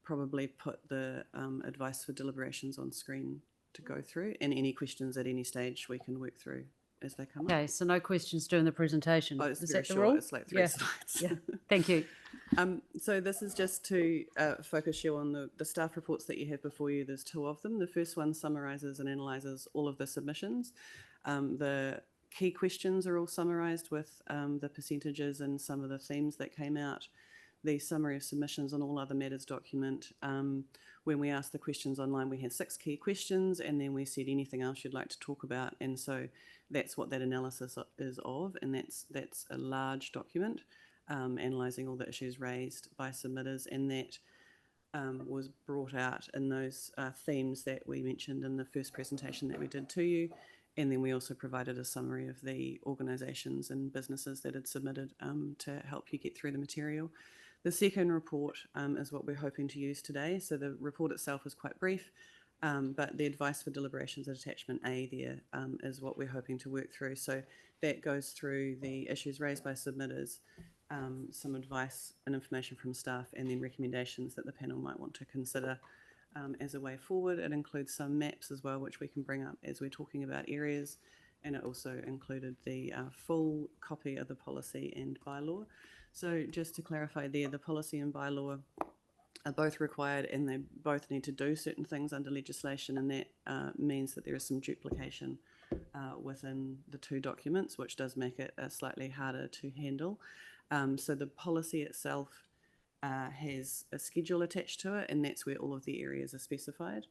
probably put the advice for deliberations on screen to go through, and any questions at any stage we can work through as they come up. Okay, so no questions during the presentation. It's Is very that the short. rule? It's like 3 slides. Yeah, thank you. So this is just to focus you on the staff reports that you have before you. There's 2 of them. The first one summarises and analyses all of the submissions. The key questions are all summarised with the percentages and some of the themes that came out. The summary of submissions on all other matters document. When we asked the questions online, we had 6 key questions, and then we said anything else you'd like to talk about. And so that's what that analysis is of, and that's a large document analysing all the issues raised by submitters, and that was brought out in those themes that we mentioned in the first presentation that we did to you. And then we also provided a summary of the organisations and businesses that had submitted to help you get through the material. The second report is what we're hoping to use today. So the report itself is quite brief, but the advice for deliberations at attachment A there is what we're hoping to work through. So that goes through the issues raised by submitters, some advice and information from staff, and then recommendations that the panel might want to consider as a way forward. It includes some maps as well, which we can bring up as we're talking about areas, and it also included the full copy of the policy and bylaw. So just to clarify there, the policy and bylaw are both required, and they both need to do certain things under legislation, and that means that there is some duplication within the two documents, which does make it slightly harder to handle. So the policy itself has a schedule attached to it, and that's where all of the areas are specified.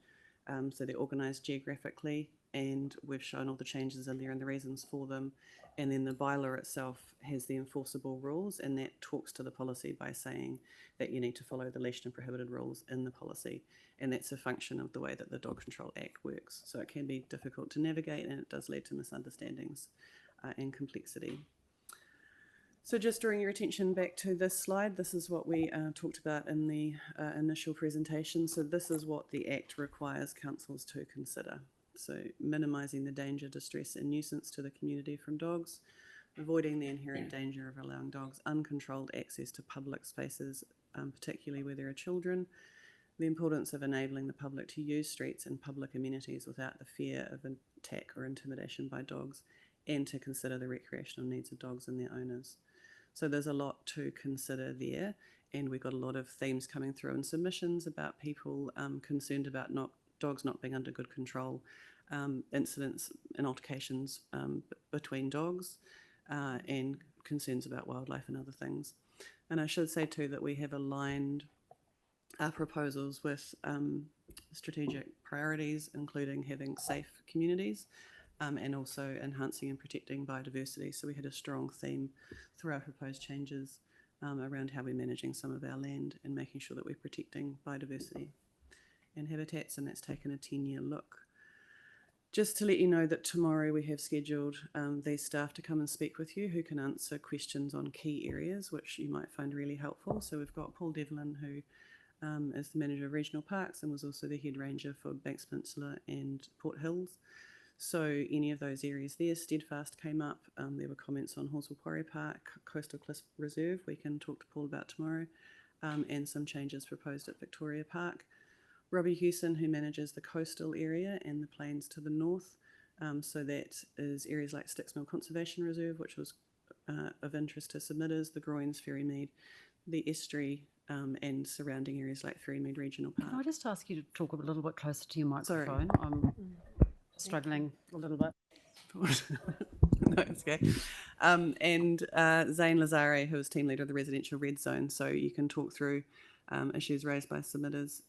So they're organised geographically, and we've shown all the changes in there and the reasons for them. And then the bylaw itself has the enforceable rules, and that talks to the policy by saying that you need to follow the leashed and prohibited rules in the policy. And that's a function of the way that the Dog Control Act works. So it can be difficult to navigate, and it does lead to misunderstandings and complexity. So just drawing your attention back to this slide, this is what we talked about in the initial presentation. So this is what the Act requires councils to consider. So minimising the danger, distress and nuisance to the community from dogs, avoiding the inherent danger of allowing dogs uncontrolled access to public spaces, particularly where there are children, the importance of enabling the public to use streets and public amenities without the fear of attack or intimidation by dogs, and to consider the recreational needs of dogs and their owners. So there's a lot to consider there, and we've got a lot of themes coming through in submissions about people concerned about dogs not being under good control, incidents and altercations between dogs, and concerns about wildlife and other things. And I should say too that we have aligned our proposals with strategic priorities, including having safe communities, and also enhancing and protecting biodiversity. So we had a strong theme through our proposed changes around how we're managing some of our land and making sure that we're protecting biodiversity and habitats, and that's taken a 10-year look. Just to let you know that tomorrow we have scheduled these staff to come and speak with you, who can answer questions on key areas, which you might find really helpful. So we've got Paul Devlin, who is the manager of regional parks and was also the head ranger for Banks Peninsula and Port Hills. So any of those areas there, Steadfast came up, there were comments on Horsell Quarry Park, Coastal Cliff Reserve, we can talk to Paul about tomorrow, and some changes proposed at Victoria Park. Robbie Hewson, who manages the coastal area and the plains to the north, so that is areas like Sticks Mill Conservation Reserve, which was of interest to submitters, the Groins, Ferrymead, the estuary, and surrounding areas like Ferrymead Regional Park. Can I just ask you to talk a little bit closer to your microphone? Sorry. I'm struggling a little bit. No, it's okay. And Zane Lazare, who is team leader of the residential red zone. So you can talk through issues raised by submitters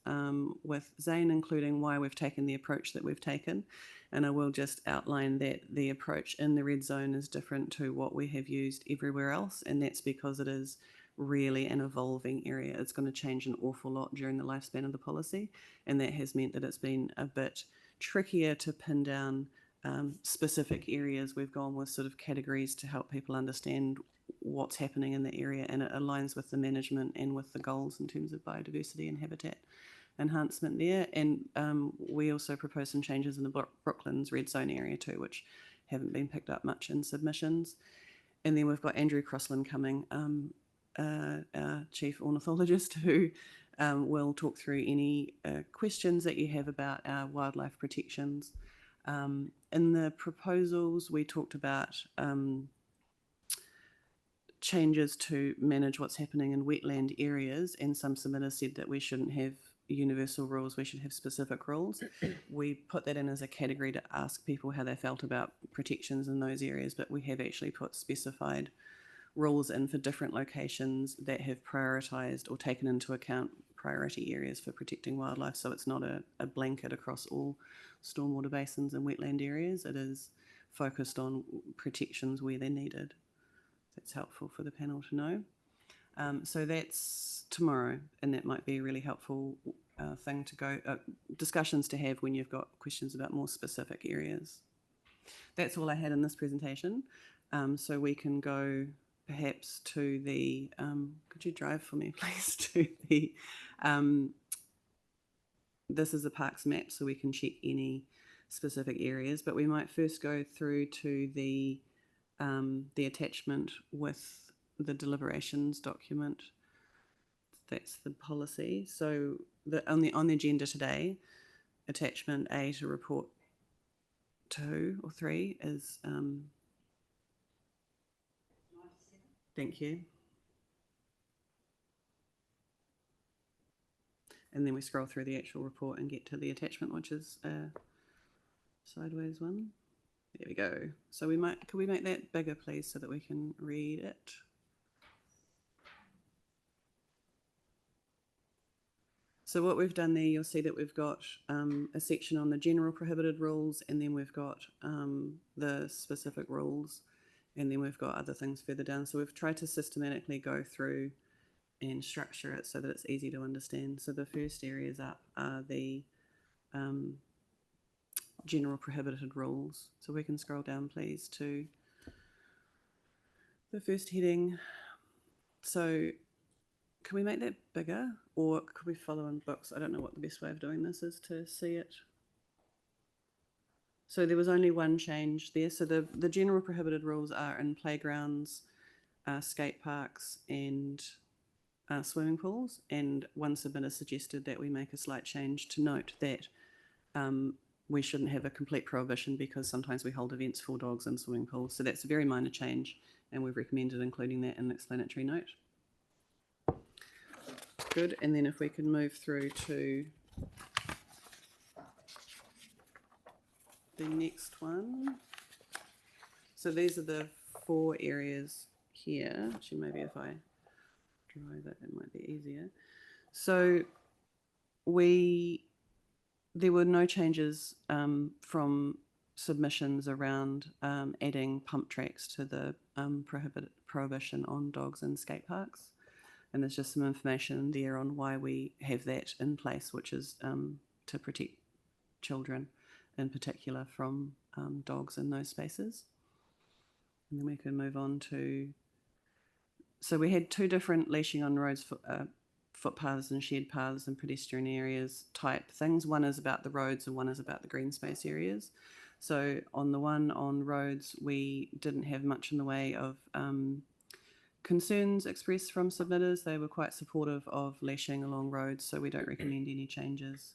with Zane, including why we've taken the approach that we've taken. And I will just outline that the approach in the red zone is different to what we have used everywhere else, and that's because it is really an evolving area. It's going to change an awful lot during the lifespan of the policy, and that has meant that it's been a bit trickier to pin down specific areas. We've gone with sort of categories to help people understand what's happening in the area, and it aligns with the management and with the goals in terms of biodiversity and habitat enhancement there. And we also propose some changes in the Brooklands red zone area too, which haven't been picked up much in submissions. And then we've got Andrew Crossland coming, our chief ornithologist, who will talk through any questions that you have about our wildlife protections. In the proposals, we talked about changes to manage what's happening in wetland areas, and some submitters said that we shouldn't have universal rules, we should have specific rules. We put that in as a category to ask people how they felt about protections in those areas, but we have actually put specified rules in for different locations that have prioritised or taken into account priority areas for protecting wildlife. So it's not a blanket across all stormwater basins and wetland areas. It is focused on protections where they're needed. That's helpful for the panel to know. So that's tomorrow, and that might be a really helpful thing to go, discussions to have when you've got questions about more specific areas. That's all I had in this presentation. So we can go perhaps to the, could you drive for me please, to the, this is a parks map, so we can check any specific areas, but we might first go through to the attachment with the deliberations document. That's the policy. So on the agenda today, attachment A to report 2 or 3 is thank you. And then we scroll through the actual report and get to the attachment, which is a sideways one. There we go. So could we make that bigger, please, so that we can read it? So what we've done there, you'll see that we've got a section on the general prohibited rules, and then we've got the specific rules, and then we've got other things further down. So we've tried to systematically go through and structure it so that it's easy to understand. So the first areas up are the general prohibited rules. So we can scroll down, please, to the first heading. So can we make that bigger, or could we follow in books? I don't know what the best way of doing this is to see it. So there was only one change there. So the general prohibited rules are in playgrounds, skate parks, and swimming pools. And one submitter suggested that we make a slight change to note that we shouldn't have a complete prohibition because sometimes we hold events for dogs in swimming pools. So that's a very minor change, and we've recommended including that in the explanatory note. Good. And then if we can move through to the next one. So these are the 4 areas here. Actually, maybe if I draw that, it might be easier. So there were no changes from submissions around adding pump tracks to the prohibition on dogs in skate parks. And there's just some information there on why we have that in place, which is to protect children in particular from dogs in those spaces. And then we can move on to, so we had 2 different leashing on roads, footpaths and shared paths and pedestrian areas type things. One is about the roads and one is about the green space areas. So on the one on roads, we didn't have much in the way of concerns expressed from submitters. They were quite supportive of leashing along roads, so we don't recommend any changes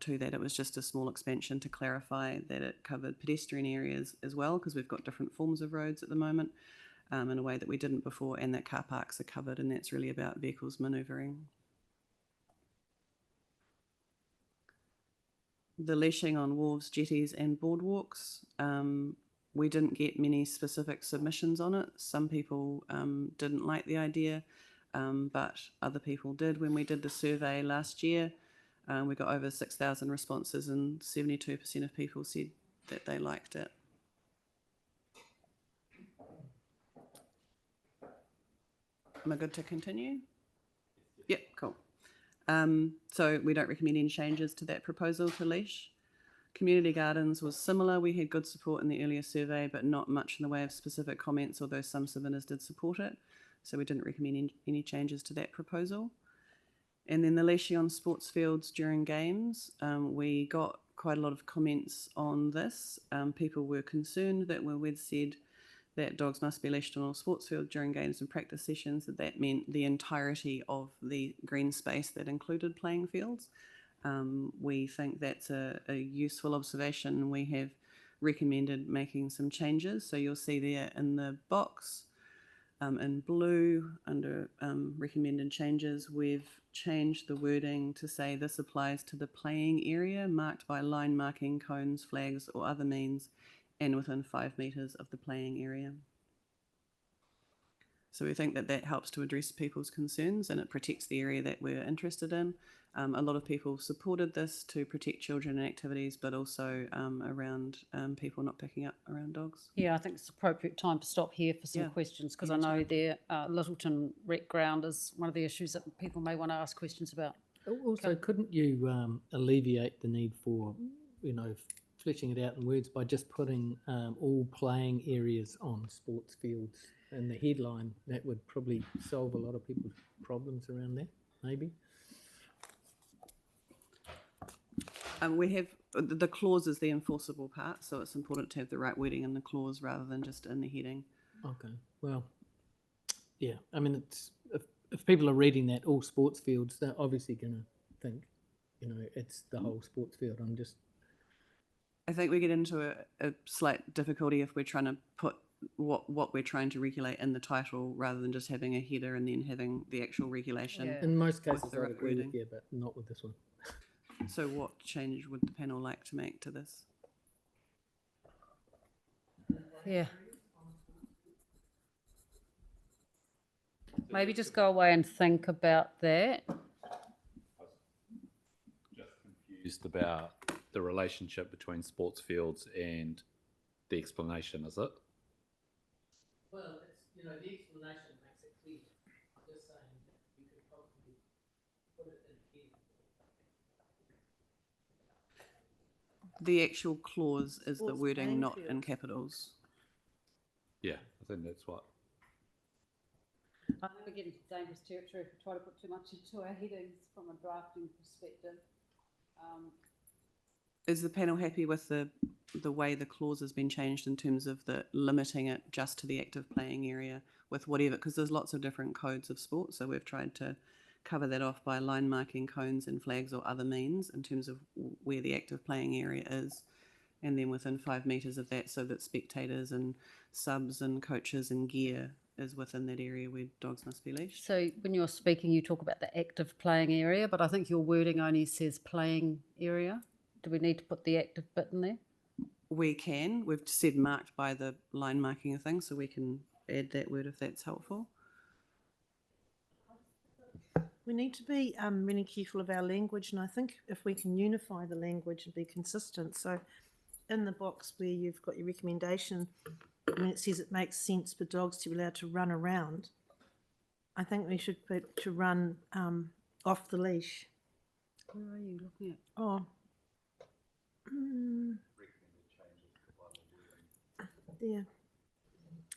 to that. It was just a small expansion to clarify that it covered pedestrian areas as well, because we've got different forms of roads at the moment in a way that we didn't before, and that car parks are covered, and that's really about vehicles manoeuvring. The leashing on wharves, jetties and boardwalks. We didn't get many specific submissions on it. Some people didn't like the idea, but other people did. When we did the survey last year, we got over 6,000 responses and 72% of people said that they liked it. Am I good to continue? Yep, cool. So we don't recommend any changes to that proposal to leash. Community gardens was similar. We had good support in the earlier survey, but not much in the way of specific comments, although some submitters did support it. So we didn't recommend any changes to that proposal. And then the leashing on sports fields during games, we got quite a lot of comments on this. People were concerned that when we'd said that dogs must be leashed on all sports fields during games and practice sessions, that meant the entirety of the green space that included playing fields. We think that's a useful observation, and we have recommended making some changes. So you'll see there in the box in blue under recommended changes, we've changed the wording to say this applies to the playing area marked by line marking, cones, flags or other means and within 5 metres of the playing area. So we think that that helps to address people's concerns and it protects the area that we're interested in. A lot of people supported this to protect children and activities, but also around people not picking up around dogs. Yeah, I think it's appropriate time to stop here for some questions, because I know there Littleton Rec Ground is one of the issues that people may want to ask questions about. Also, couldn't you alleviate the need for, fleshing it out in words by just putting all playing areas on sports fields in the headline? That would probably solve a lot of people's problems around that, maybe. We have the clause is the enforceable part, so it's important to have the right wording in the clause rather than just in the heading. Okay, well, Yeah, I mean, it's if people are reading that all sports fields, they're obviously going to think, you know, it's the whole sports field. I think we get into a slight difficulty if we're trying to put what we're trying to regulate in the title rather than just having a header and then having the actual regulation. In most with cases, the I right agree wording. with you, but not with this one. So what change would the panel like to make to this? Yeah. Maybe just go away and think about that. Confused about the relationship between sports fields and the explanation, is it? Well, it's, you know, the explanation makes it clear. I'm just saying that you could probably put it in here. The actual clause is the Sports wording, playing not field. in capitals. Yeah, I think that's what. I think we're getting to dangerous territory if we try to put too much into our headings from a drafting perspective. Is the panel happy with the way the clause has been changed in terms of the limiting it just to the active playing area with whatever, because there's lots of different codes of sport, so we've tried to cover that off by line marking, cones and flags or other means in terms of where the active playing area is, and then within 5 metres of that so that spectators and subs and coaches and gear is within that area where dogs must be leashed. So when you're speaking, you talk about the active playing area, but I think your wording only says playing area. Do we need to put the active bit in there? We can. We've said marked by the line marking of things, so we can add that word if that's helpful. We need to be really careful of our language, and I think if we can unify the language and be consistent. So in the box where you've got your recommendation, when it says it makes sense for dogs to be allowed to run around, I think we should put to run off the leash. Where are you looking at? Oh. Yeah.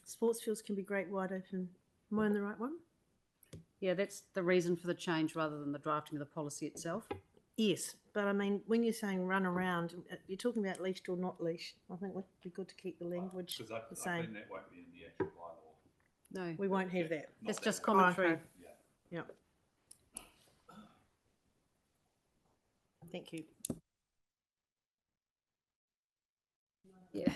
Sports fields can be great wide open. Am I in the right one? Yeah, that's the reason for the change rather than the drafting of the policy itself. Yes, but I mean, when you're saying run around, you're talking about leashed or not leashed. I think it would be good to keep the language the same. I think that won't be in the actual bylaw. No. We won't have that. It's just commentary. Oh, okay. Yeah. Thank you. Yeah.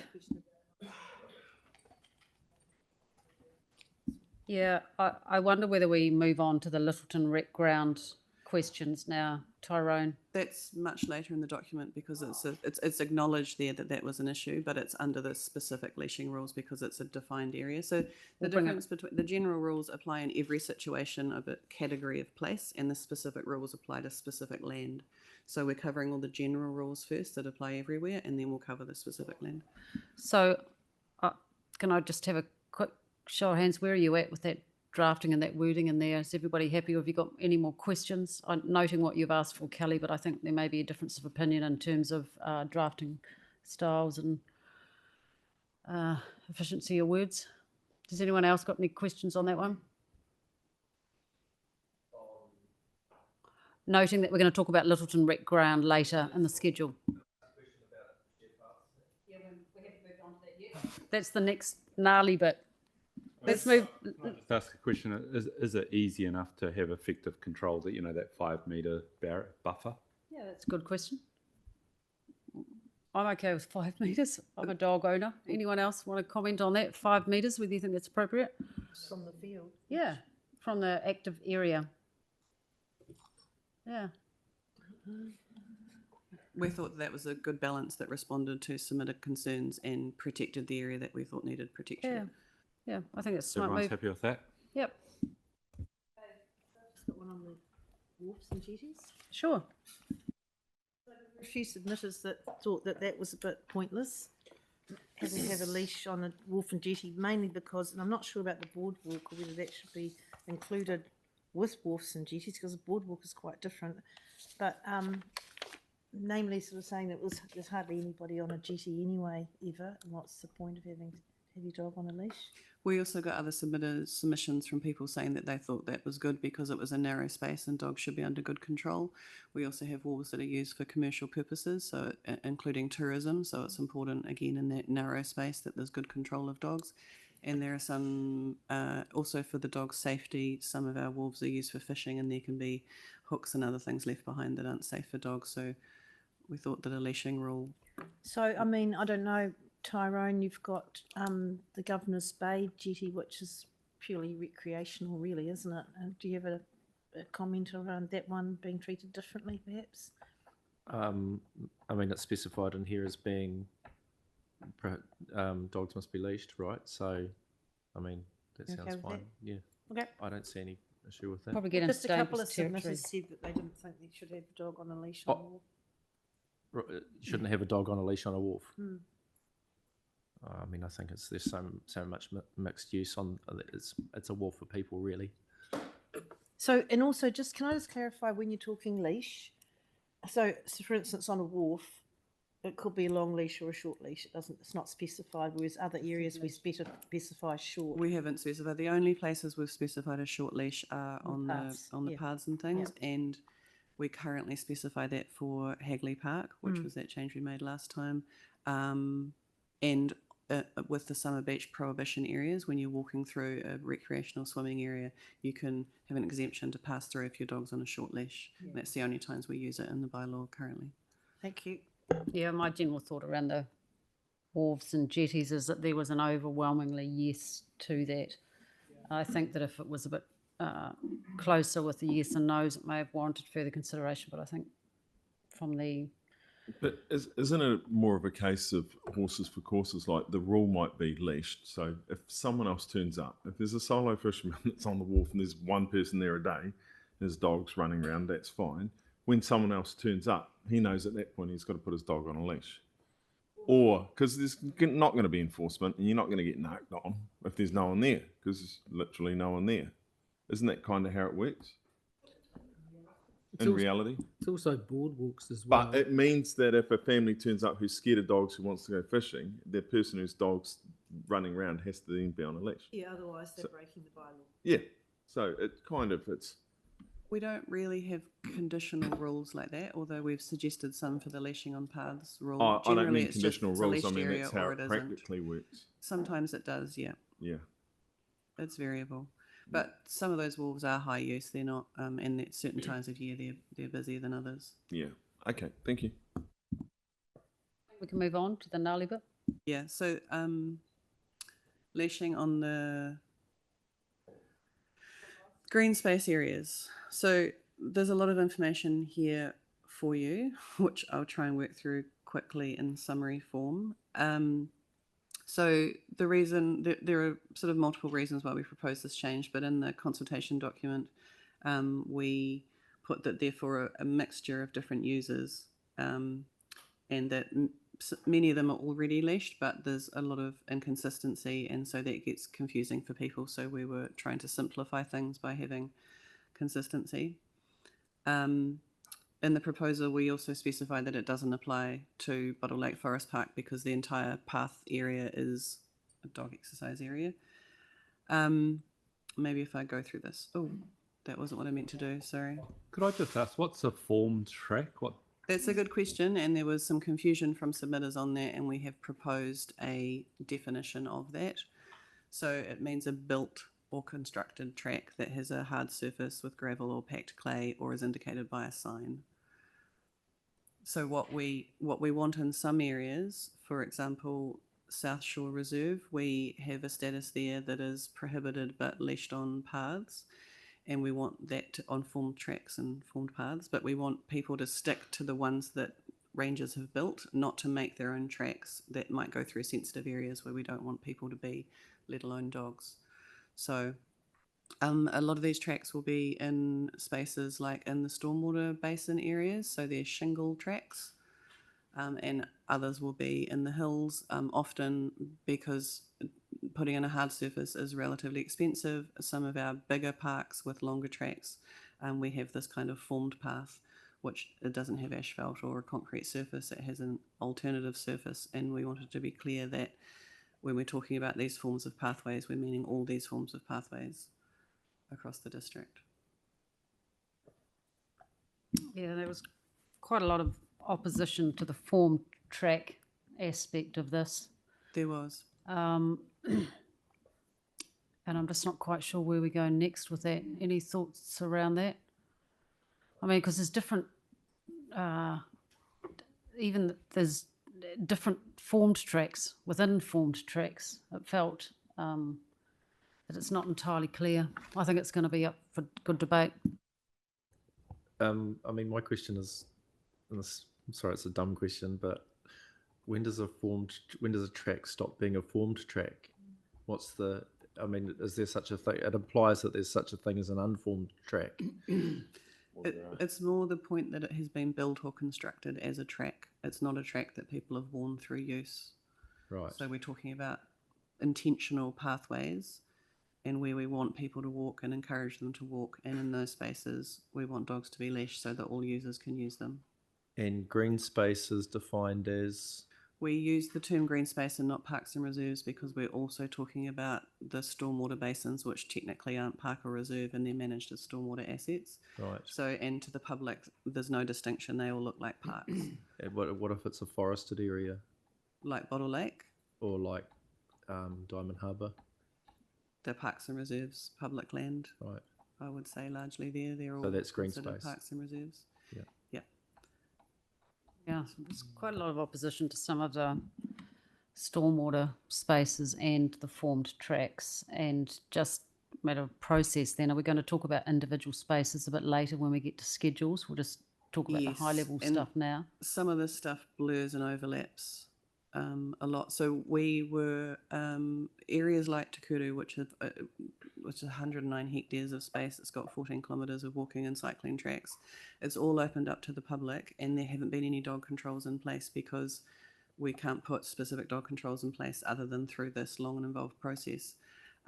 Yeah, I wonder whether we move on to the Littleton Rec Ground questions now, Tyrone. That's much later in the document because it's acknowledged there that that was an issue, but it's under the specific leashing rules because it's a defined area. So the difference between the general rules apply in every situation of a category of place, and the specific rules apply to specific land. So we're covering all the general rules first that apply everywhere, and then we'll cover the specific land. So can I just have a quick show of hands? Where are you at with that drafting and that wording in there? Is everybody happy, or have you got any more questions? I'm noting what you've asked for, Kelly, but I think there may be a difference of opinion in terms of drafting styles and efficiency of words. Does anyone else got any questions on that one? Noting that we're going to talk about Littleton Rec Ground later in the schedule. That's the next gnarly bit. Let's move. Just ask a question: Is it easy enough to have effective control that that 5 metre buffer? Yeah, that's a good question. I'm okay with 5 metres. I'm a dog owner. Anyone else want to comment on that? 5 metres, whether you think that's appropriate? From the field. Yeah, from the active area. Yeah. We thought that was a good balance that responded to submitted concerns and protected the area that we thought needed protection. Yeah. Yeah, I think it's a smart Everyone's move. happy with that? Yep. Just got one on the wharfs and jetties. Sure. A few submitters that thought that that was a bit pointless, having to have a leash on a wharf and jetty, mainly because, and I'm not sure about the boardwalk or whether that should be included with wharfs and jetties, because the boardwalk is quite different, but namely sort of saying that there's hardly anybody on a jetty anyway, ever, and what's the point of having your dog on a leash? We also got other submissions from people saying that they thought that was good because it was a narrow space and dogs should be under good control. We also have walls that are used for commercial purposes, so including tourism. So it's important, again, in that narrow space that there's good control of dogs. And there are some, also for the dog's safety, some of our wolves are used for fishing, and there can be hooks and other things left behind that aren't safe for dogs. So we thought that a leashing rule. So, I mean, I don't know, Tyrone, you've got the Governor's Bay jetty, which is purely recreational, really, isn't it? Do you have a comment around that one being treated differently, perhaps? I mean, it's specified in here as being dogs must be leashed, right? So, I mean, that You sounds okay with fine. that? Yeah. Okay. I don't see any issue with that. Probably get Just into a couple of dangerous territory. submitters said that they didn't think they should have a dog on a leash on a wall. Shouldn't have a dog on a leash on a wharf. Hmm. I mean, I think there's so much mixed use on it's a wharf for people, really. So, and also, can I just clarify when you're talking leash? So for instance, on a wharf, it could be a long leash or a short leash. It's not specified. Whereas other areas we specify short. We haven't specified. The only places we've specified a short leash are on the paths and things, and we currently specify that for Hagley Park, which was that change we made last time, and with the summer beach prohibition areas, when you're walking through a recreational swimming area, you can have an exemption to pass through if your dog's on a short leash. Yeah. That's the only times we use it in the bylaw currently. Thank you. Yeah, my general thought around the wharves and jetties is that there was an overwhelmingly yes to that. I think that if it was a bit closer with the yes and no's, it may have warranted further consideration, but I think from the... But isn't it more of a case of horses for courses? Like the rule might be leashed. So if someone else turns up, if there's a solo fisherman that's on the wharf and there's one person there a day, there's dogs running around, that's fine. When someone else turns up, he knows at that point he's got to put his dog on a leash. Or, because there's not going to be enforcement and you're not going to get knocked on if there's no one there, because there's literally no one there. Isn't that kind of how it works? In reality? It's also boardwalks as well. But it means that if a family turns up who's scared of dogs, who wants to go fishing, the person whose dog's running around has to then be on a leash. Yeah, otherwise they're breaking the bylaw. Yeah. So it's... We don't really have conditional rules like that, although we've suggested some for the leashing on paths rule. I don't mean conditional rules, I mean that's how it practically works. Sometimes it does, yeah. Yeah. It's variable. But some of those wolves are high use, they're not, and at certain times of year they're busier than others. Yeah. Okay, thank you. We can move on to the gnarly bit. Yeah, so leashing on the green space areas. So there's a lot of information here for you, which I'll try and work through quickly in summary form. So the reason, there are sort of multiple reasons why we propose this change, but in the consultation document, we put that therefore a mixture of different users, and that many of them are already leashed, but there's a lot of inconsistency, and so that gets confusing for people. So we were trying to simplify things by having consistency. In the proposal, we also specify that it doesn't apply to Bottle Lake Forest Park because the entire path area is a dog exercise area. Maybe if I go through this. Oh, that wasn't what I meant to do, sorry. Could I just ask, what's a formed track? That's a good question, and there was some confusion from submitters on that, and we have proposed a definition of that. So it means a built or constructed track that has a hard surface with gravel or packed clay or is indicated by a sign. So what we want in some areas, for example, South Shore Reserve, we have a status there that is prohibited but leashed on paths, and we want that on formed tracks and formed paths, but we want people to stick to the ones that rangers have built, not to make their own tracks that might go through sensitive areas where we don't want people to be, let alone dogs. So a lot of these tracks will be in spaces like in the stormwater basin areas, so they're shingle tracks, and others will be in the hills, often because putting in a hard surface is relatively expensive. Some of our bigger parks with longer tracks, we have this kind of formed path, which it doesn't have asphalt or a concrete surface, it has an alternative surface, and we wanted to be clear that when we're talking about these forms of pathways, we're meaning all these forms of pathways across the district. Yeah, there was quite a lot of opposition to the formed track aspect of this. There was. And I'm just not quite sure where we go next with that. Any thoughts around that? I mean, because there's different, even there's different formed tracks within formed tracks. It felt that it's not entirely clear. I think it's going to be up for good debate. I mean, my question is, and this, I'm sorry, it's a dumb question, but when does a track stop being a formed track? What's the, I mean, is there such a thing? It implies that there's such a thing as an unformed track. It's more the point that it has been built or constructed as a track. It's not a track that people have worn through use. Right. So we're talking about intentional pathways and where we want people to walk and encourage them to walk. And in those spaces, we want dogs to be leashed so that all users can use them. And green space is defined as? We use the term green space and not parks and reserves because we're also talking about the stormwater basins, which technically aren't park or reserve, and they're managed as stormwater assets. Right. So, and to the public, there's no distinction. They all look like parks. What if it's a forested area? Like Bottle Lake? Or like Diamond Harbour? The parks and reserves, public land. Right. I would say largely there. They're all So that's green considered space. Parks and reserves. Yeah. Yeah. Yeah, there's quite a lot of opposition to some of the stormwater spaces and the formed tracks. And just a matter of process then, are we going to talk about individual spaces a bit later when we get to schedules? We'll just talk about the high level and stuff now. Some of this stuff blurs and overlaps a lot. So we were areas like Te Kuru, which is 109 hectares of space. It's got 14 kilometres of walking and cycling tracks. It's all opened up to the public, and there haven't been any dog controls in place because we can't put specific dog controls in place other than through this long and involved process.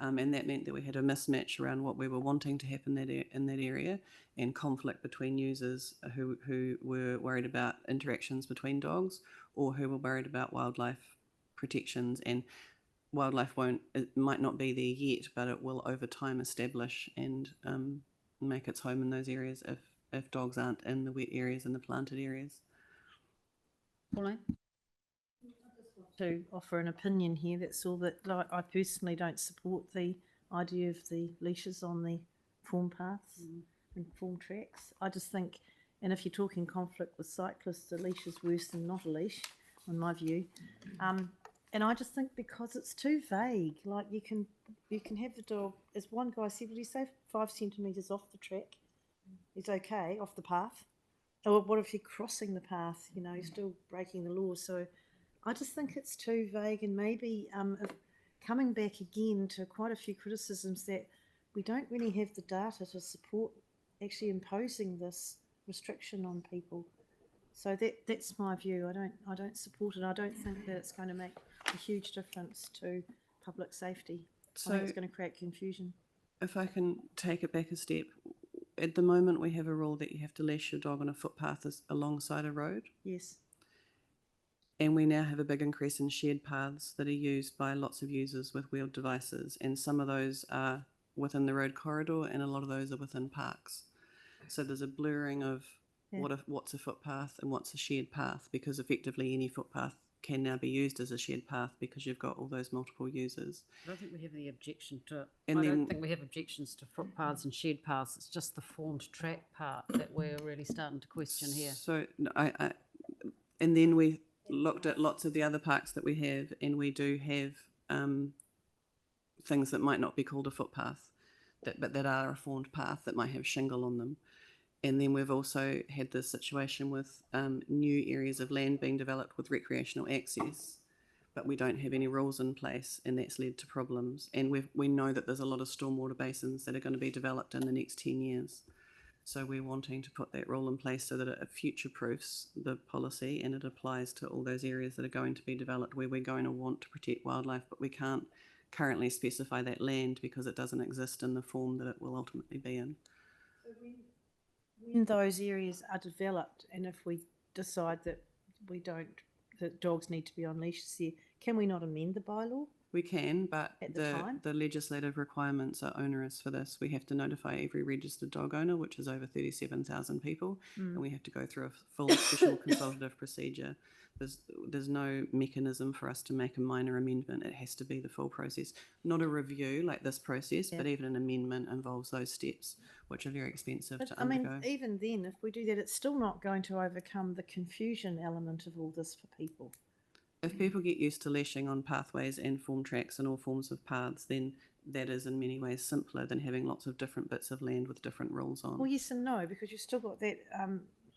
And that meant that we had a mismatch around what we were wanting to happen in that area, and conflict between users who were worried about interactions between dogs or who were worried about wildlife protections. And wildlife it might not be there yet, but it will over time establish and make its home in those areas if dogs aren't in the wet areas and the planted areas. Pauline? To offer an opinion here, that's all. That like, I personally don't support the idea of the leashes on the form paths and form tracks. I just think, and if you're talking conflict with cyclists, a leash is worse than not a leash, in my view. And I just think because it's too vague, like you can have the dog, as one guy said, would he say 5 centimetres off the track? It's okay, off the path. Or what if you're crossing the path, you know, you're still breaking the law. So I just think it's too vague, and maybe coming back again to quite a few criticisms that we don't really have the data to support actually imposing this restriction on people. So that's my view. I don't support it. I don't think that it's going to make a huge difference to public safety. So I think it's going to create confusion. If I can take it back a step, at the moment we have a rule that you have to leash your dog on a footpath alongside a road. Yes. And we now have a big increase in shared paths that are used by lots of users with wheeled devices, and some of those are within the road corridor and a lot of those are within parks. So there's a blurring of what's a footpath and what's a shared path, because effectively any footpath can now be used as a shared path because you've got all those multiple users. I don't think we have any objection to it. And I then- don't think we have objections to footpaths and shared paths. It's just the formed track part that we're really starting to question here. So and then we looked at lots of the other parks that we have, and we do have things that might not be called a footpath, but that are a formed path that might have shingle on them. And then we've also had this situation with new areas of land being developed with recreational access, but we don't have any rules in place, and that's led to problems. And we know that there's a lot of stormwater basins that are going to be developed in the next 10 years. So we're wanting to put that rule in place so that it future-proofs the policy, and it applies to all those areas that are going to be developed where we're going to want to protect wildlife, but we can't currently specify that land because it doesn't exist in the form that it will ultimately be in. When those areas are developed, and if we decide that that dogs need to be on leashes there, can we not amend the bylaw? We can, but At the time? the legislative requirements are onerous for this. We have to notify every registered dog owner, which is over 37,000 people, and we have to go through a full special consultative procedure. There's no mechanism for us to make a minor amendment. It has to be the full process, not a review like this process, Yeah. but even an amendment involves those steps, which are very expensive But to I mean, undergo. even then, if we do that, it's still not going to overcome the confusion element of all this for people. If people get used to leashing on pathways and form tracks and all forms of paths, then that is in many ways simpler than having lots of different bits of land with different rules on. Well, yes and no, because you've still got that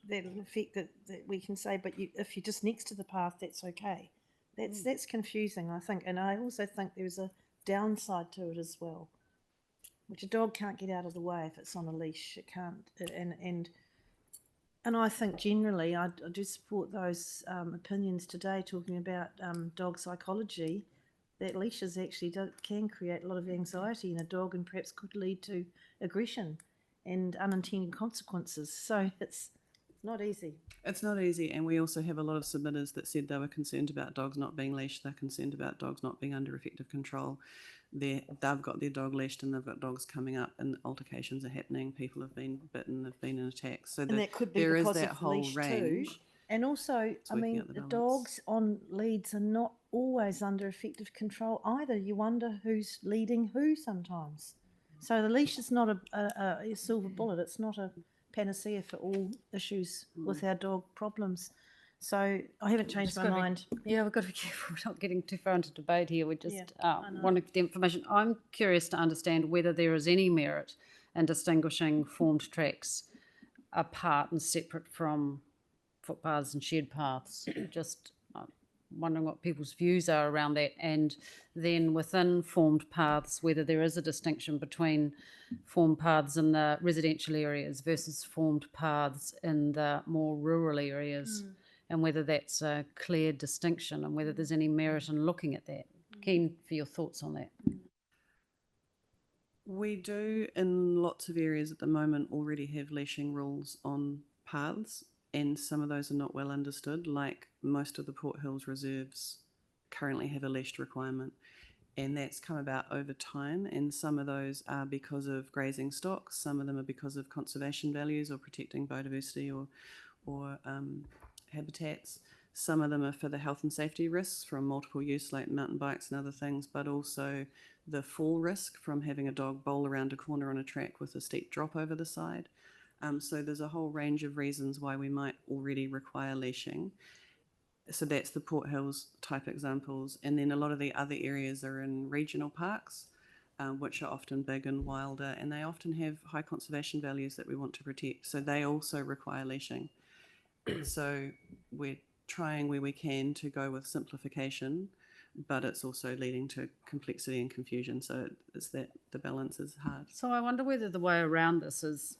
that effect that we can say, but if you're just next to the path, that's okay. That's confusing, I think, and I also think there's a downside to it as well, which a dog can't get out of the way if it's on a leash. It can't, and I think generally I do support those opinions today talking about dog psychology. That leashes actually can create a lot of anxiety in a dog and perhaps could lead to aggression and unintended consequences. So it's not easy. It's not easy, and we also have a lot of submitters that said they were concerned about dogs not being leashed. They're concerned about dogs not being under effective control. They've got their dog leashed and they've got dogs coming up and altercations are happening. People have been bitten, have been in attacks. So And that could be there is because that of the whole leash range. too. And also, I mean, out the balance. dogs on leads are not always under effective control either. You wonder who's leading who sometimes. So the leash is not a silver bullet. It's not a panacea for all issues with our dog problems. So I haven't changed my mind. Yeah, we've got to be careful. We're not getting too far into debate here. We just I know. want to get the information. I'm curious to understand whether there is any merit in distinguishing formed tracks apart and separate from footpaths and shared paths. Just wondering what people's views are around that, and then within formed paths, whether there is a distinction between formed paths in the residential areas versus formed paths in the more rural areas, and whether that's a clear distinction and whether there's any merit in looking at that. Keen for your thoughts on that. We do in lots of areas at the moment already have leashing rules on paths, and some of those are not well understood, like most of the Port Hills reserves currently have a leashed requirement, and that's come about over time, and some of those are because of grazing stocks, some of them are because of conservation values or protecting biodiversity or habitats. Some of them are for the health and safety risks from multiple use like mountain bikes and other things, but also the fall risk from having a dog bowl around a corner on a track with a steep drop over the side. So there's a whole range of reasons why we might already require leashing. So that's the Port Hills type examples. And then a lot of the other areas are in regional parks, which are often big and wilder, and they often have high conservation values that we want to protect. So they also require leashing. So we're trying where we can to go with simplification, but it's also leading to complexity and confusion. So it's that the balance is hard. So I wonder whether the way around this is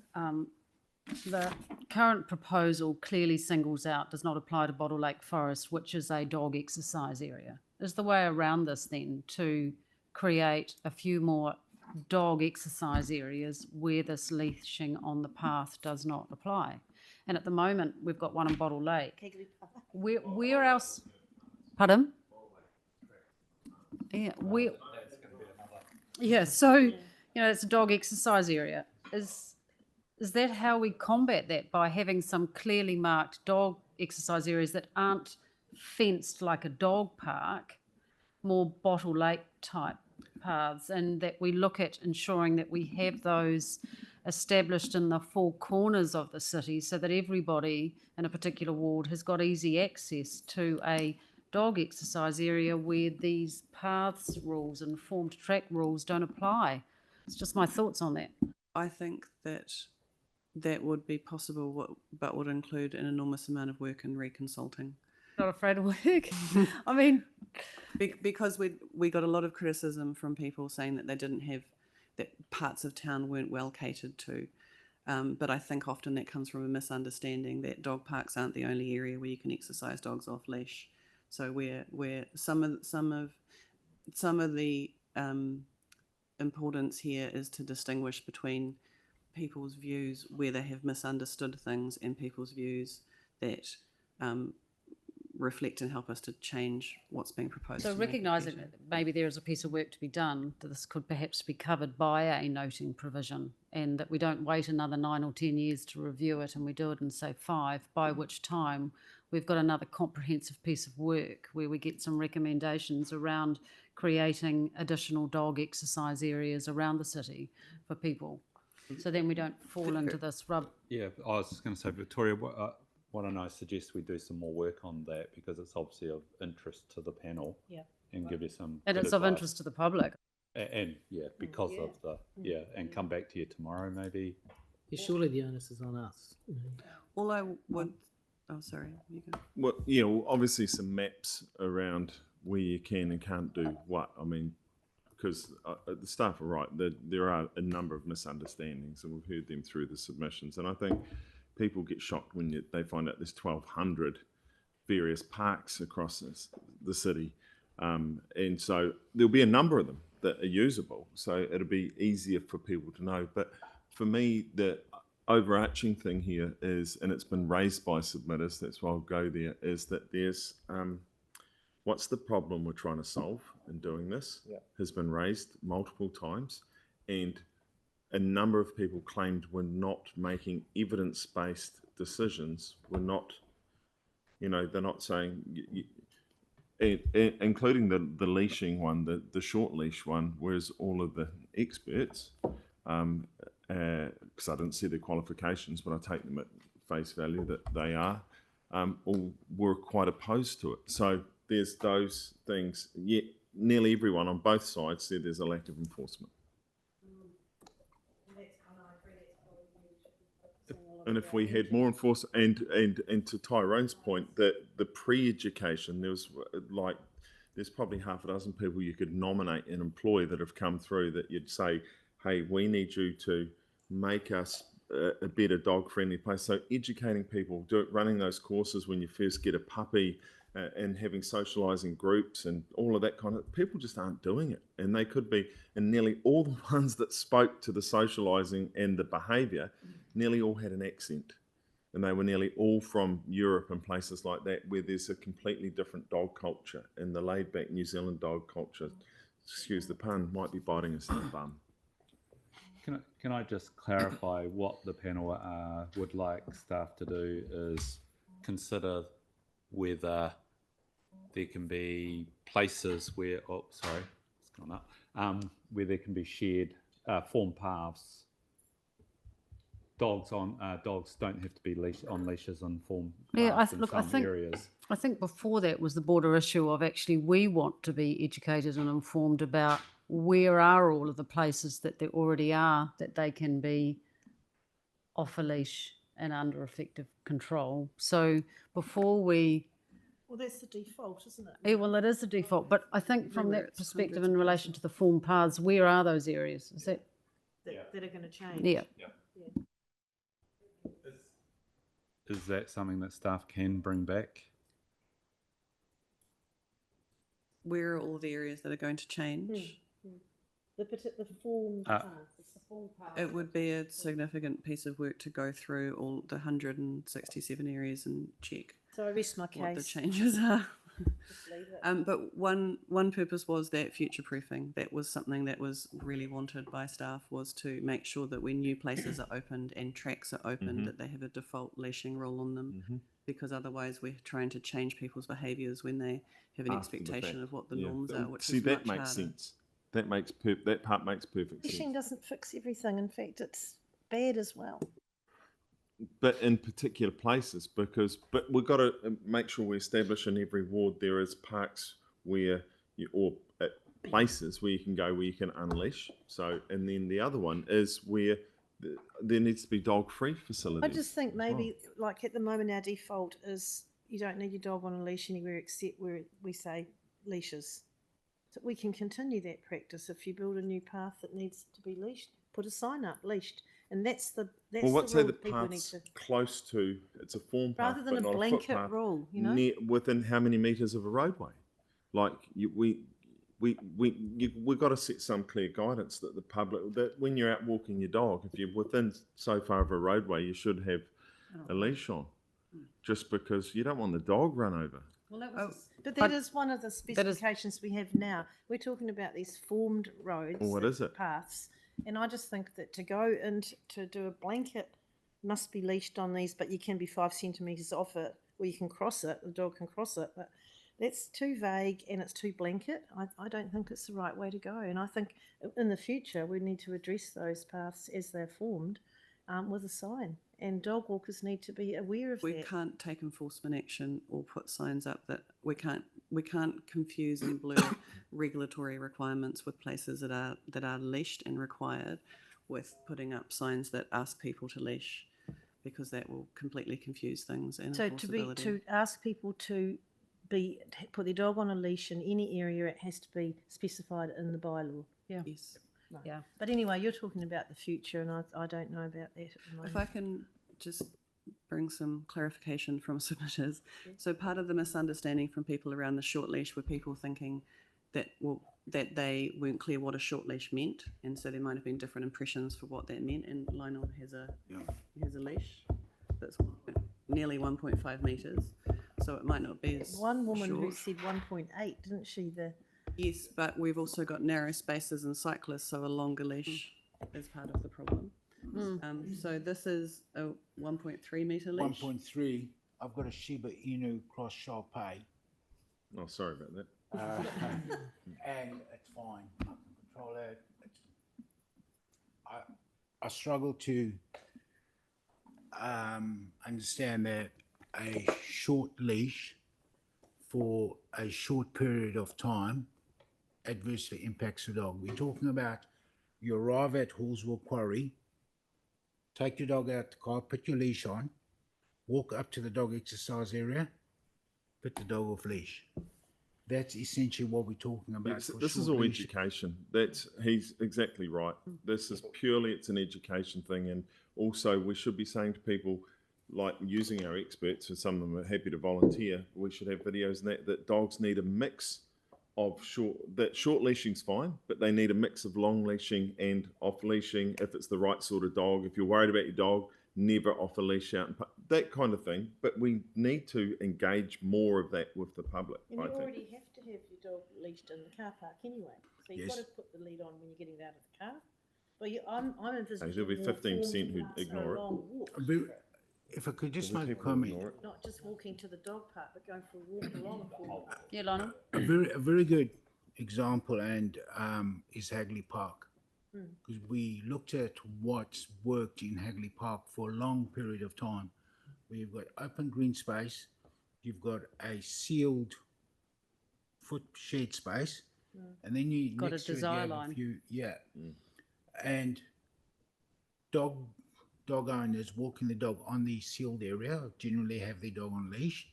the current proposal clearly singles out, does not apply to Bottle Lake Forest, which is a dog exercise area. Is the way around this then to create a few more dog exercise areas where this leashing on the path does not apply? And at the moment, we've got one in Bottle Lake. Where else? Pardon? Yeah, so, it's a dog exercise area. Is that how we combat that, by having some clearly marked dog exercise areas that aren't fenced like a dog park, more Bottle Lake type paths, and that we look at ensuring that we have those established in the four corners of the city so that everybody in a particular ward has got easy access to a dog exercise area where these paths rules and formed track rules don't apply? It's just my thoughts on that. I think that would be possible, but would include an enormous amount of work and reconsulting. Not afraid of work. I mean, because we got a lot of criticism from people saying that they didn't have, that parts of town weren't well catered to. But I think often that comes from a misunderstanding that dog parks aren't the only area where you can exercise dogs off leash. So where some of the importance here is to distinguish between people's views where they have misunderstood things and people's views that reflect and help us to change what's being proposed. so recognising that maybe there is a piece of work to be done, that this could perhaps be covered by a noting provision, and that we don't wait another 9 or 10 years to review it and we do it in, say, 5, by which time we've got another comprehensive piece of work where we get some recommendations around creating additional dog exercise areas around the city for people. So then we don't fall into this rub. Yeah, I was just going to say, Victoria, why don't I suggest we do some more work on that, because it's obviously of interest to the panel. Yeah. And give you some. And it's of interest to the public. And yeah, because of the, and come back to you tomorrow maybe. Yeah, surely the onus is on us. All I would, oh, sorry, you go. Well, yeah, well, obviously some maps around where you can and can't do what. I mean, because the staff are right, there are a number of misunderstandings, and we've heard them through the submissions. And I think people get shocked when they find out there's 1,200 various parks across the city. And so there'll be a number of them that are usable. So it'll be easier for people to know. But for me, the overarching thing here is, and it's been raised by submitters, that's why I'll go there, is that there's, what's the problem we're trying to solve in doing this? Yeah. Has been raised multiple times. And a number of people claimed we're not making evidence-based decisions. We're not, they're not saying, including the leashing one, the short leash one, whereas all of the experts, because I didn't see the qualifications, but I take them at face value that they are, all were quite opposed to it. So there's those things. Yet nearly everyone on both sides said there's a lack of enforcement. And if we had more enforcement, and to Tyrone's point, that the pre-education, there's probably half a dozen people you could nominate and employ that have come through that you'd say, hey, we need you to make us a better dog-friendly place. So educating people, running those courses when you first get a puppy, and having socialising groups and all of that kind of, people just aren't doing it. And they could be, and nearly all the ones that spoke to the socialising and the behaviour, nearly all had an accent. And they were nearly all from Europe and places like that, where there's a completely different dog culture. And the laid-back New Zealand dog culture, excuse the pun, might be biting us in the bum. Can I just clarify what the panel would like staff to do is consider whether there can be places where, it's gone up, where there can be shared form paths. Dogs don't have to be on leashes and form paths in some areas. I think before that was the broader issue of actually we want to be educated and informed about where are all of the places that there already are that they can be off a leash and under effective control. So before we... Well, that's the default, isn't it? Yeah, well, it is the default. But I think from that perspective in relation to the form paths, where are those areas? Is that... that are going to change? Yeah. Is that something that staff can bring back? Where are all the areas that are going to change? The form path. It's the form path. It would be a significant piece of work to go through all the 167 areas and check So I rest my what the case. changes are. Just leave it. But one purpose was that future proofing. That was something that was really wanted by staff, was to make sure that when new places are opened and tracks are opened, that they have a default leashing rule on them, because otherwise we're trying to change people's behaviours when they have an After the expectation fact. of what the norms are, which See, is that much makes harder. sense. That part makes perfect Leashing sense. doesn't fix everything. In fact, it's bad as well. But in particular places, but we've got to make sure we establish in every ward there is parks where places where you can go where you can unleash. So, and then the other one is where there needs to be dog-free facilities. I just think maybe, like at the moment, our default is you don't need your dog on a leash anywhere except where we say leashes. So we can continue that practice. If you build a new path that needs to be leashed, put a sign up, leashed. And that's the Well, let's say rule the that people need path's to... close to, it's a form path, Rather than but a not blanket footpath, rule, you know? within how many metres of a roadway? Like we've got to set some clear guidance that the public, that when you're out walking your dog, if you're within so far of a roadway, you should have a leash on, just because you don't want the dog run over. Well, that was but that is one of the specifications we have now. We're talking about these formed roads, Well, what is it? paths, and I just think that to go and to do a blanket must be leashed on these, but you can be 5 centimetres off it. or you can cross it, the dog can cross it, but that's too vague and it's too blanket. I don't think it's the right way to go. And I think in the future we need to address those paths as they're formed with a sign. And dog walkers need to be aware of that. We can't take enforcement action or put signs up that we can't confuse and blur regulatory requirements with places that are leashed and required with putting up signs that ask people to leash, because that will completely confuse things and So enforceability. to ask people to put their dog on a leash in any area, it has to be specified in the bylaw. Yeah. Yes. No. Yeah. But anyway, you're talking about the future, and I don't know about that at the moment. If I can just bring some clarification from submitters. So part of the misunderstanding from people around the short leash were people thinking that they weren't clear what a short leash meant, and so there might have been different impressions for what that meant. And Lionel has a leash that's nearly 1.5 metres, so it might not be as one woman who short. said 1.8, didn't she? Yes, but we've also got narrow spaces and cyclists, so a longer leash is part of the problem. So this is a 1.3 metre leash. 1.3. I've got a Shiba Inu cross Sharpei. Oh, sorry about that. And it's fine. I can control it. I struggle to understand that a short leash for a short period of time adversely impacts the dog. We're talking about you arrive at Hallsville Quarry, take your dog out the car, put your leash on, walk up to the dog exercise area, put the dog off leash. That's essentially what we're talking about. Yes, this is all education. He's exactly right. This is purely, it's an education thing. And also we should be saying to people, like using our experts, and some of them are happy to volunteer, we should have videos that dogs need a mix of short leashing's fine, but they need a mix of long leashing and off leashing if it's the right sort of dog. If you're worried about your dog, never off a leash out, and that kind of thing. But we need to engage more of that with the public. And you already have to have your dog leashed in the car park anyway. So you've got to put the lead on when you're getting out of the car. But I'm envisaging there'll be 15% who ignore it. If I could just make a comment. Not just walking to the dog park, but going for a walk along the park. Yeah, Lionel. A very good example is Hagley Park. Because we looked at what's worked in Hagley Park for a long period of time. Where you've got open green space, you've got a sealed foot shed space, and then you got a desire line. And dog owners walking the dog on the sealed area generally have their dog on leash.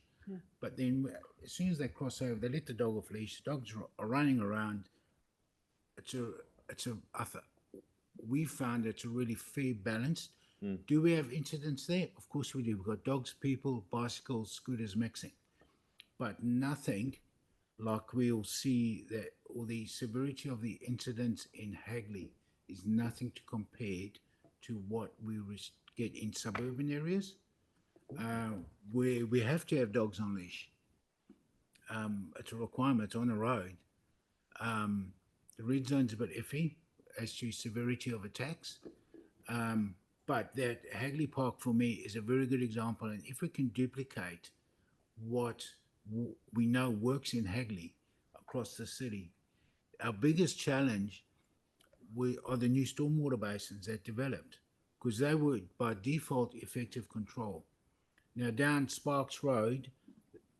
But then as soon as they cross over, they let the dog off leash. Dogs are running around. We found it's a really fair balance. Do we have incidents there? Of course we do. We've got dogs, people, bicycles, scooters mixing, but nothing like we'll see that, or the severity of the incidents in Hagley is nothing to compare to what we get in suburban areas, where we have to have dogs on leash. It's a requirement, it's on the road. The red zone's a bit iffy as to severity of attacks, but that Hagley Park for me is a very good example. And if we can duplicate what we know works in Hagley across the city, our biggest challenge are the new stormwater basins that developed, because they were by default effective control. Now down Sparks Road,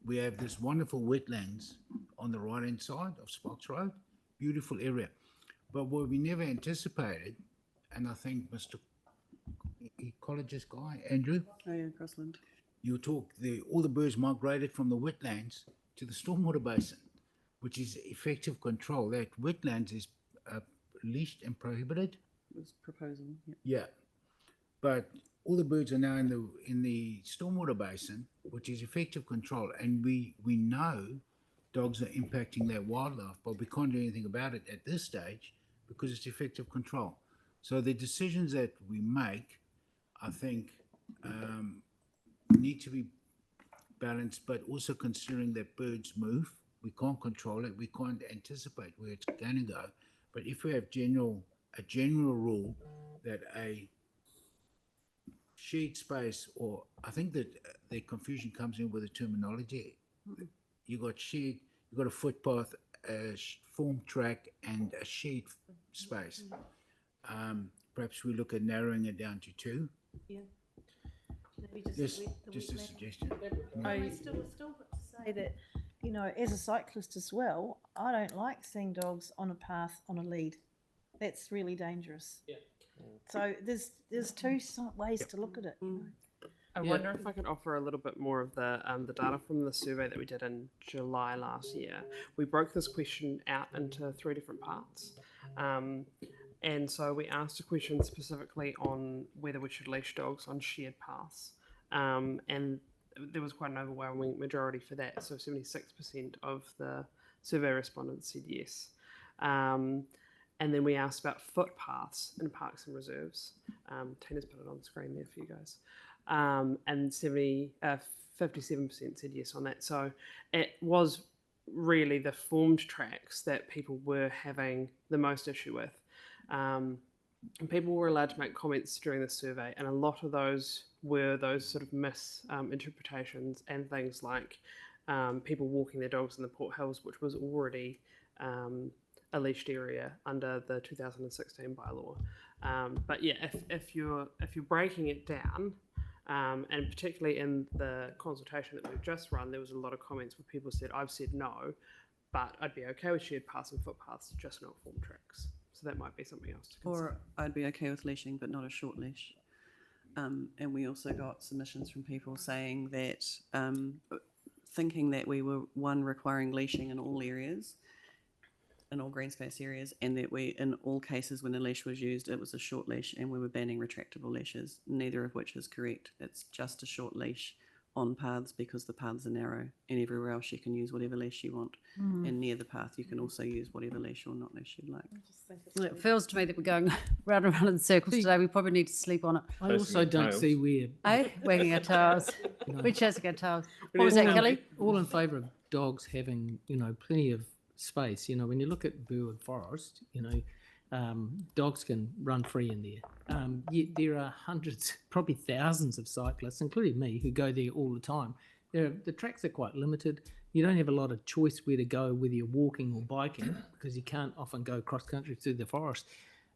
we have this wonderful wetlands on the right hand side of Sparks Road, beautiful area. But what we never anticipated, and I think Mr. Ecologist guy, Andrew. Oh yeah, Crossland. You talk, all the birds migrated from the wetlands to the stormwater basin, which is effective control. That wetlands is leashed and prohibited. Was proposal. Yeah, but all the birds are now in the stormwater basin, which is effective control, and we know dogs are impacting that wildlife, but we can't do anything about it at this stage because it's effective control. So the decisions that we make, I think, need to be balanced, but also considering that birds move. We can't control it. We can't anticipate where it's going to go. But if we have a general rule that a shared space, or I think that the confusion comes in with the terminology. You got shared, you got a footpath, a form track, and a shared space. Perhaps we look at narrowing it down to two. Yeah. Maybe Just, the just a wetland. suggestion. I still say that, you know, as a cyclist as well, I don't like seeing dogs on a path on a lead. That's really dangerous. Yeah. So there's two ways to look at it. You know? I wonder if I could offer a little bit more of the data from the survey that we did in July last year. We broke this question out into 3 different parts. And so we asked a question specifically on whether we should leash dogs on shared paths. And there was quite an overwhelming majority for that. So 76% of the survey respondents said yes. And then we asked about footpaths in parks and reserves. Tina's put it on screen there for you guys. And 57% said yes on that. So it was really the formed tracks that people were having the most issue with. And people were allowed to make comments during the survey, and a lot of those were those sort of misinterpretations and things like people walking their dogs in the Port Hills, which was already a leashed area under the 2016 bylaw. But yeah, if you're breaking it down, and particularly in the consultation that we've just run, there was a lot of comments where people said, I've said no, but I'd be okay with shared paths and footpaths, just not form tracks. So that might be something else to consider. Or I'd be okay with leashing, but not a short leash. And we also got submissions from people saying that, thinking that we were, requiring leashing in all areas, in all green space areas, and that we, in all cases when a leash was used, it was a short leash, and we were banning retractable leashes, neither of which is correct. It's just a short leash on paths because the paths are narrow, and everywhere else you can use whatever leash you want. And near the path you can also use whatever leash or not leash you'd like. It feels to me that we're going round and round in circles today. We probably need to sleep on it. I also don't see where. Wagging our tails. You know, We're chasing our tails. What was that, Kelly? All in favour of dogs having, you know, plenty of space. You know, when you look at Burwood Forest, you know, dogs can run free in there. Yet there are hundreds, probably thousands of cyclists, including me, who go there all the time. The tracks are quite limited. You don't have a lot of choice where to go, whether you're walking or biking, because you can't often go cross country through the forest.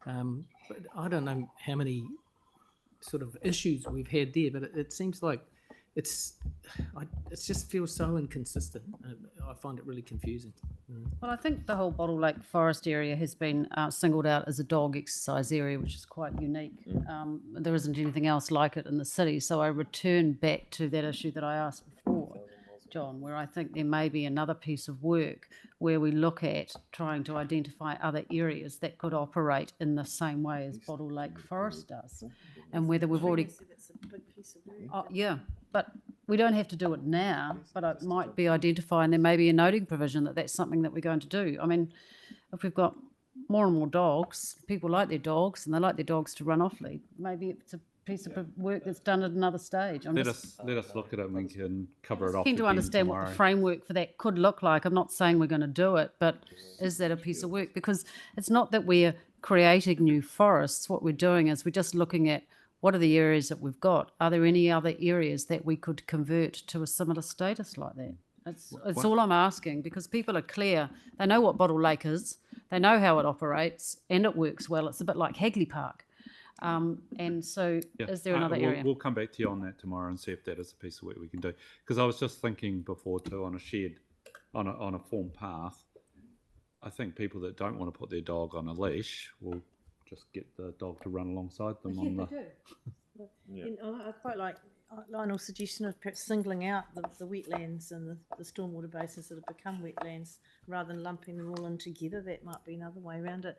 But I don't know how many sort of issues we've had there, but it seems like it just feels so inconsistent. I find it really confusing. Well, I think the whole Bottle Lake Forest area has been singled out as a dog exercise area, which is quite unique. There isn't anything else like it in the city. So I return back to that issue that I asked before, John, where I think there may be another piece of work where we look at trying to identify other areas that could operate in the same way as Bottle Lake Forest does. And whether we've already... That's a big piece of work. Oh, yeah, but we don't have to do it now, but it might be identifying, there may be a noting provision that that's something that we're going to do. I mean, if we've got more and more dogs, people like their dogs and they like their dogs to run off lead, maybe it's a piece of work that's done at another stage. Let us look at it and we can cover it off Keen to again understand tomorrow. what the framework for that could look like. I'm not saying we're going to do it, but is that a piece of work? Because it's not that we're creating new forests. What we're doing is we're just looking at what are the areas that we've got. Are there any other areas that we could convert to a similar status like that? It's all I'm asking, because people are clear. They know what Bottle Lake is. They know how it operates and it works well. It's a bit like Hagley Park. And so is there another area? We'll come back to you on that tomorrow and see if that is a piece of work we can do. Because I was just thinking before too, on a shared, on a form path, I think people that don't want to put their dog on a leash will just get the dog to run alongside them on the... You know, I quite like Lionel's suggestion of perhaps singling out the wetlands and the stormwater basins that have become wetlands rather than lumping them all in together. That might be another way around it.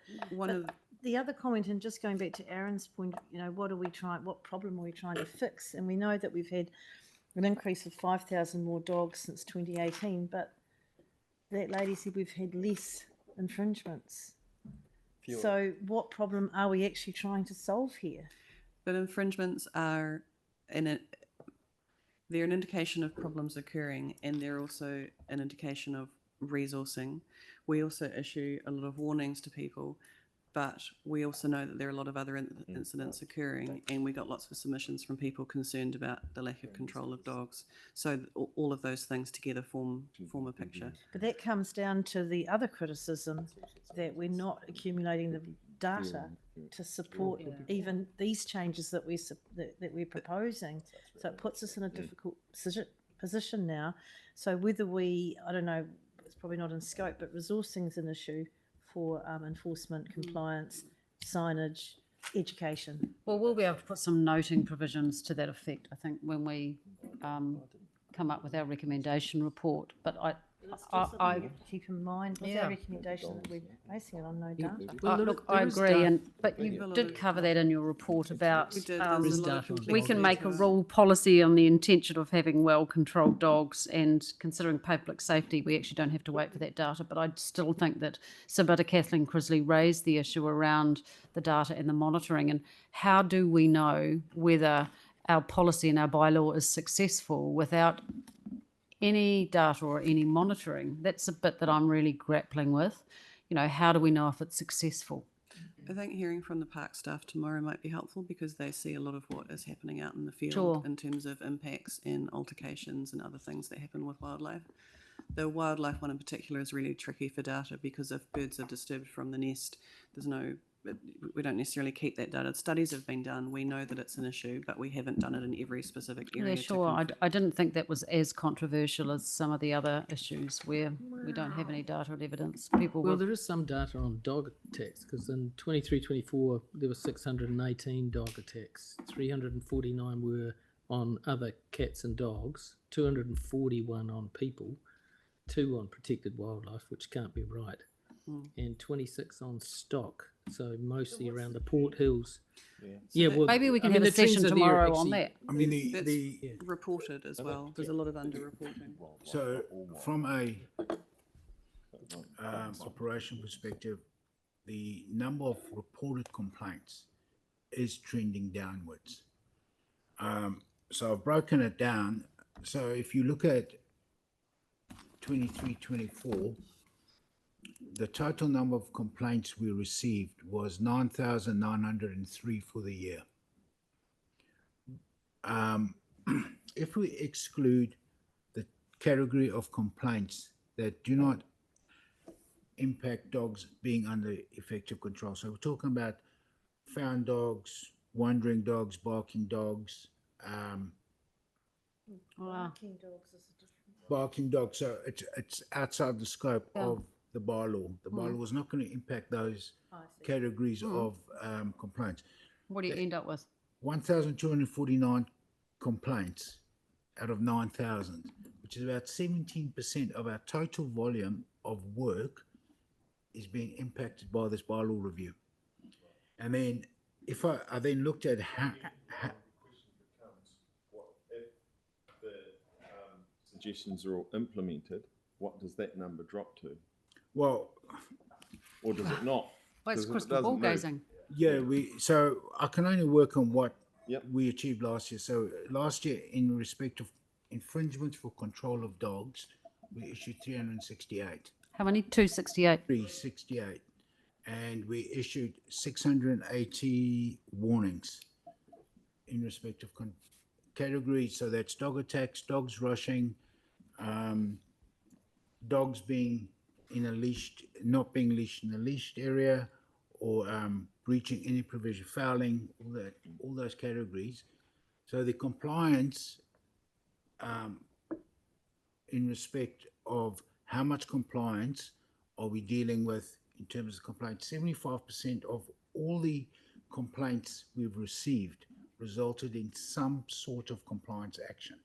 The other comment, and just going back to Aaron's point, you know, what problem are we trying to fix? And we know that we've had an increase of 5,000 more dogs since 2018, but that lady said we've had less infringements. Fewer. So what problem are we actually trying to solve here? But infringements are they're an indication of problems occurring, and they're also an indication of resourcing. We also issue a lot of warnings to people But we also know that there are a lot of other incidents occurring, and we got lots of submissions from people concerned about the lack of control of dogs. So all of those things together form a picture. But that comes down to the other criticism that we're not accumulating the data to support even these changes that we're proposing. So it puts us in a difficult position now. So whether I don't know, it's probably not in scope, but resourcing is an issue for enforcement, compliance, signage, education. Well, we'll be able to put some noting provisions to that effect, I think, when we come up with our recommendation report. But I keep in mind with our recommendation that we're basing it on no data. Look, I agree, but you did cover that in your report about we can make a rule policy on the intention of having well-controlled dogs, and considering public safety, we actually don't have to wait for that data. But I still think that Senator Kathleen Crisley raised the issue around the data and the monitoring, and how do we know whether our policy and our bylaw is successful without any data or any monitoring? That's a bit that I'm really grappling with. You know, how do we know if it's successful? I think hearing from the park staff tomorrow might be helpful, because they see a lot of what is happening out in the field Sure. in terms of impacts and altercations and other things that happen with wildlife. The wildlife one in particular is really tricky for data, because if birds are disturbed from the nest, we don't necessarily keep that data. Studies have been done. We know that it's an issue, but we haven't done it in every specific area. Yeah, sure. I didn't think that was as controversial as some of the other issues where we don't have any data or evidence. Well, there is some data on dog attacks, because in 23-24 there were 618 dog attacks. 349 were on other cats and dogs, 241 on people, 2 on protected wildlife, which can't be right, and 26 on stock. So mostly around the Port Hills. Well, maybe we can have a session tomorrow on that. I mean, that's the reported as well. There's a lot of under-reporting. So from a operation perspective, the number of reported complaints is trending downwards. So I've broken it down. So if you look at 23-24, the total number of complaints we received was 9,903 for the year. If we exclude the category of complaints that do not impact dogs being under effective control, so we're talking about found dogs, wandering dogs, barking dogs, barking dogs. So it's outside the scope of the bylaw. The bylaw is not going to impact those categories of complaints. What do you end up with? 1,249 complaints out of 9,000, which is about 17% of our total volume of work is being impacted by this bylaw review. And then if I then looked at how suggestions are all implemented, what does that number drop to? Well, or does it not? Well, it's crystal ball gazing. Yeah, so I can only work on what we achieved last year. So last year, in respect of infringements for control of dogs, we issued 368. How many? 268. 368. And we issued 680 warnings in respect of categories. So that's dog attacks, dogs rushing, dogs being in a leashed, not being leashed in a leashed area, or breaching any provision, fouling, all those categories. So the compliance in respect of how much compliance are we dealing with in terms of complaints, 75% of all the complaints we've received resulted in some sort of compliance action.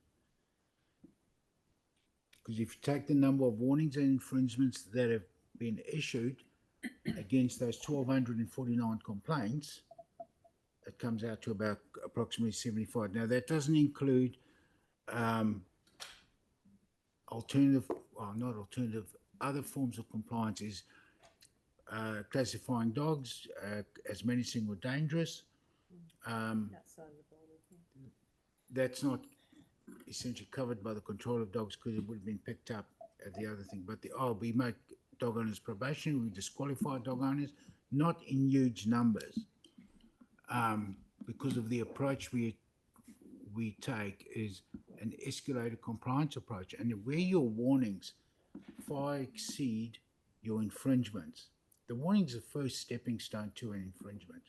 Because if you take the number of warnings and infringements that have been issued against those 1,249 complaints, it comes out to about approximately 75. Now, that doesn't include other forms of compliance is classifying dogs as menacing or dangerous. That's not essentially covered by the control of dogs because it would have been picked up at the other thing. But dog owners probation, we disqualify dog owners, not in huge numbers, because of the approach we take is an escalated compliance approach, and where your warnings far exceed your infringements, the warning's the first stepping stone to an infringement.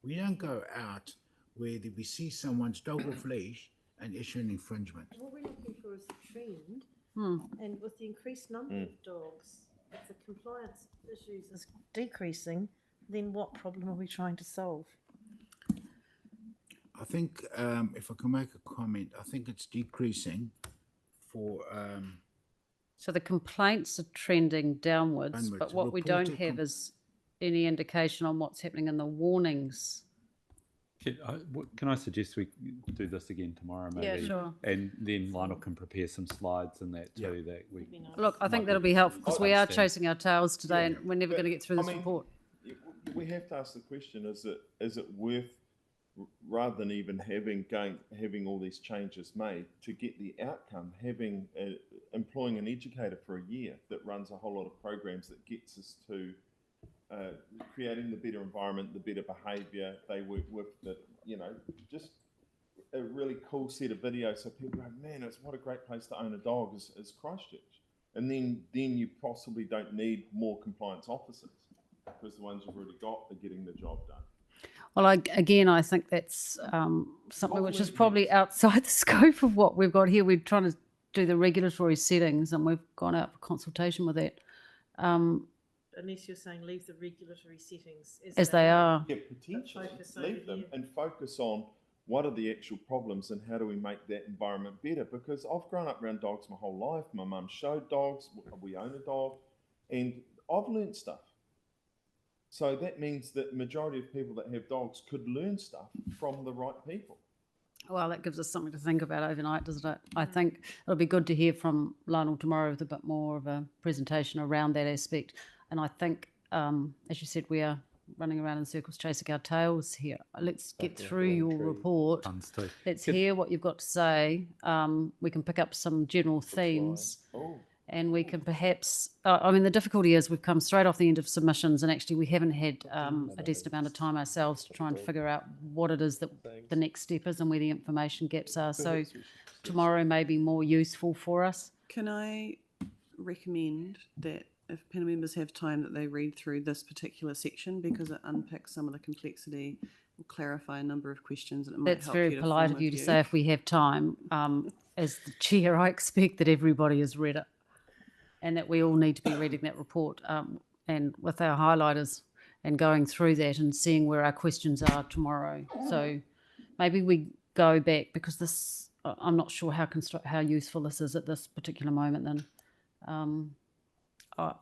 We don't go out where we see someone's dog off leash and issue an infringement. What we're looking for is the trend, Hmm. and with the increased number of dogs, if the compliance issues is decreasing, then what problem are we trying to solve? I think, if I can make a comment, I think it's decreasing for, So the complaints are trending downwards, but what we don't reported have is any indication on what's happening in the warnings. Can I suggest we do this again tomorrow, maybe? Yeah, sure. And then Lionel can prepare some slides and that too. That we Look, I think might that'll be helpful because we are understand. chasing our tails today, and we're never But, going to get through this I mean, report. We have to ask the question: is it worth, rather than even having all these changes made, to get the outcome, employing an educator for a year that runs a whole lot of programs that gets us to creating the better environment, the better behaviour. They work with just a really cool set of videos so people go, man, what a great place to own a dog is Christchurch. And then you possibly don't need more compliance officers because the ones you've already got are getting the job done. Well, I think that's something which is probably outside the scope of what we've got here. We're trying to do the regulatory settings, and we've gone out for consultation with that. Unless you're saying leave the regulatory settings As they are. Yeah, potentially leave them and focus on what are the actual problems and how do we make that environment better. Because I've grown up around dogs my whole life. My mum showed dogs. We own a dog, and I've learned stuff. So that means that the majority of people that have dogs could learn stuff from the right people. Well, that gives us something to think about overnight, doesn't it? I think it'll be good to hear from Lionel tomorrow with a bit more of a presentation around that aspect. And I think, as you said, we are running around in circles chasing our tails here. Let's get through your report. Let's hear what you've got to say. We can pick up some general themes. And we can perhaps, the difficulty is we've come straight off the end of submissions, and actually we haven't had a decent amount of time ourselves to try and figure out what it is that the next step is and where the information gaps are. So tomorrow may be more useful for us. Can I recommend that if panel members have time that they read through this particular section, because it unpicks some of the complexity, will clarify a number of questions, and it might That's help very you to polite form of a you to view. say if we have time. As the chair, I expect that everybody has read it and that we all need to be reading that report and with our highlighters and going through that and seeing where our questions are tomorrow. So maybe we go back, because this, I'm not sure how useful this is at this particular moment then.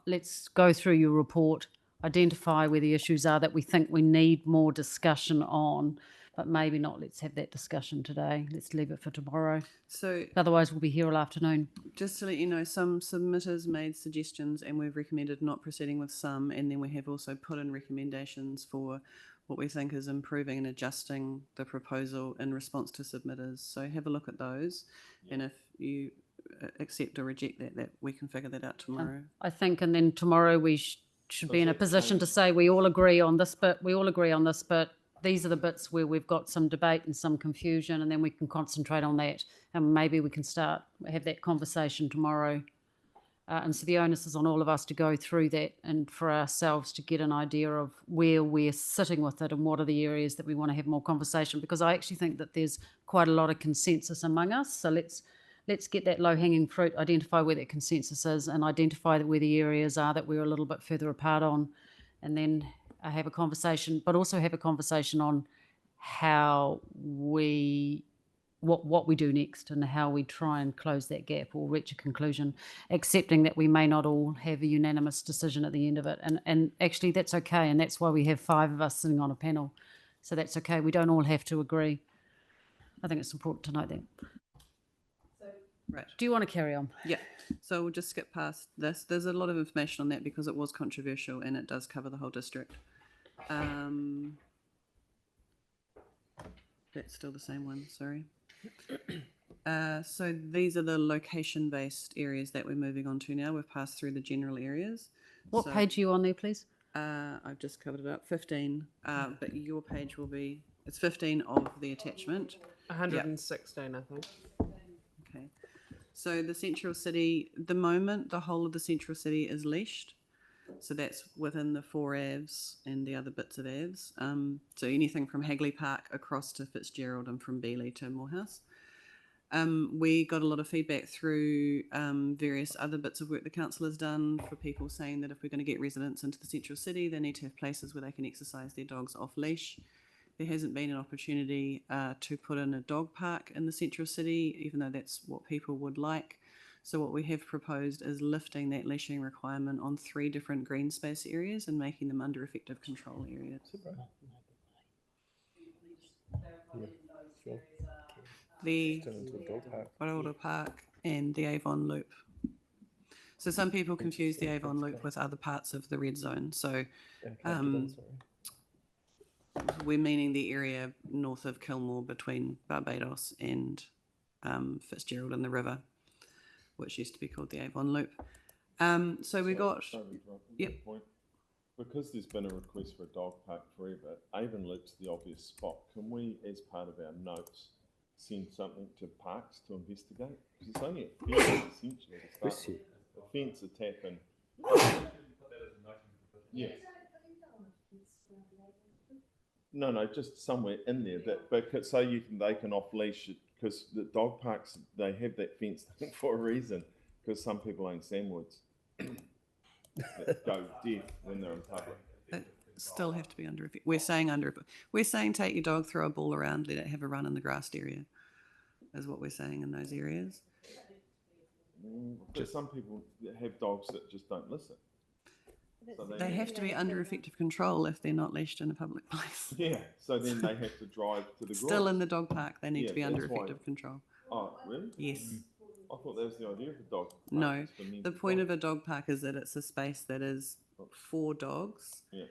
Let's go through your report, identify where the issues are that we think we need more discussion on, but maybe not. Let's have that discussion today. Let's leave it for tomorrow. So otherwise we'll be here all afternoon. just to let you know, some submitters made suggestions and we've recommended not proceeding with some, and then we have also put in recommendations for what we think is improving and adjusting the proposal in response to submitters. So have a look at those, and if you accept or reject that we can figure that out tomorrow. I think, and then tomorrow we should be in a position to say we all agree on this bit, but these are the bits where we've got some debate and some confusion, and then we can concentrate on that, and maybe we can have that conversation tomorrow. And so the onus is on all of us to go through that and for ourselves to get an idea of where we're sitting with it and what are the areas that we want to have more conversation, because I actually think that there's quite a lot of consensus among us. So let's get that low-hanging fruit, identify where that consensus is, and identify where the areas are that we're a little bit further apart on, and then have a conversation, but also have a conversation on how what we do next and how we try and close that gap or reach a conclusion, accepting that we may not all have a unanimous decision at the end of it. And actually that's okay, and that's why we have 5 of us sitting on a panel. So that's okay. We don't all have to agree. I think it's important to note that. Right. Do you want to carry on? Yeah. So we'll just skip past this. There's a lot of information on that because it was controversial and it does cover the whole district. That's still the same one, sorry. So these are the location-based areas that we're moving on to now. We've passed through the general areas. What So, page are you on there, please? I've just covered it up, 15, but your page will be, it's 15 of the attachment. 116, I think. Okay. So the central city, the moment the whole of the central city is leashed, so that's within the 4 AVs and the other bits of AVs. So anything from Hagley Park across to Fitzgerald and from Bylaw to Morehouse. We got a lot of feedback through various other bits of work the council has done for people saying that if we're going to get residents into the central city, they need to have places where they can exercise their dogs off leash. There hasn't been an opportunity to put in a dog park in the central city, even though that's what people would like. So what we have proposed is lifting that leashing requirement on 3 different green space areas and making them under effective control areas. The Wairora Park and the Avon Loop. So some people confuse the Avon Loop with other parts of the red zone. So we're meaning the area north of Kilmore between Barbados and Fitzgerald and the river, which used to be called the Avon Loop. So we got... Yep. Because there's been a request for a dog park forever, Avon Loop's the obvious spot. Can we, as part of our notes, send something to Parks to investigate? Because it's only a fence, essentially, to start with. A fence, a tap, and... Yeah. No, just somewhere in there, that so they can off leash it, because the dog parks, they have that fence for a reason, because some people own sandwoods that go deaf when they're in public. Still have to be under. We're saying take your dog, throw a ball around, let it have a run in the grassed area, is what we're saying in those areas. But some people have dogs that just don't listen. So they have to be under effective control if they're not leashed in a public place. Yeah, so then they have to drive to the Still in the dog park, they need to be under effective control. Oh, really? Yes. I thought that was the idea of a dog park. No, the point of a dog park is that it's a space that is for dogs. Yeah.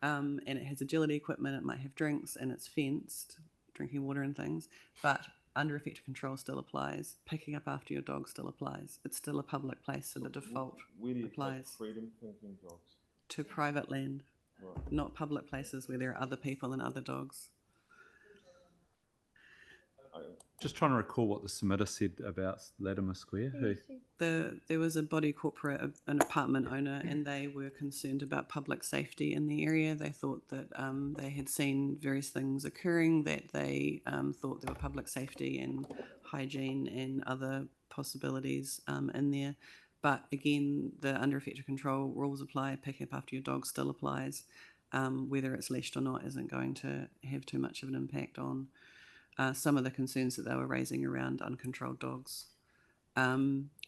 And it has agility equipment, it might have drinks, and it's fenced, drinking water and things, but under effective control still applies. Picking up after your dog still applies. It's still a public place, so the default Where do you applies. take freedom thinking dogs? To private land, right. Not public places where there are other people and other dogs. Just trying to recall what the submitter said about Latimer Square. There was a body corporate, an apartment owner, and they were concerned about public safety in the area. They thought that they had seen various things occurring, that they thought there were public safety and hygiene and other possibilities in there. But again, the under effective control rules apply. Picking up after your dog still applies. Whether it's leashed or not isn't going to have too much of an impact on some of the concerns that they were raising around uncontrolled dogs.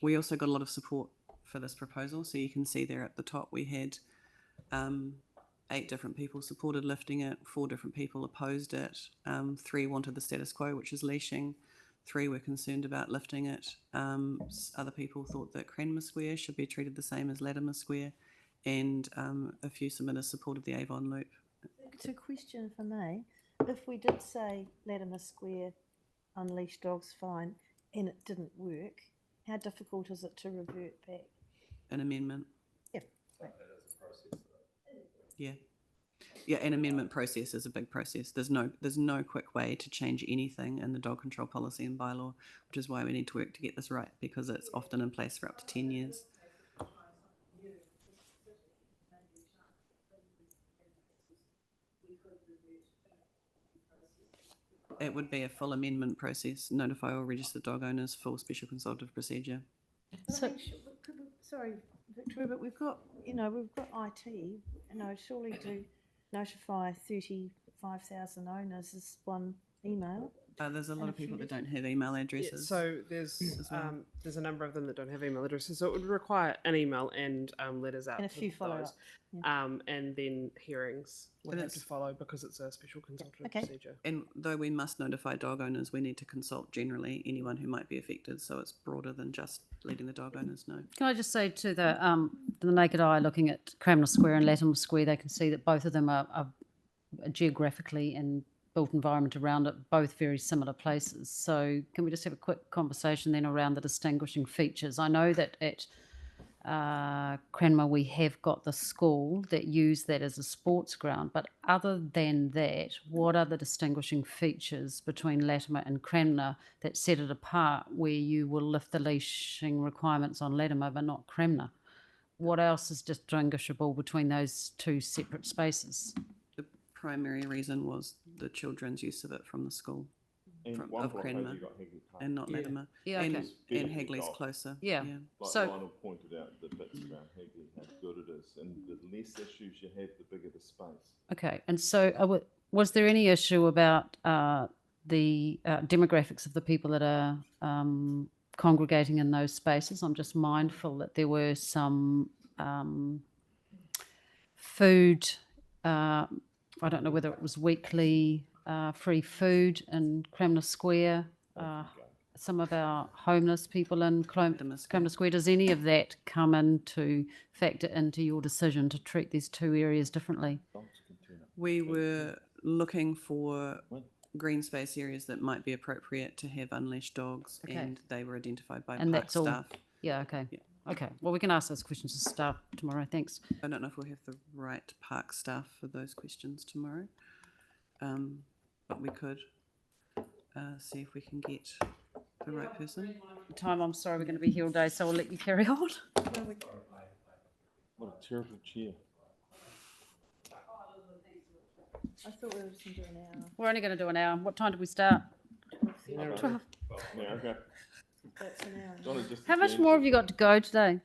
We also got a lot of support for this proposal. So you can see there at the top we had 8 different people supported lifting it, 4 different people opposed it, 3 wanted the status quo, which is leashing, 3 were concerned about lifting it. Other people thought that Cranmer Square should be treated the same as Latimer Square, and a few submitters supported the Avon Loop. It's a question, if I may. If we did say Latimer Square, unleash dogs fine, and it didn't work, how difficult is it to revert back? An amendment. Yeah. Yeah, an amendment process is a big process. There's no quick way to change anything in the dog control policy and bylaw, which is why we need to work to get this right, because it's often in place for up to 10 years. It would be a full amendment process. Notify all registered dog owners, full special consultative procedure. So, sorry, Victoria, but we've got IT. Surely to notify 35,000 owners is one email. There's a lot of people that don't have email addresses. Yeah, so there's a number of them that don't have email addresses. So it would require an email and letters out and a few follow-ups. And then hearings would have to follow because it's a special consultative procedure. And though we must notify dog owners, we need to consult generally anyone who might be affected. So it's broader than just letting the dog owners know. Can I just say to the naked eye looking at Cranmer Square and Latimer Square, they can see that both of them are geographically and built environment around it, both very similar places. So can we just have a quick conversation then around the distinguishing features? I know that at Cranmer we have got the school that use that as a sports ground, but other than that, what are the distinguishing features between Latimer and Cranmer that set it apart, where you will lift the leashing requirements on Latimer but not Cranmer? What else is distinguishable between those two separate spaces? The primary reason was the children's use of it from the school. And From, one of block Cranmer maybe got Hagley Park. and not Yeah. Latimer. Yeah, and, okay. and Hagley's closer. Yeah. Like So- Lionel pointed out the bits around Hagley, how good it is, and the less issues you have, the bigger the space. Okay, and so was there any issue about the demographics of the people that are congregating in those spaces? I'm just mindful that there were some food, I don't know whether it was weekly free food in Cranmer Square, some of our homeless people in Cranmer Square. Does any of that come into factor into your decision to treat these two areas differently? We were looking for green space areas that might be appropriate to have unleashed dogs, Okay. and they were identified by And park that's all. staff. Yeah, okay. Okay, well, we can ask those questions to staff tomorrow, thanks. I don't know if we'll have the right park staff for those questions tomorrow, but we could see if we can get the right person. Time, I'm sorry, we're going to be here all day, so I'll let you carry on. What a terrible chair. I thought we were just going to do an hour. We're only going to do an hour. What time did we start? 12. Yeah, okay. That's an hour. Donna, just How much again- more have you got to go today?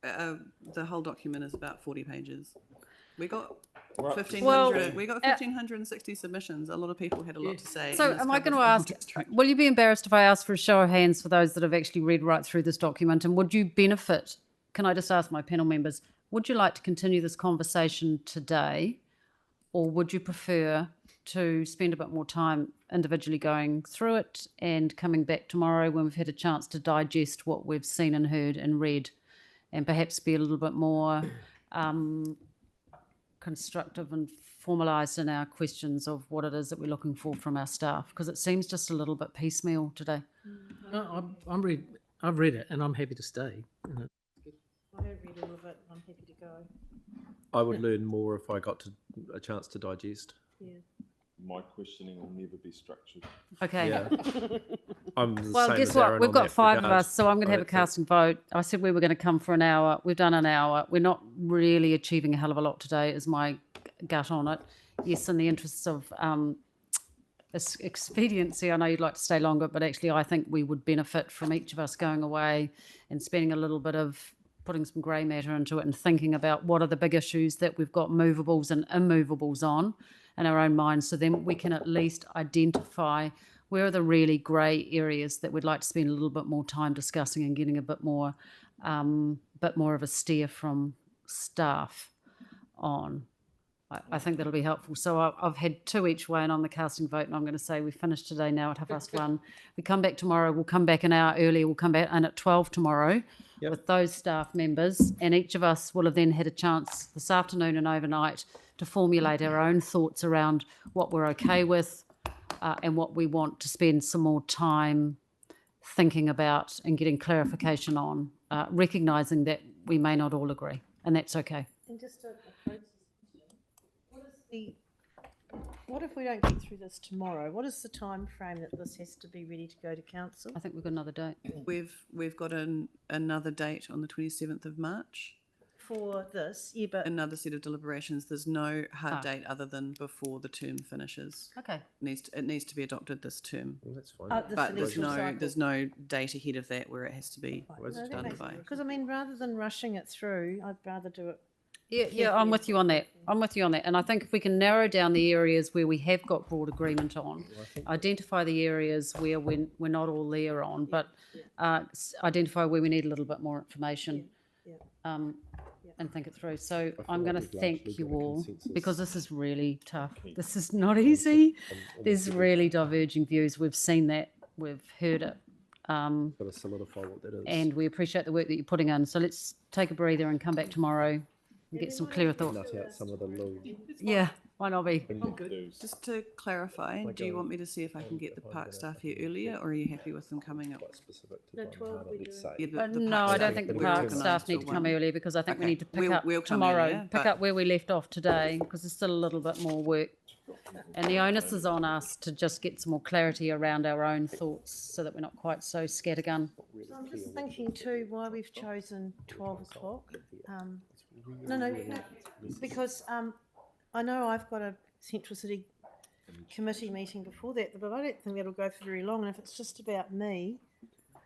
The whole document is about 40 pages. We got We're up to 1,500. We got 1,560 submissions. A lot of people had a lot to say. So and this am I covers going to the whole ask, district. will you be embarrassed if I ask for a show of hands for those that have actually read right through this document? And would you benefit, can I just ask my panel members, would you like to continue this conversation today? Or would you prefer to spend a bit more time individually going through it and coming back tomorrow when we've had a chance to digest what we've seen and heard and read, and perhaps be a little bit more constructive and formalised in our questions of what it is that we're looking for from our staff? Because it seems just a little bit piecemeal today. No, I've read it and I'm happy to stay. I don't read all of it. I'm happy to go. I would learn more if I got a chance to digest. Yeah. My questioning will never be structured. Okay. Yeah. I'm the Well, same guess as what? Aaron We've on got that 5 of regard. us, so I'm going to I have a think- casting vote. I said we were going to come for an hour. We've done an hour. We're not really achieving a hell of a lot today, is my gut on it. Yes, in the interests of expediency, I know you'd like to stay longer, but actually I think we would benefit from each of us going away and spending a little bit of putting some grey matter into it and thinking about what are the big issues that we've got movables and immovables on in our own minds, so then we can at least identify where are the really grey areas that we'd like to spend a little bit more time discussing and getting a bit more of a steer from staff on. I think that'll be helpful. So I've had 2 each way and on the casting vote, and I'm going to say we finished today now at 1:30. We come back tomorrow. We'll come back an hour earlier. We'll come back in at 12 tomorrow with those staff members, and each of us will have then had a chance this afternoon and overnight to formulate our own thoughts around what we're okay with and what we want to spend some more time thinking about and getting clarification on, recognising that we may not all agree, and that's okay. And just a process. What if we don't get through this tomorrow? What is the time frame that this has to be ready to go to council? I think we've got another date. We've got another date on the 27th of March. For this, yeah, but Another set of deliberations. There's no hard date other than before the term finishes. Okay. It needs to be adopted this term. Well, that's fine. But there's financial cycle. there's no date ahead of that where it has to be done by. Because I mean, rather than rushing it through, I'd rather do it. Yeah, I'm with you on that. And I think if we can narrow down the areas where we have got broad agreement on, identify the areas where we're not all there on, but identify where we need a little bit more information. And think it through. So I'm going to thank you all, because this is really tough. This is not easy. There's really diverging views. We've seen that. We've heard it. Got to solidify what that is. And we appreciate the work that you're putting in. So let's take a breather and come back tomorrow and get some clearer thought. Nut out some of the little. Yeah, why not be? Just to clarify, do you want me to see if I can get the park staff here earlier, or are you happy with them coming up? No, 12 we do. Yeah, the No, park I staff don't think the were park organised staff need till to come 1. earlier because I think we Okay, need to pick up we'll come tomorrow, earlier, pick but- up where we left off today because there's still a little bit more work. And the onus is on us to just get some more clarity around our own thoughts so that we're not quite so scattergun. So I'm just thinking too why we've chosen 12 o'clock. No, because I know I've got a Central City committee meeting before that, but I don't think that'll go for very long. And if it's just about me,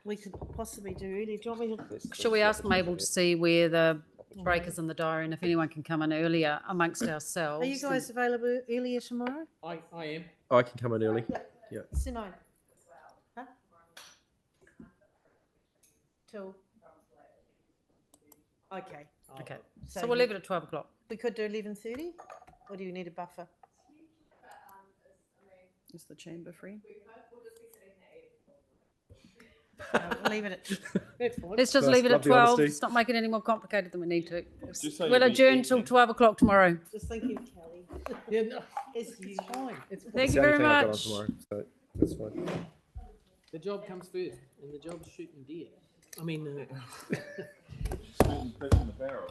we could possibly do earlier. Do you want me to? Shall we ask Mabel to see where the break is in the diary and if anyone can come in earlier amongst ourselves? Are you guys available earlier tomorrow? I am. I can come in early. Yeah. Simone? Huh? Till? Okay. Okay, so we'll leave it at 12 o'clock. We could do 11:30, or do you need a buffer? Is the chamber free? We'll leave it at. Let's just leave it at 12. Let's not make it any more complicated than we need to. We'll adjourn till 12 o'clock tomorrow. Just thinking, Kelly. Yeah, no, It's fine. It's fine. Thank you very much. Tomorrow, so that's fine. The job comes first, and the job's shooting deer. I mean, Shooting fish in the barrel.